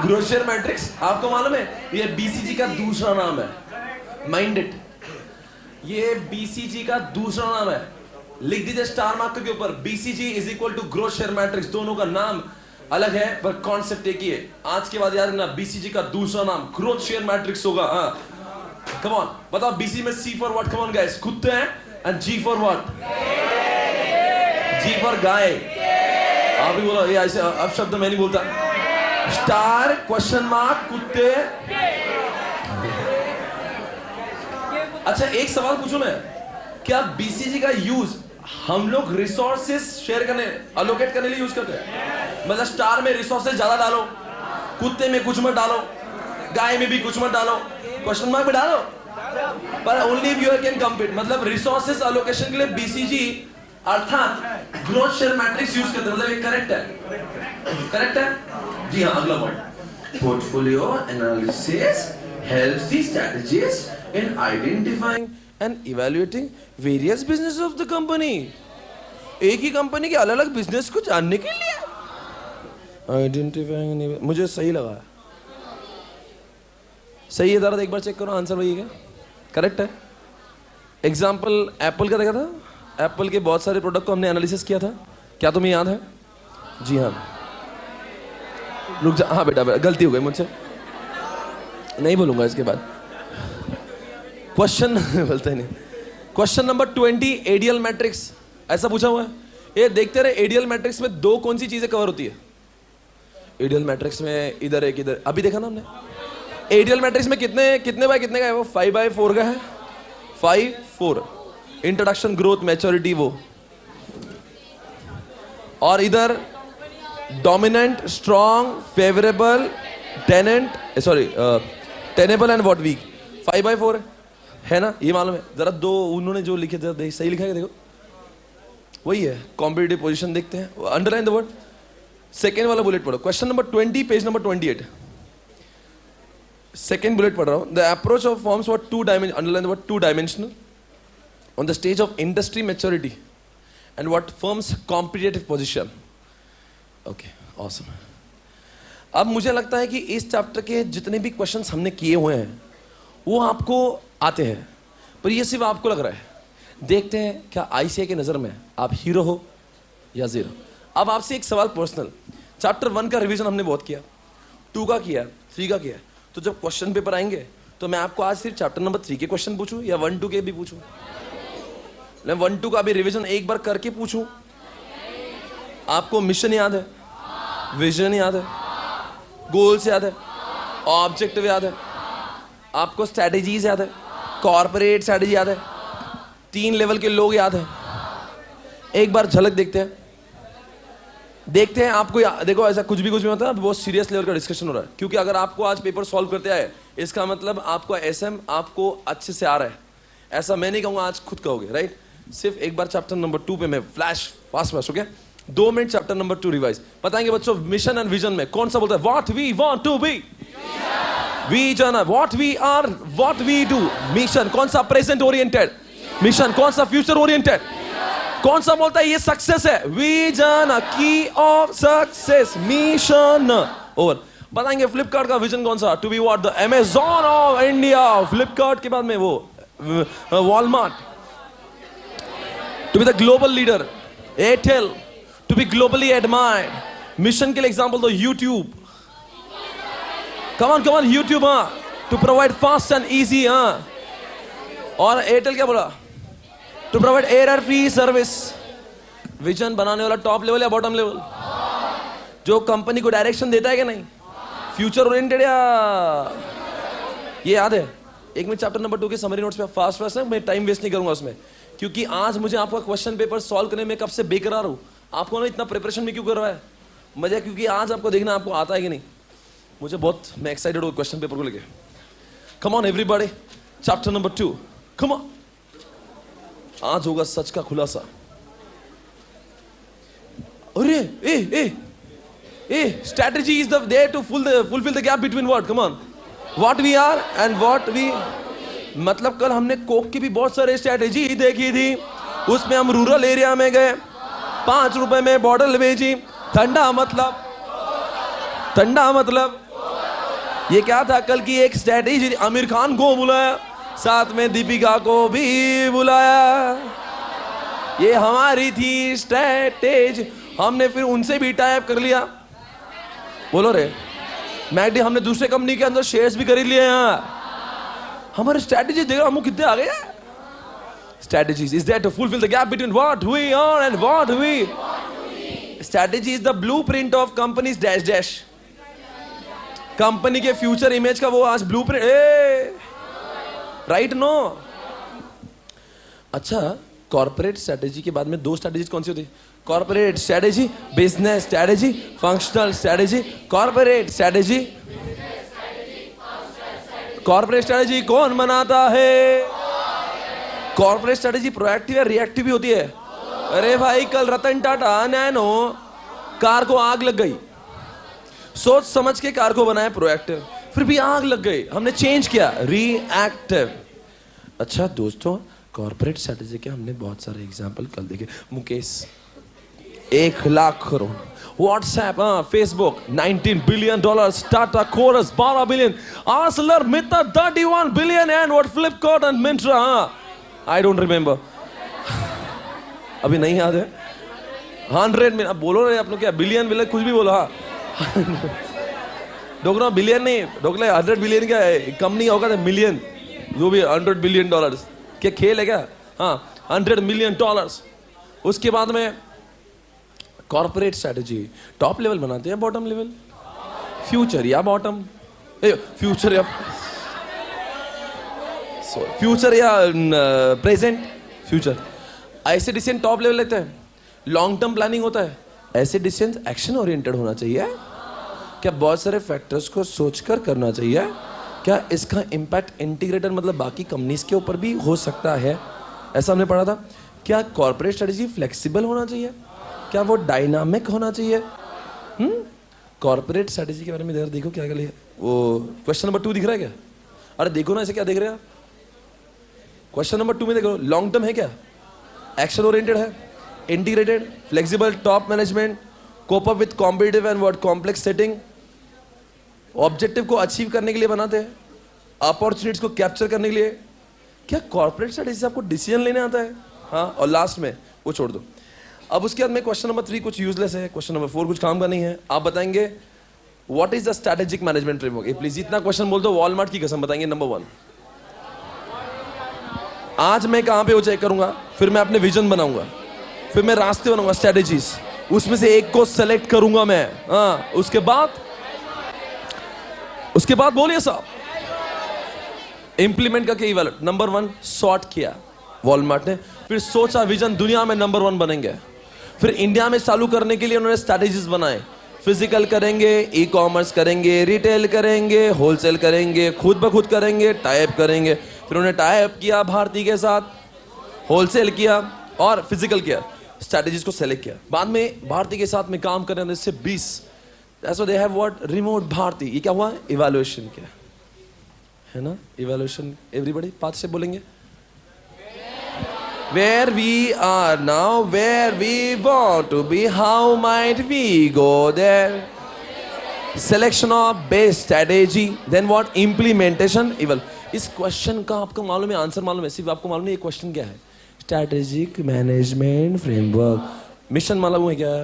ग्रोथ शेयर मैट्रिक्स आपको मालूम है? ये बीसीजी का दूसरा नाम है। माइंड इट, ये बीसीजी का दूसरा नाम है। लिख दीजिए स्टार मार्क के ऊपर, BCG is equal to growth share matrix. दोनों का नाम अलग है पर कॉन्सेप्ट एक ही है। आज के बाद याद रखना, बीसीजी का दूसरा नाम ग्रोथ शेयर मैट्रिक्स होगा। हाँ, कम ऑन बताओ। बीसी में C for what? Come on guys, कुत्ते हैं। And G for what? G for गाय। आप ही बोलो, ये ऐसे अब शब्द मैं नहीं बोलता। स्टार, क्वेश्चन मार्क, कुत्ते। अच्छा, एक सवाल पूछूं मैं, क्या बीसीजी का यूज हम लोग रिसोर्सेस शेयर करने, अलोकेट करने लिए यूज करते हैं? मतलब स्टार में रिसोर्सेस ज्यादा डालो, कुत्ते में कुछ मत डालो, गाय में भी कुछ मत डालो, क्वेश्चन मार्क में डालो, पर only if you can compete. मतलब रिसोर्सेस अलोकेशन के लिए बीसीजी अर्थात ग्रोथ शेयर मैट्रिक्स यूज करते हैं। मतलब ये करेक्ट है? करेक्ट है जी हाँ। अगला point, portfolio analysis helps the strategist in identifying and evaluating various businesses of the company। एक ही कंपनी के अलग अलग बिजनेस को जानने के लिए आइडेंटिफाइंग। मुझे सही लगा, सही है। एक बार चेक करो आंसर वही है क्या? करेक्ट है। एग्जाम्पल एप्पल का देखा था, एप्पल के बहुत सारे प्रोडक्ट को हमने एनालिसिस किया था, क्या तुम्हें याद है? जी हाँ, रुक जा, हाँ बेटा गलती हो गई मुझसे, नहीं बोलूंगा इसके बाद। क्वेश्चन बोलते नहीं। क्वेश्चन नंबर 20, एडियल मैट्रिक्स ऐसा पूछा हुआ है। ये देखते रहे, एडियल मैट्रिक्स में दो कौन सी चीजें कवर होती है? एडियल मैट्रिक्स में इधर एक इधर, अभी देखा ना हमने। एडियल मैट्रिक्स में कितने बाय कितने का है वो? 5/4 का है, 5 4। इंट्रोडक्शन, ग्रोथ, मैच्योरिटी वो। और इधर dominant, strong, favourable, tenable and what weak. 5/4 है ना, ये मालूम है। जरा दो उन्होंने जो लिखे थे सही लिखा है देखो, वही है। कॉम्पिटिटिव पोजीशन देखते हैं, अंडरलाइन द वर्ड। सेकेंड वाला बुलेट पढ़ो, question number 20, page number 28। Second bullet पढ़ रहा हूं। The approach of forms were 2 dimension, underline the word 2 dimensional on the stage of industry maturity and what firms competitive position. Okay, awesome. अब मुझे लगता है कि इस चैप्टर के जितने भी क्वेश्चंस हमने किए हुए हैं वो आपको आते हैं, पर ये सिर्फ आपको लग रहा है। देखते हैं क्या आईसीआई की नजर में आप हीरो हो या जीरो। अब आपसे एक सवाल पर्सनल। चैप्टर 1 का रिवीजन हमने बहुत किया, 2 का किया, 3 का किया, तो जब क्वेश्चन पेपर आएंगे तो मैं आपको आज सिर्फ चैप्टर नंबर 3 के क्वेश्चन पूछूं या 1 2 के भी पूछूं? मैं 1 2 का भी रिवीजन एक बार करके पूछूं? आपको मिशन याद है, विजन याद है, गोल्स याद है, ऑब्जेक्टिव याद है, आपको स्ट्रैटेजीज याद है, कॉर्पोरेट स्ट्रैटेजी याद है, 3 लेवल के लोग याद है। एक बार झलक देखते हैं आपको देखो, ऐसा कुछ भी होता है, बहुत सीरियस लेवल का डिस्कशन हो रहा है। क्योंकि अगर आपको आज पेपर सॉल्व करते आए, इसका मतलब आपको एसएम आपको अच्छे से आ रहा है। ऐसा मैं नहीं कहूंगा आज खुद कहोगे, राइट? सिर्फ एक बार चैप्टर नंबर 2 पे मैं flash fast, okay? 2 minute chapter number 2 revise. बताएंगे बच्चों, मिशन एंड विजन में कौन सा बोलता है? What we want to be, vision, what we are, what we do. Mission कौन सा? Present oriented. मिशन कौन सा? Future oriented. कौन सा बोलता है ये सक्सेस है? विजन, की ऑफ सक्सेस, मिशन। ओवर। बताएंगे फ्लिपकार्ट का विजन कौन सा? To be what? The Amazon of India. Flipkart के बाद में वो Walmart. To be the global leader. Airtel, to be globally admired. Mission के लिए एग्जांपल दो, यूट्यूब। कम ऑन यूट्यूब, हाँ, to provide fast and easy, हाँ। और एयरटेल क्या बोला? To provide error free service. Vision बनाने वाला टॉप लेवल या बॉटम लेवल? जो कंपनी को डायरेक्शन देता है कि नहीं? फ्यूचर ओरिएंटेड या? ये याद है? एक मिनट चैप्टर नंबर 2 के समरी नोट्स पे फास्ट है, मैं टाइम वेस्ट नहीं करूंगा उसमें, क्योंकि आज मुझे आपका क्वेश्चन पेपर सॉल्व करने में कब से बेकरार हूं। आपको ना इतना प्रिपरेशन में क्यों कर रहा है मजा? क्योंकि आज आपको देखना आपको आता है कि नहीं। मुझे बहुत, मैं एक्साइटेड हूं क्वेश्चन पेपर को लेके। Come on everybody, chapter number 2, come on. आज होगा सच का खुलासा। अरे strategy is the there to fulfil the gap between what? Come on, what we are and what we. मतलब कल हमने कोक की भी बहुत सारे स्ट्रैटेजी देखी थी, उसमें हम रूरल एरिया में गए, 5 रुपए में बॉटल बेची। ठंडा मतलब ये क्या था? कल की एक स्ट्रैटेजी। आमिर खान को बुलाया, साथ में दीपिका को भी बुलाया। ये हमारी थी स्ट्रैटेजी। हमने फिर उनसे भी टाइप कर लिया। बोलो रे मैकडी, हमने दूसरे कंपनी के अंदर शेयर्स भी खरीद लिए हैं। हमारे स्ट्रैटेजी देखो हम कितने आ गए। Strategies is there to fulfill the gap between what we are and what we. Strategy is the blueprint of company's dash. Company के फ्यूचर इमेज का वो आज ब्लूप्रिंट, राइट? नो। अच्छा, कॉर्पोरेट स्ट्रेटेजी के बाद में 2 स्ट्रेटेजीज कौन सी होती है? Corporate strategy, business strategy, functional strategy. Corporate strategy, corporate strategy कौन बनाता है? कॉर्पोरेट स्ट्रेटेजी प्रोएक्टिव या रिएक्टिव भी होती है? अरे भाई, कल रतन टाटा नैनो कार को आग लग गई, सोच समझ के कार को बनाया प्रोएक्टिव, फिर भी आग लग गई, हमने चेंज किया रिएक्टिव। अच्छा दोस्तों, कॉर्पोरेट स्ट्रेटेजी के हमने बहुत सारे एग्जांपल कल देखे। Mukesh 1 lakh crore, WhatsApp, Facebook $19 billion, Tata Corus 12 billion, Arcelor Mittal 31 billion, and what Flipkart and Myntra, I don't remember. अभी नहीं याद है। 100 मिलियन, अब बोलो ना आप लोग, क्या बिलियन बिलियन कुछ भी बोलो। हाँ डोकरा बिलियन नहीं, डोकला 100 बिलियन क्या है, कम नहीं होगा मिलियन, जो भी 100 बिलियन डॉलर्स, क्या खेल है क्या? हाँ 100 मिलियन डॉलर्स। उसके बाद में कॉर्पोरेट स्ट्रेटेजी, टॉप लेवल बनाते हैं बॉटम लेवल, फ्यूचर या बॉटम, फ्यूचर या प्रेजेंट, फ्यूचर। ऐसे डिसीजन टॉप लेवल लेते हैं, लॉन्ग टर्म प्लानिंग होता है। ऐसे डिसीजन एक्शन ओरिएंटेड होना चाहिए। क्या बहुत सारे फैक्टर्स को सोचकर करना चाहिए? क्या इसका इम्पैक्ट इंटीग्रेटेड मतलब बाकी कंपनीज के ऊपर भी हो सकता है? ऐसा हमने पढ़ा था। क्या कॉर्पोरेट स्ट्रेटेजी फ्लेक्सिबल होना चाहिए? क्या वो डायनामिक होना चाहिए? कॉर्पोरेट स्ट्रेटेजी के बारे में इधर देखो क्या क्या लिखा है। वो क्वेश्चन नंबर 2 दिख रहा है क्या? अरे देखो ना, ऐसे क्या देख रहे हैं आप? क्वेश्चन नंबर 2 में देखो, लॉन्ग टर्म है क्या, एक्शन ओरिएंटेड है, integrated, flexible, top management, cope up with competitive and what complex setting, objective को अचीव करने के लिए बनाते हैं, अपॉर्चुनिटीज को कैप्चर करने के लिए। क्या कॉर्पोरेट स्ट्रेटेजी से आपको डिसीजन लेने आता है? हाँ, और लास्ट में वो छोड़ दो। अब उसके बाद में क्वेश्चन नंबर 3 कुछ यूजलेस है, क्वेश्चन नंबर 4 कुछ काम का नहीं है। आप बताएंगे what is the strategic management framework. Please इतना क्वेश्चन बोल दो, वॉलमार्ट की कसम बताएंगे। नंबर 1, आज मैं कहां पे वो चेक करूंगा, फिर मैं अपने विजन बनाऊंगा, फिर मैं रास्ते बनाऊंगा, स्ट्रेटेजीज, उसमें से एक को सेलेक्ट करूंगा मैं। हाँ, उसके बाद बोलिए साहब, इंप्लीमेंट करके इवैल्यूएट। नंबर 1 सॉर्ट किया वॉलमार्ट ने, फिर सोचा विजन दुनिया में नंबर 1 बनेंगे, फिर इंडिया में चालू करने के लिए उन्होंने स्ट्रैटेजीज बनाए। फिजिकल करेंगे, ई कॉमर्स करेंगे, रिटेल करेंगे, होलसेल करेंगे, खुद ब खुद करेंगे, टाइप करेंगे। फिर उन्होंने टाइप किया भारती के साथ, होलसेल किया और फिजिकल किया, स्ट्रैटेजीज को सेलेक्ट किया। बाद में भारती के साथ में काम करने से 20, ऐसा they have what, remote Bharti. ये क्या हुआ? इवैल्यूएशन किया है ना, इवैल्यूएशन। एवरीबॉडी पाथ से बोलेंगे, where we are now, where we want to be, how might we go there? Selection of base strategy, then what? Implementation, eval. इस क्वेश्चन का आपको मालूम है, आंसर मालूम है, सिर्फ आपको मालूम नहीं ये क्वेश्चन क्या है। स्ट्रैटेजिक मैनेजमेंट फ्रेमवर्क, मिशन मालूम है क्या?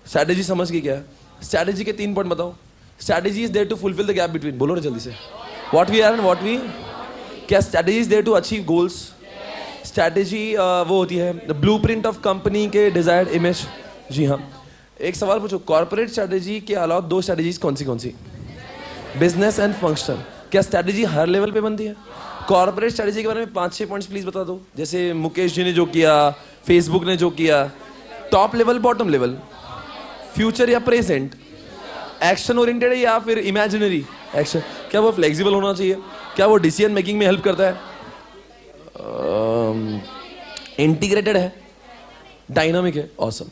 स्ट्रैटेजी समझ गई क्या? स्ट्रैटेजी के 3 पॉइंट बताओ। Strategy is there to fulfil the gap between, बोलो ना जल्दी से, what we are and what we. क्या strategy is there to achieve goals? Strategy वो होती है द ब्लूप्रिंट ऑफ कंपनी के डिजायर्ड इमेज। जी हाँ। एक सवाल पूछो, कॉर्पोरेट स्ट्रैटेजी के अलावा 2 स्ट्रैटेजीज कौन सी? Business and functional. क्या स्ट्रैटेजी हर लेवल पे बनती है? कॉर्पोरेट स्ट्रैटेजी के बारे में 5-6 पॉइंट्स प्लीज बता दो। जैसे मुकेश जी ने जो किया, फेसबुक ने जो किया, top level, bottom level, future या प्रेजेंट, एक्शन ओरिएंटेड है या फिर इमेजिनरी एक्शन। क्या वो फ्लेक्सिबल होना चाहिए? क्या वो डिसीजन मेकिंग में हेल्प करता है? इंटीग्रेटेड है, डायनामिक है, ऑसम।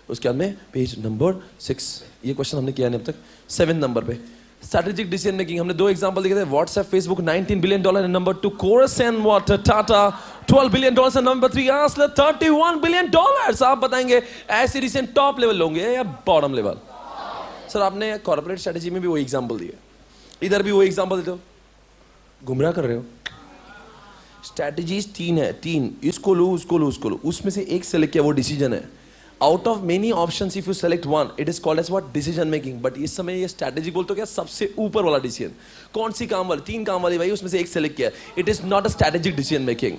उसके बाद में पेज नंबर 6, ये क्वेश्चन हमने किया नहीं अब तक। 7 नंबर पे स्ट्रैटेजिक डिसीजन मेकिंग, हमने 2 एग्जांपल देखे थे। WhatsApp, Facebook $19 billion and number 2 Corus and what Tata $12 billion and number 3 आसले $31 बिलियन। आप बताएंगे ऐसे रिसेंट टॉप लेवल होंगे या बॉटम लेवल? सर आपने कॉर्पोरेट स्ट्रैटेजी में भी वो एग्जांपल दिए, इधर भी वो एग्जांपल देते हो, गुमराह कर रहे हो। स्ट्रैटेजीज 3 है, 3, इसको लो उसको लो उसको लो, उसमें से एक सेलेक्ट किया, वो डिसीजन है। Out of many options if you select one, it is called as what, decision making. But इस समय ये स्ट्रैटेजी बोलते हो क्या, सबसे ऊपर वाला डिसीजन। कौन सी काम वाली? 3 काम वाली भाई, उसमें से एक सेलेक्ट किया, it is not a strategic decision making.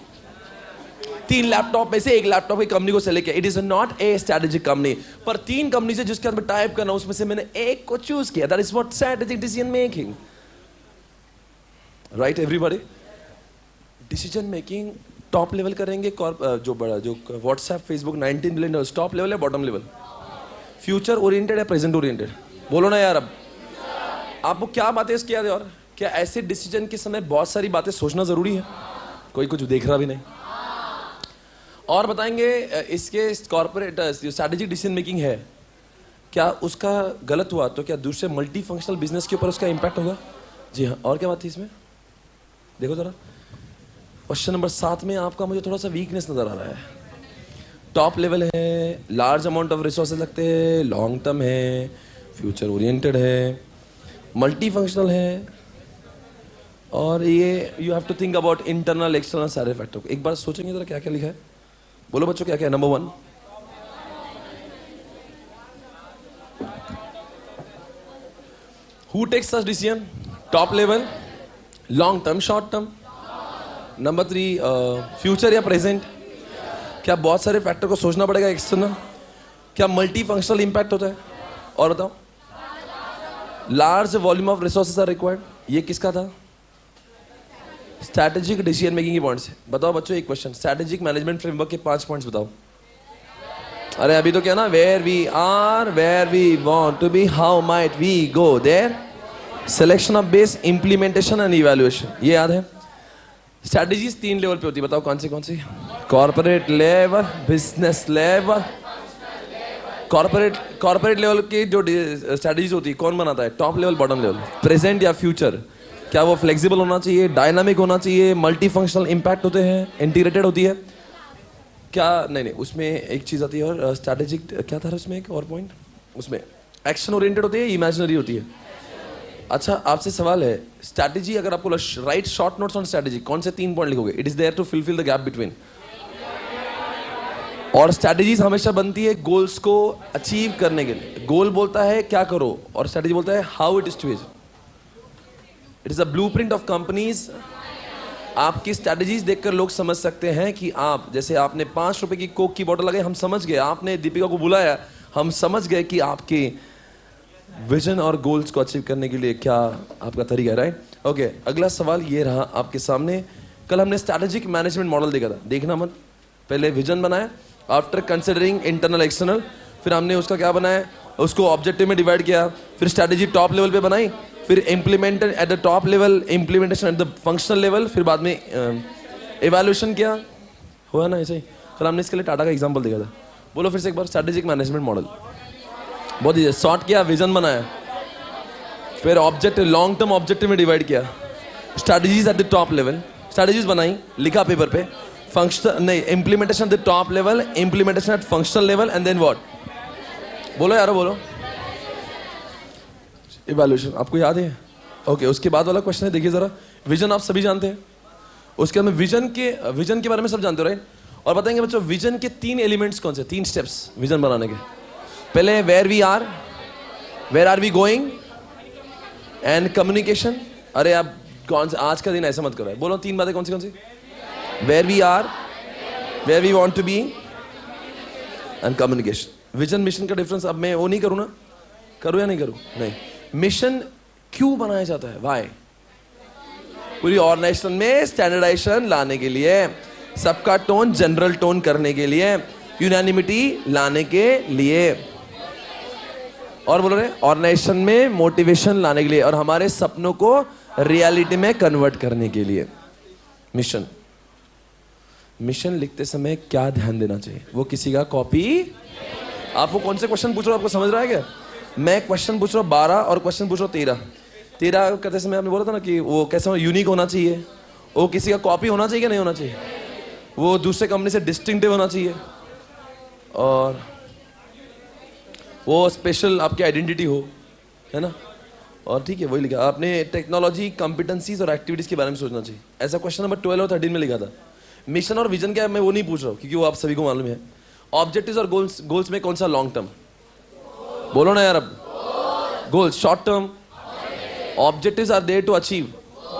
3 laptop में से एक लैपटॉप की कंपनी को सेलेक्ट किया, it is not a strategic company. पर 3 कंपनी से जिसके अंदर टाइप करना, उसमें से मैंने एक को चूज किया, that is what strategic decision making. Right everybody? Decision making top level करेंगे, जो बड़ा जो WhatsApp, Facebook $19 billion, top level है बॉटम लेवल? फ्यूचर ओरिएंटेड है, प्रेजेंट ओरिएंटेड? बोलो ना यार। अब आपको क्या बातें इसके याद है? और क्या ऐसे डिसीजन के समय बहुत सारी बातें सोचना जरूरी है? कोई कुछ देख रहा भी नहीं। और बताएंगे इसके कॉर्पोरेट स्ट्रैटेजिक डिसीजन मेकिंग है, क्या उसका गलत हुआ तो क्या दूसरे मल्टी फंक्शनल बिजनेस के ऊपर उसका इंपैक्ट होगा? जी हाँ। और क्या बात थी इसमें? देखो जरा क्वेश्चन नंबर 7 में आपका मुझे थोड़ा सा वीकनेस नजर आ रहा है। टॉप लेवल है, लार्ज अमाउंट ऑफ रिसोर्सेज लगते हैं, लॉन्ग टर्म है, फ्यूचर ओरिएंटेड है, मल्टी फंक्शनल है, और ये you have to think about internal external सारे फैक्टर। एक बार सोचेंगे जरा क्या क्या लिखा है। बोलो बच्चों क्या क्या है? Number 1, who takes such decision? Top level, long term, short term. Number 3, future या प्रेजेंट? क्या बहुत सारे फैक्टर को सोचना पड़ेगा एक्सटर्नल? क्या मल्टी फंक्शनल इंपैक्ट होता है? और बताओ, large volume of resources are required. ये किसका था? स्ट्रैटेजिक डिसीजन मेकिंग की पॉइंट्स। बताओ बच्चों एक क्वेश्चन, स्ट्रैटेजिक मैनेजमेंट फ्रेमवर्क के 5 पॉइंट्स बताओ। अरे अभी तो क्या ना, where we are, where we want to be, how might we go there, selection of base, implementation and evaluation. ये याद है? स्ट्रैटेजीज 3 लेवल पे होती है, बताओ कौन सी? Corporate level, business level. Corporate level की जो स्ट्रैटेजीज होती है कौन बनाता है? Top level, bottom level, present या फ्यूचर? क्या वो फ्लेक्सिबल होना चाहिए, डायनामिक होना चाहिए, मल्टी फंक्शनल इंपैक्ट होते हैं, इंटीग्रेटेड होती है क्या? नहीं, उसमें एक चीज आती है और स्ट्रैटेजिक क्या था उसमें, एक और पॉइंट, उसमें एक्शन ओरिएंटेड होती है, इमेजिनरी होती है। अच्छा आपसे सवाल है, स्ट्रैटेजी अगर आपको write short notes on strategy, कौन से 3 पॉइंट लिखोगे? It is there to fulfil the gap between. और स्ट्रैटेजीज हमेशा बनती है गोल्स को अचीव करने के लिए। गोल बोलता है क्या करो और स्ट्रैटेजी बोलता है how it is to it is a blueprint of companies. आपकी स्ट्रैटेजीज देखकर लोग समझ सकते हैं कि आप, जैसे आपने 5 रुपए की कोक की बोतल लगाई, हम समझ गए, आपने दीपिका को बुलाया, हम समझ गए कि आपके विजन और गोल्स को अचीव करने के लिए क्या आपका तरीका है, राइट? ओके, अगला सवाल ये रहा आपके सामने। कल हमने स्ट्रैटेजिक मैनेजमेंट मॉडल देखा था, देखना मत। पहले विजन बनाया, आफ्टर कंसिडरिंग इंटरनल एक्सटर्नल, फिर हमने उसका क्या बनाया, उसको ऑब्जेक्टिव में डिवाइड किया, फिर स्ट्रैटेजी टॉप लेवल पे बनाई, फिर implemented eight the top level, implementation at the functional level, फिर बाद में इवैल्यूएशन किया। हुआ ना ऐसे ही? कल हमने इसके लिए टाटा का एग्जाम्पल देखा था। बोलो फिर से एक बार, स्ट्रैटेजिक मैनेजमेंट मॉडल। बहुत ही शॉर्ट किया, विजन बनाया, फिर ऑब्जेक्टिव, लॉन्ग टर्म ऑब्जेक्टिव में डिवाइड किया, strategies at the top level, strategies बनाई, लिखा पेपर पे, फंक्शन नहीं, implementation at the top level, implementation at functional level, and then what? बोलो यारो बोलो, इवैल्यूएशन। आपको याद है? ओके, उसके बाद वाला क्वेश्चन है, देखिए जरा। विजन आप सभी जानते हैं, उसके बाद में विजन के बारे में सब जानते हो, राइट? और बताएंगे बच्चों विजन के 3 एलिमेंट्स कौन से, 3 स्टेप्स विजन बनाने के। पहले where we are, where are we going, and communication. अरे आप कौन सा आज का दिन ऐसा मत करो, बोलो 3 बातें कौन सी? Where we are, where we want to be, and communication. Vision mission का डिफरेंस अब मैं वो नहीं करूँ ना, करूँ या नहीं करूँ? नहीं। मिशन क्यों बनाया जाता है, वाई? पूरी ऑर्गेनाइजेशन में स्टैंडर्डाइजेशन लाने के लिए, सबका टोन जनरल टोन करने के लिए, यूनानिमिटी लाने के लिए, और बोल रहे ऑर्गेनाइजेशन में मोटिवेशन लाने के लिए, और हमारे सपनों को रियलिटी में कन्वर्ट करने के लिए। मिशन लिखते समय क्या ध्यान देना चाहिए? वो किसी का कॉपी। आपको कौन से क्वेश्चन पूछ रहा हूं, आपको समझ रहा है क्या? मैं क्वेश्चन पूछ रहा हूँ 12 और क्वेश्चन पूछ रहा हूँ 13 करते समय आपने बोला था ना कि वो कैसे यूनिक होना चाहिए, वो किसी का कॉपी होना चाहिए कि नहीं होना चाहिए, वो दूसरे कंपनी से डिस्टिंक्टिव होना चाहिए, और वो स्पेशल आपकी आइडेंटिटी हो, है ना? और ठीक है, वही लिखा आपने। टेक्नोलॉजी, कॉम्पिटेंसीज और एक्टिविटीज के बारे में सोचना चाहिए, ऐसा क्वेश्चन नंबर 12 और 13 में लिखा था। मिशन और विजन क्या है मैं वो नहीं पूछ रहा हूँ, क्योंकि वो आप सभी को मालूम है। ऑब्जेक्टिव्स और गोल्स में कौन सा लॉन्ग टर्म? बोलो ना यार अब। Goals short term, objectives are there to achieve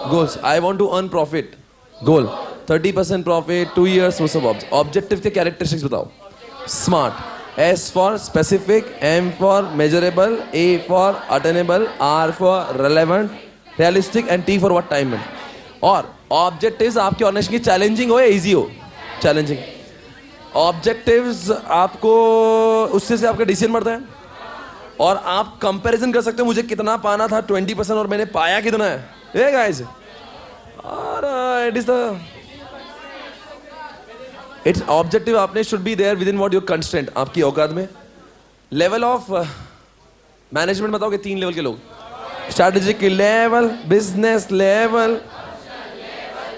goals. I want to earn profit, goal 30% profit, 2 years, वो सब ऑब्जेक्टिव के कैरेक्टरिस्टिक्स बताओ। Smart, S for specific, M for measurable, A for attainable, R for relevant, realistic and T for what time में। और objectives आपके organisation की challenging हो या इजी हो? चैलेंजिंग। ऑब्जेक्टिव्स आपको उससे से आपका डिसीजन बढ़ता है, और आप कंपैरिजन कर सकते हो मुझे कितना पाना था 20% और मैंने पाया कितना है। ए गाइस, और it is the its objective आपने should be there within what your constraint, आपकी औकात में। लेवल ऑफ मैनेजमेंट बताओगे 3 लेवल के लोग, strategic level, business level,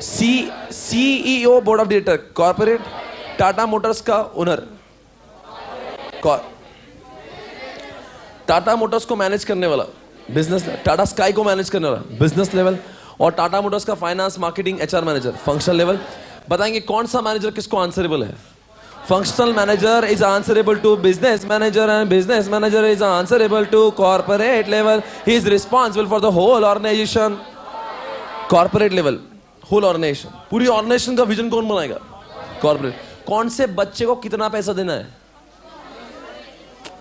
CEO board of director, corporate, Tata Motors का ओनर, टाटा मोटर्स को मैनेज करने वाला बिजनेस, टाटा स्काई को मैनेज करने वाला बिजनेस लेवल, और टाटा मोटर्स का finance, marketing, HR manager functional level. बताएंगे कौन सा मैनेजर किसको आंसरेबल है? Functional manager is answerable to business manager and business manager is answerable to corporate level. He is responsible for the whole organization. Corporate level, whole organization. पूरी organization का vision कौन बनाएगा? Corporate. कौन से बच्चे को कितना पैसा देना है?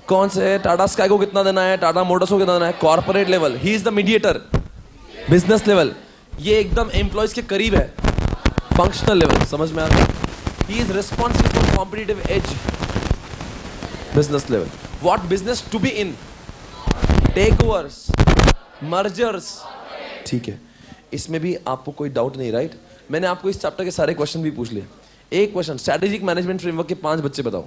कौन से टाटा स्काई को कितना देना है? टाटा मोटर्स को कितना देना है? Corporate level. He is the mediator. Business level. ये एकदम एम्प्लॉयज के करीब है. फंक्शनल लेवल समझ में आ रहा है. He is responsible for competitive edge. Business level, what business to be in, takeovers, mergers. ठीक है, इसमें भी आपको कोई डाउट नहीं, राइट? मैंने आपको इस चैप्टर के सारे क्वेश्चन भी पूछ लिए. एक क्वेश्चन, स्ट्रैटेजिक मैनेजमेंट फ्रेमवर्क के 5 बच्चे बताओ.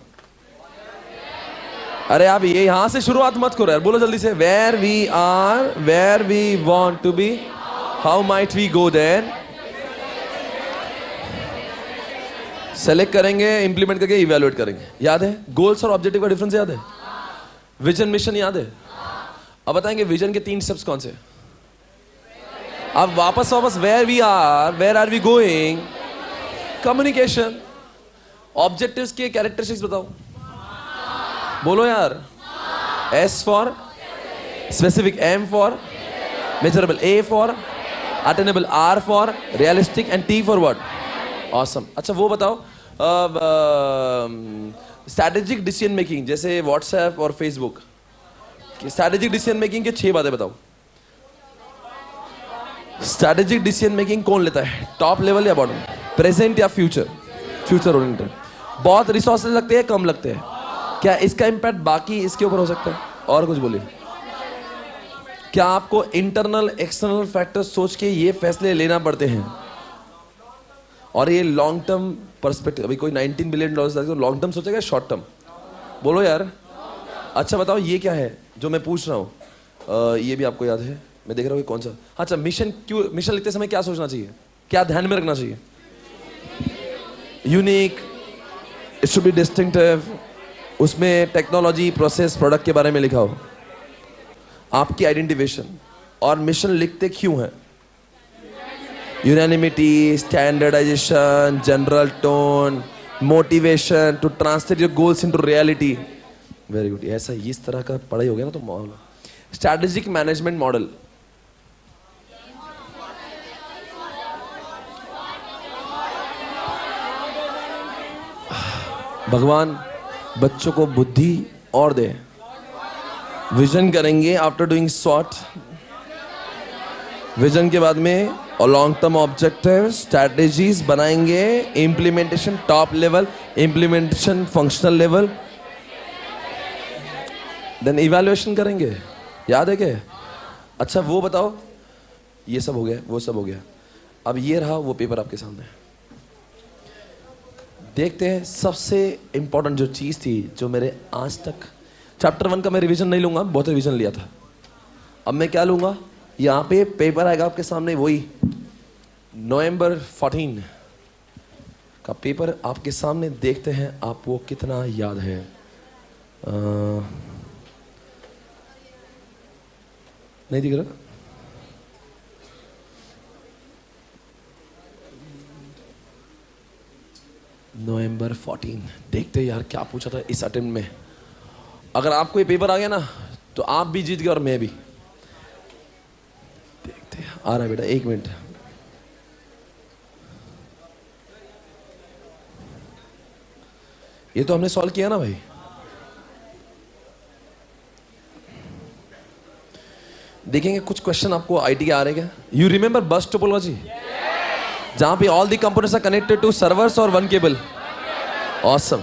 अरे आप ये यहां से शुरुआत मत करो यार, बोलो जल्दी से. Where we are, where we want to be, how might we go there. Select करेंगे, इंप्लीमेंट करके इवैल्यूएट करेंगे. याद है? गोल्स और ऑब्जेक्टिव का डिफरेंस याद है? विजन मिशन याद है? अब बताएंगे विजन के 3 स्टेप्स कौन से. अब वापस where we are, where are we going, communication. Objectives के कैरेक्टरिस्टिक्स बताओ, बोलो यार. S for specific, M for measurable, A for attainable, R for realistic and T for what? Awesome. अच्छा वो बताओ, स्ट्रैटेजिक डिसीजन मेकिंग जैसे व्हाट्सएप और Facebook, strategic decision making के 6 बातें बताओ. स्ट्रैटेजिक डिसीजन मेकिंग कौन लेता है, टॉप लेवल या बॉटम, प्रेजेंट या फ्यूचर? Future oriented. बहुत रिसोर्सेज लगते हैं, कम लगते हैं. क्या इसका इम्पैक्ट बाकी इसके ऊपर हो सकता है? और कुछ बोलिए. क्या आपको इंटरनल एक्सटर्नल फैक्टर सोच के ये फैसले लेना पड़ते हैं? और ये लॉन्ग टर्म पर्सपेक्टिव. अभी कोई $19 बिलियन तो लॉन्ग टर्म सोचेगा, शॉर्ट टर्म? बोलो यार. अच्छा बताओ, ये क्या है जो मैं पूछ रहा हूँ? ये भी आपको याद है? मैं देख रहा हूँ कौन सा. अच्छा, मिशन. क्यों मिशन लिखते समय क्या सोचना चाहिए, क्या ध्यान में रखना चाहिए? Unique, it should be distinctive. उसमें टेक्नोलॉजी, प्रोसेस, प्रोडक्ट के बारे में लिखा हो, आपकी आइडेंटिफिकेशन. और मिशन लिखते क्यों है? Unanimity, standardisation, general tone, motivation to translate your goals into reality. Very good. ऐसा इस तरह का पढ़ाई हो गया ना तो माहौल. Strategic management model. भगवान बच्चों को बुद्धि और दे. विजन करेंगे आफ्टर डूइंग शॉर्ट. विजन के बाद में और लॉन्ग टर्म ऑब्जेक्टिव, स्ट्रैटेजीज बनाएंगे, implementation top level, implementation functional level, then evaluation करेंगे. याद है क्या? अच्छा वो बताओ, ये सब हो गया, वो सब हो गया. अब ये रहा वो पेपर आपके सामने. देखते हैं सबसे इंपॉर्टेंट जो चीज थी, जो मेरे आज तक चैप्टर 1 का मैं रिवीजन नहीं लूंगा, बहुत रिवीजन लिया था. अब मैं क्या लूंगा, यहाँ पे पेपर आएगा आपके सामने, वही नवंबर 14 का पेपर आपके सामने. देखते हैं आपको कितना याद है. नहीं दिख रहा? नवंबर 14. देखते हैं यार क्या पूछा था इस अटेम्प्ट में. अगर आपको ये पेपर आ गया ना तो आप भी जीत गए और मैं भी. देखते हैं. आ रहा है बेटा, 1 मिनट. ये तो हमने सॉल्व किया ना भाई. देखेंगे कुछ क्वेश्चन आपको आईटी के आ रहे क्या. यू रिमेंबर बस टोपोलॉजी, जहां पे all the components are connected to servers और 1 केबल. ऑसम.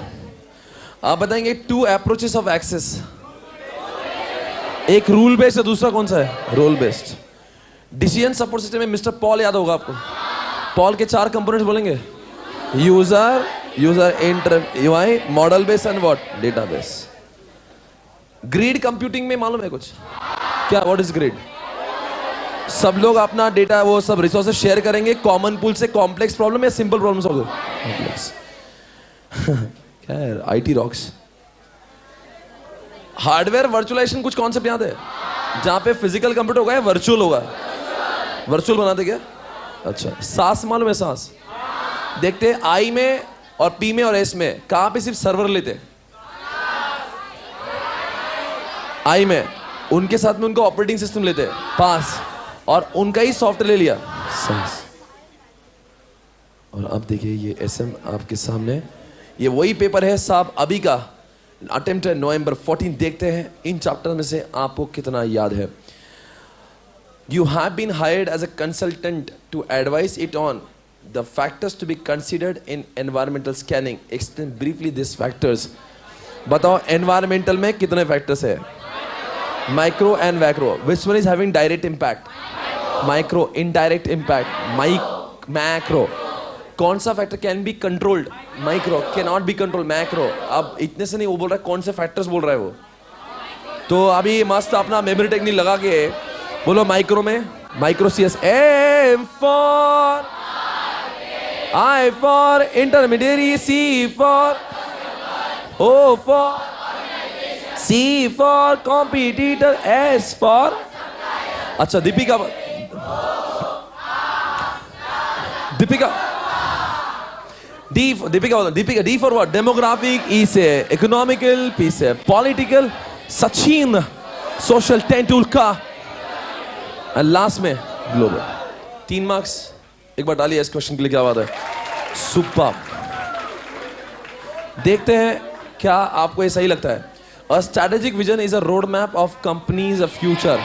आप बताएंगे 2 अप्रोचेस ऑफ एक्सेस. एक रूल बेस्ड है, दूसरा कौन सा है? Role based. Decision support system में मिस्टर पॉल याद होगा आपको. पॉल के 4 कंपोनेंट्स बोलेंगे. User, user UI, model base and what? Database. Grid computing में मालूम है कुछ? क्या, व्हाट इज ग्रिड? सब लोग अपना डेटा, वो सब रिसोर्सेज शेयर करेंगे कॉमन पूल से. कॉम्प्लेक्स प्रॉब्लम या सिंपल प्रॉब्लम सॉल्व? कॉम्प्लेक्स. क्या है? IT rocks. हार्डवेयर वर्चुअलाइजेशन कुछ कॉन्सेप्ट याद है? जहां पे फिजिकल कंप्यूटर होगा या वर्चुअल होगा? वर्चुअल बनाते क्या? अच्छा. सास मालूम है? सास देखते. आई में और पी में और एस में कहां पे सिर्फ सर्वर लेते? आई में उनके साथ में उनका ऑपरेटिंग सिस्टम लेते, पास, और उनका ही सॉफ्टवेयर ले लिया, साइंस। और अब देखिए ये एसएम आपके सामने, ये वही पेपर है साहब अभी का, अटेम्प्ट है नवंबर 14। देखते हैं इन चैप्टर में से आपको कितना याद है। You have been hired as a consultant to advise it on the factors to be considered in environmental scanning. Explain briefly these factors. बताओ environmental में कितने factors है? Micro and macro. Which one is having direct impact? Micro. Indirect impact. Macro. कौन सा factor can be controlled? Micro. Can not B control? Macro. अब इतने से नहीं वो बोल रहा है, कौन से फैक्टर्स बोल रहा है वो। तो अभी मस्त अपना मेमोरी टेक्निक लगा के बोलो माइक्रो में, micro CS, M for I for intermediary, C for O for C for competitor, S for, अच्छा Deepika Deepika D for what? Demographic, E से economical, P से political, सचिन social, टेंटुल का, and last में global। 3 मार्क्स एक बार डालिए इस क्वेश्चन के लिए, क्या बात है, सुपर। देखते हैं क्या आपको ये सही लगता है। A strategic vision is a roadmap of companies of future.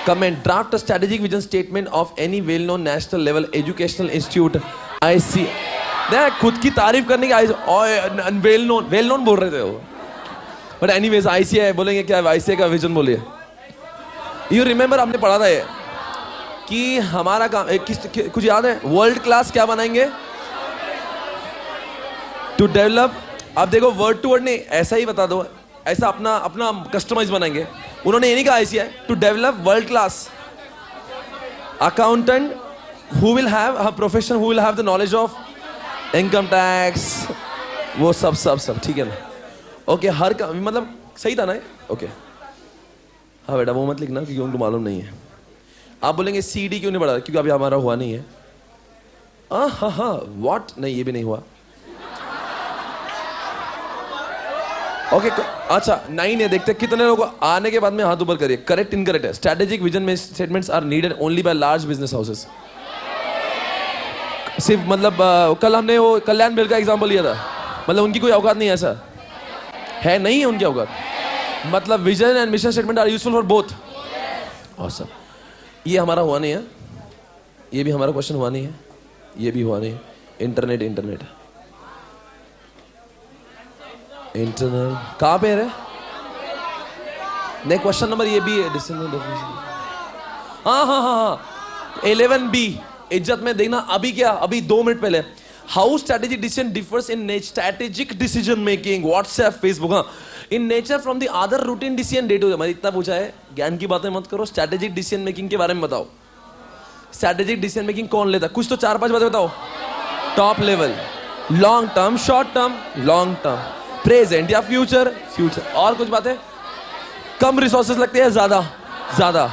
Comment, draft a strategic vision statement of any well-known national level educational institute. I see. देख खुद की तारीफ करने की वेल नोन बोल रहे थे वो, बट एनीवेज ICI बोलेंगे क्या, ICI का विजन बोलिए। यू रिमेंबर हमने पढ़ा था ये कि हमारा काम कुछ याद है, वर्ल्ड क्लास क्या बनाएंगे, टू डेवलप। अब देखो वर्ड टू वर्ड नहीं, ऐसा ही बता दो, ऐसा अपना अपना कस्टमाइज बनाएंगे। उन्होंने ये नहीं कहा ICI to develop world class accountant who will have a profession, who will have the knowledge of income tax, वो सब ठीक है ना। ओके हर का मतलब सही था ना। ओके हाँ बेटा वो मत लिखना क्योंकि उनको मालूम नहीं है। आप बोलेंगे CD क्यों नहीं बढ़ा, क्योंकि अभी हमारा हुआ नहीं है। हाँ व्हाट, नहीं ये भी नहीं हुआ। ओके अच्छा 9 है, देखते कितने लोगों को आने के बाद में हाथ ऊपर करिए। करेक्ट इनकरेक्ट है। स्ट्रेटेजिक विजन में statements are needed only by large business houses. सिर्फ मतलब कल हमने वो कल्याण बिल का एग्जाम्पल लिया था, मतलब उनकी कोई औकात नहीं है, ऐसा है नहीं है उनकी औकात। मतलब vision and mission statement are useful for both. Awesome. ये हमारा हुआ नहीं है, ये भी हमारा क्वेश्चन हुआ नहीं है, ये भी हुआ नहीं है। इंटरनेट कहाँ पे है? नहीं क्वेश्चन नंबर ये भी है। हाँ 11B इज्जत में देखना। अभी क्या, अभी 2 मिनट पहले, how strategic decision differs in strategic decision making, WhatsApp, Facebook, हाँ, in nature from the other routine decision day to day. मैंने इतना पूछा है, ज्ञान की बातें मत करो, स्ट्रेटेजिक डिसीजन मेकिंग के बारे में बताओ। स्ट्रेटेजिक डिसीजन मेकिंग कौन लेता है? कुछ तो 4-5 बातें बताओ। Top level, long term, short term, long term, present या फ्यूचर, और कुछ बातें। कम रिसोर्सेज लगते हैं, ज्यादा,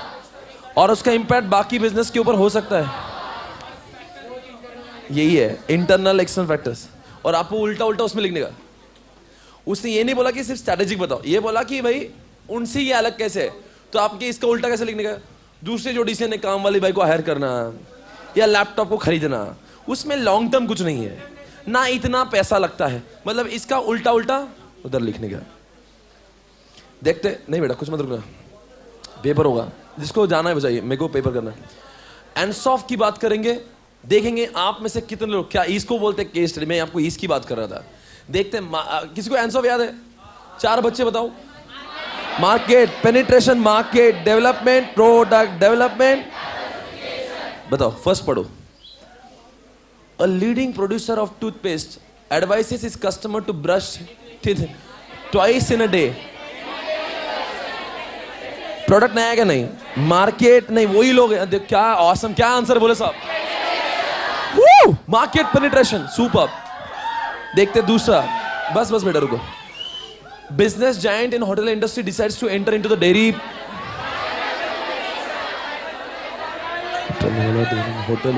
और उसका इंपैक्ट बाकी बिजनेस के ऊपर हो सकता है। यही है इंटरनल एक्सटर्नल फैक्टर्स। और आपको उल्टा उसमें लिखने का। उसने ये नहीं बोला कि सिर्फ स्ट्रेटेजिक बताओ, ये बोला कि भाई उनसे ये अलग कैसे है, तो आपके इसका उल्टा कैसे लिखने का। दूसरे जो डिसीजन है, काम वाली भाई को हायर करना या लैपटॉप को खरीदना, उसमें लॉन्ग टर्म कुछ नहीं है, ना इतना पैसा लगता है, मतलब इसका उल्टा उधर लिखने का। देखते नहीं बेटा कुछ मत रुकना, पेपर होगा, जिसको जाना है बजाइए, मेरे को पेपर करना है। एनसॉफ की बात करेंगे, देखेंगे आप में से कितने लोग क्या इसको बोलते हैं केस स्टडी। मैं आपको इसकी बात कर रहा था। देखते हैं किसी को एनसॉफ याद है? 4 बच्चे बताओ। Market penetration, market development, product development, बताओ फर्स्ट पढ़ो। A leading producer of toothpaste advises his customer to brush teeth twice in a day. Product नया क्या नहीं, मार्केट नहीं, वही लोग हैं। क्या ऑसम, क्या आंसर बोले साहब? Market penetration, super. देखते दूसरा, बस बेटा रुको। Business giant in hotel industry decides to enter into the dairy. Hotel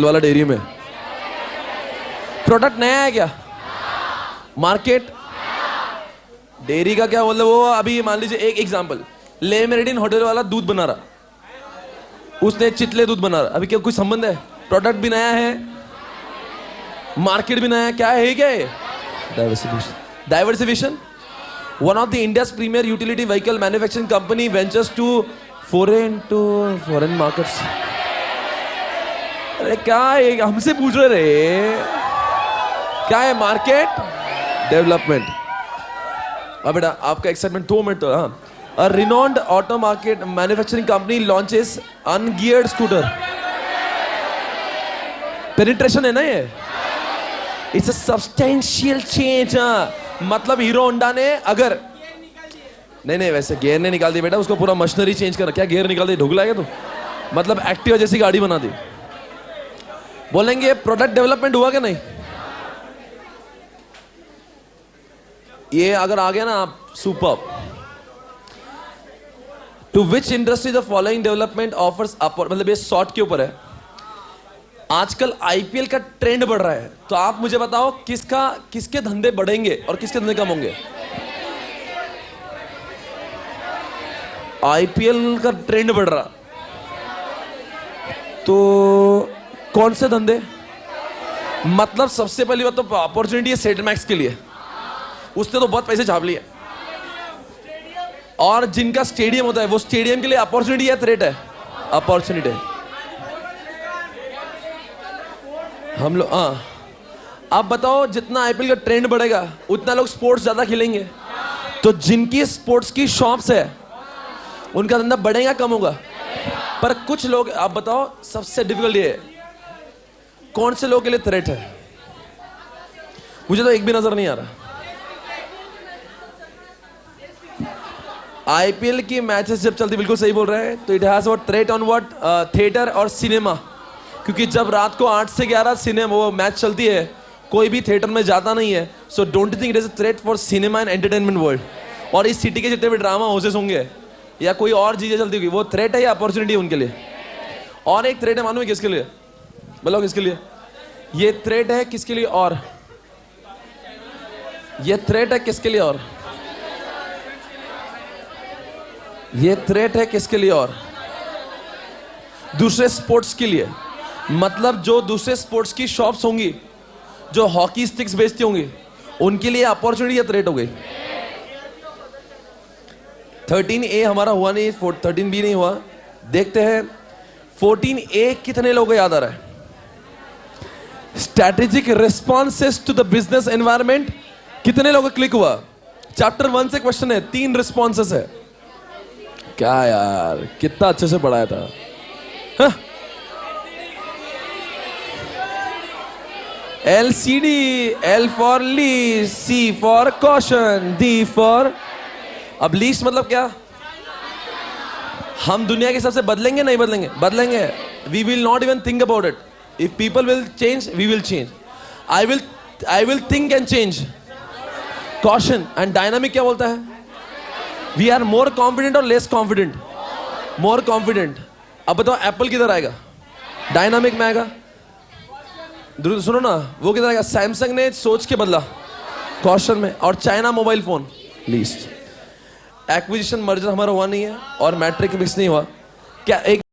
वाला डेयरी में प्रोडक्ट नया है क्या? मार्केट डेयरी का क्या मतलब वो अभी मान लीजिए एक एग्जांपल, ले मेरिडियन होटल वाला दूध बना रहा, उसने चितले दूध बना रहा, अभी क्या कोई संबंध है? प्रोडक्ट भी नया है, मार्केट भी नया है, क्या है क्या है? Diversification. One of the India's premier utility vehicle manufacturing company ventures to foreign markets. अरे क्या है हमसे पूछ रहे क्या है? Market development. अब बेटा आपका एक्साइटमेंट 2 मिनट तो. हाँ, a renowned auto market manufacturing company launches ungeared scooter. Penetration है ना ये? It's a substantial change. मतलब हीरो होंडा ने अगर नहीं वैसे गियर ने निकाल दी बेटा, उसको पूरा मशीनरी चेंज करना. क्या गियर निकाल दी? ढुकला है क्या तू? मतलब एक्टिवा जैसी गाड़ी बना दी. बोलेंगे प्रोडक्ट डेवलपमेंट हुआ क्या? नहीं. ये अगर आ गया ना आप, super. To which industry the following development offers opportunity, मतलब ये शॉर्ट के ऊपर है. आजकल आईपीएल का ट्रेंड बढ़ रहा है, तो आप मुझे बताओ किसके धंधे बढ़ेंगे और किसके धंधे कम होंगे? आईपीएल का ट्रेंड बढ़ रहा, तो कौन से धंधे? मतलब सबसे पहली बात तो अपॉर्चुनिटी है सेट मैक्स के लिए, उसने तो बहुत पैसे छाप लिए. और जिनका स्टेडियम होता है वो स्टेडियम के लिए अपॉर्चुनिटी है, थ्रेट है? अपॉर्चुनिटी. हम लोग अब बताओ जितना आईपीएल का ट्रेंड बढ़ेगा उतना लोग स्पोर्ट्स ज्यादा खेलेंगे, तो जिनकी स्पोर्ट्स की शॉप्स है उनका धंधा बढ़ेगा कम होगा? पर कुछ लोग, आप बताओ सबसे डिफिकल्ट ये है, कौन से लोगों के लिए थ्रेट है? मुझे तो एक भी नजर नहीं आ रहा. आईपीएल की मैचेस जब चलती, बिल्कुल सही बोल रहे हैं, तो it has what threat on what? Theatre और सिनेमा. क्योंकि जब रात को 8 से 11 सिनेमा वो मैच चलती है, कोई भी थिएटर में जाता नहीं है. So don't think it is a threat for cinema and entertainment world. और इस सिटी के जितने भी ड्रामा हाउसेस होंगे या कोई और चीजें चलती होगी, वो थ्रेट है या अपॉर्चुनिटी है उनके लिए? और एक थ्रेट है, मालूम है किसके लिए? बोलो किसके लिए? ये थ्रेट है किसके लिए? और ये थ्रेट है किसके लिए? और ये थ्रेट है किसके लिए? और दूसरे स्पोर्ट्स के लिए. मतलब जो दूसरे स्पोर्ट्स की शॉप्स होंगी, जो हॉकी स्टिक्स बेचती होंगी, उनके लिए अपॉर्चुनिटी या थ्रेट हो गई? 13A हमारा हुआ नहीं, 13B नहीं हुआ. देखते हैं 14A कितने लोगों को याद आ रहा है? Strategic responses to the business environment कितने लोगों को क्लिक हुआ? चैप्टर 1 से क्वेश्चन है, 3 रिस्पॉन्सेस है. क्या यार कितना अच्छे से पढ़ाया था. हाँ? LCD, L for least, C for caution, D for. अब लीस्ट मतलब क्या? हम दुनिया के हिसाब से बदलेंगे नहीं बदलेंगे? बदलेंगे. We will not even think about it. If people will change, we will change. I will think and change. Caution and dynamic क्या बोलता है? वी आर मोर कॉन्फिडेंट और लेस कॉन्फिडेंट? More confident. अब बताओ एप्पल किधर आएगा? Dynamic में आएगा. सुनो ना, वो किधर आएगा? सैमसंग ने सोच के बदला, कॉशन में. और China mobile phone least. Acquisition merger हमारा हुआ नहीं है और मैट्रिक मिक्स नहीं हुआ. क्या एक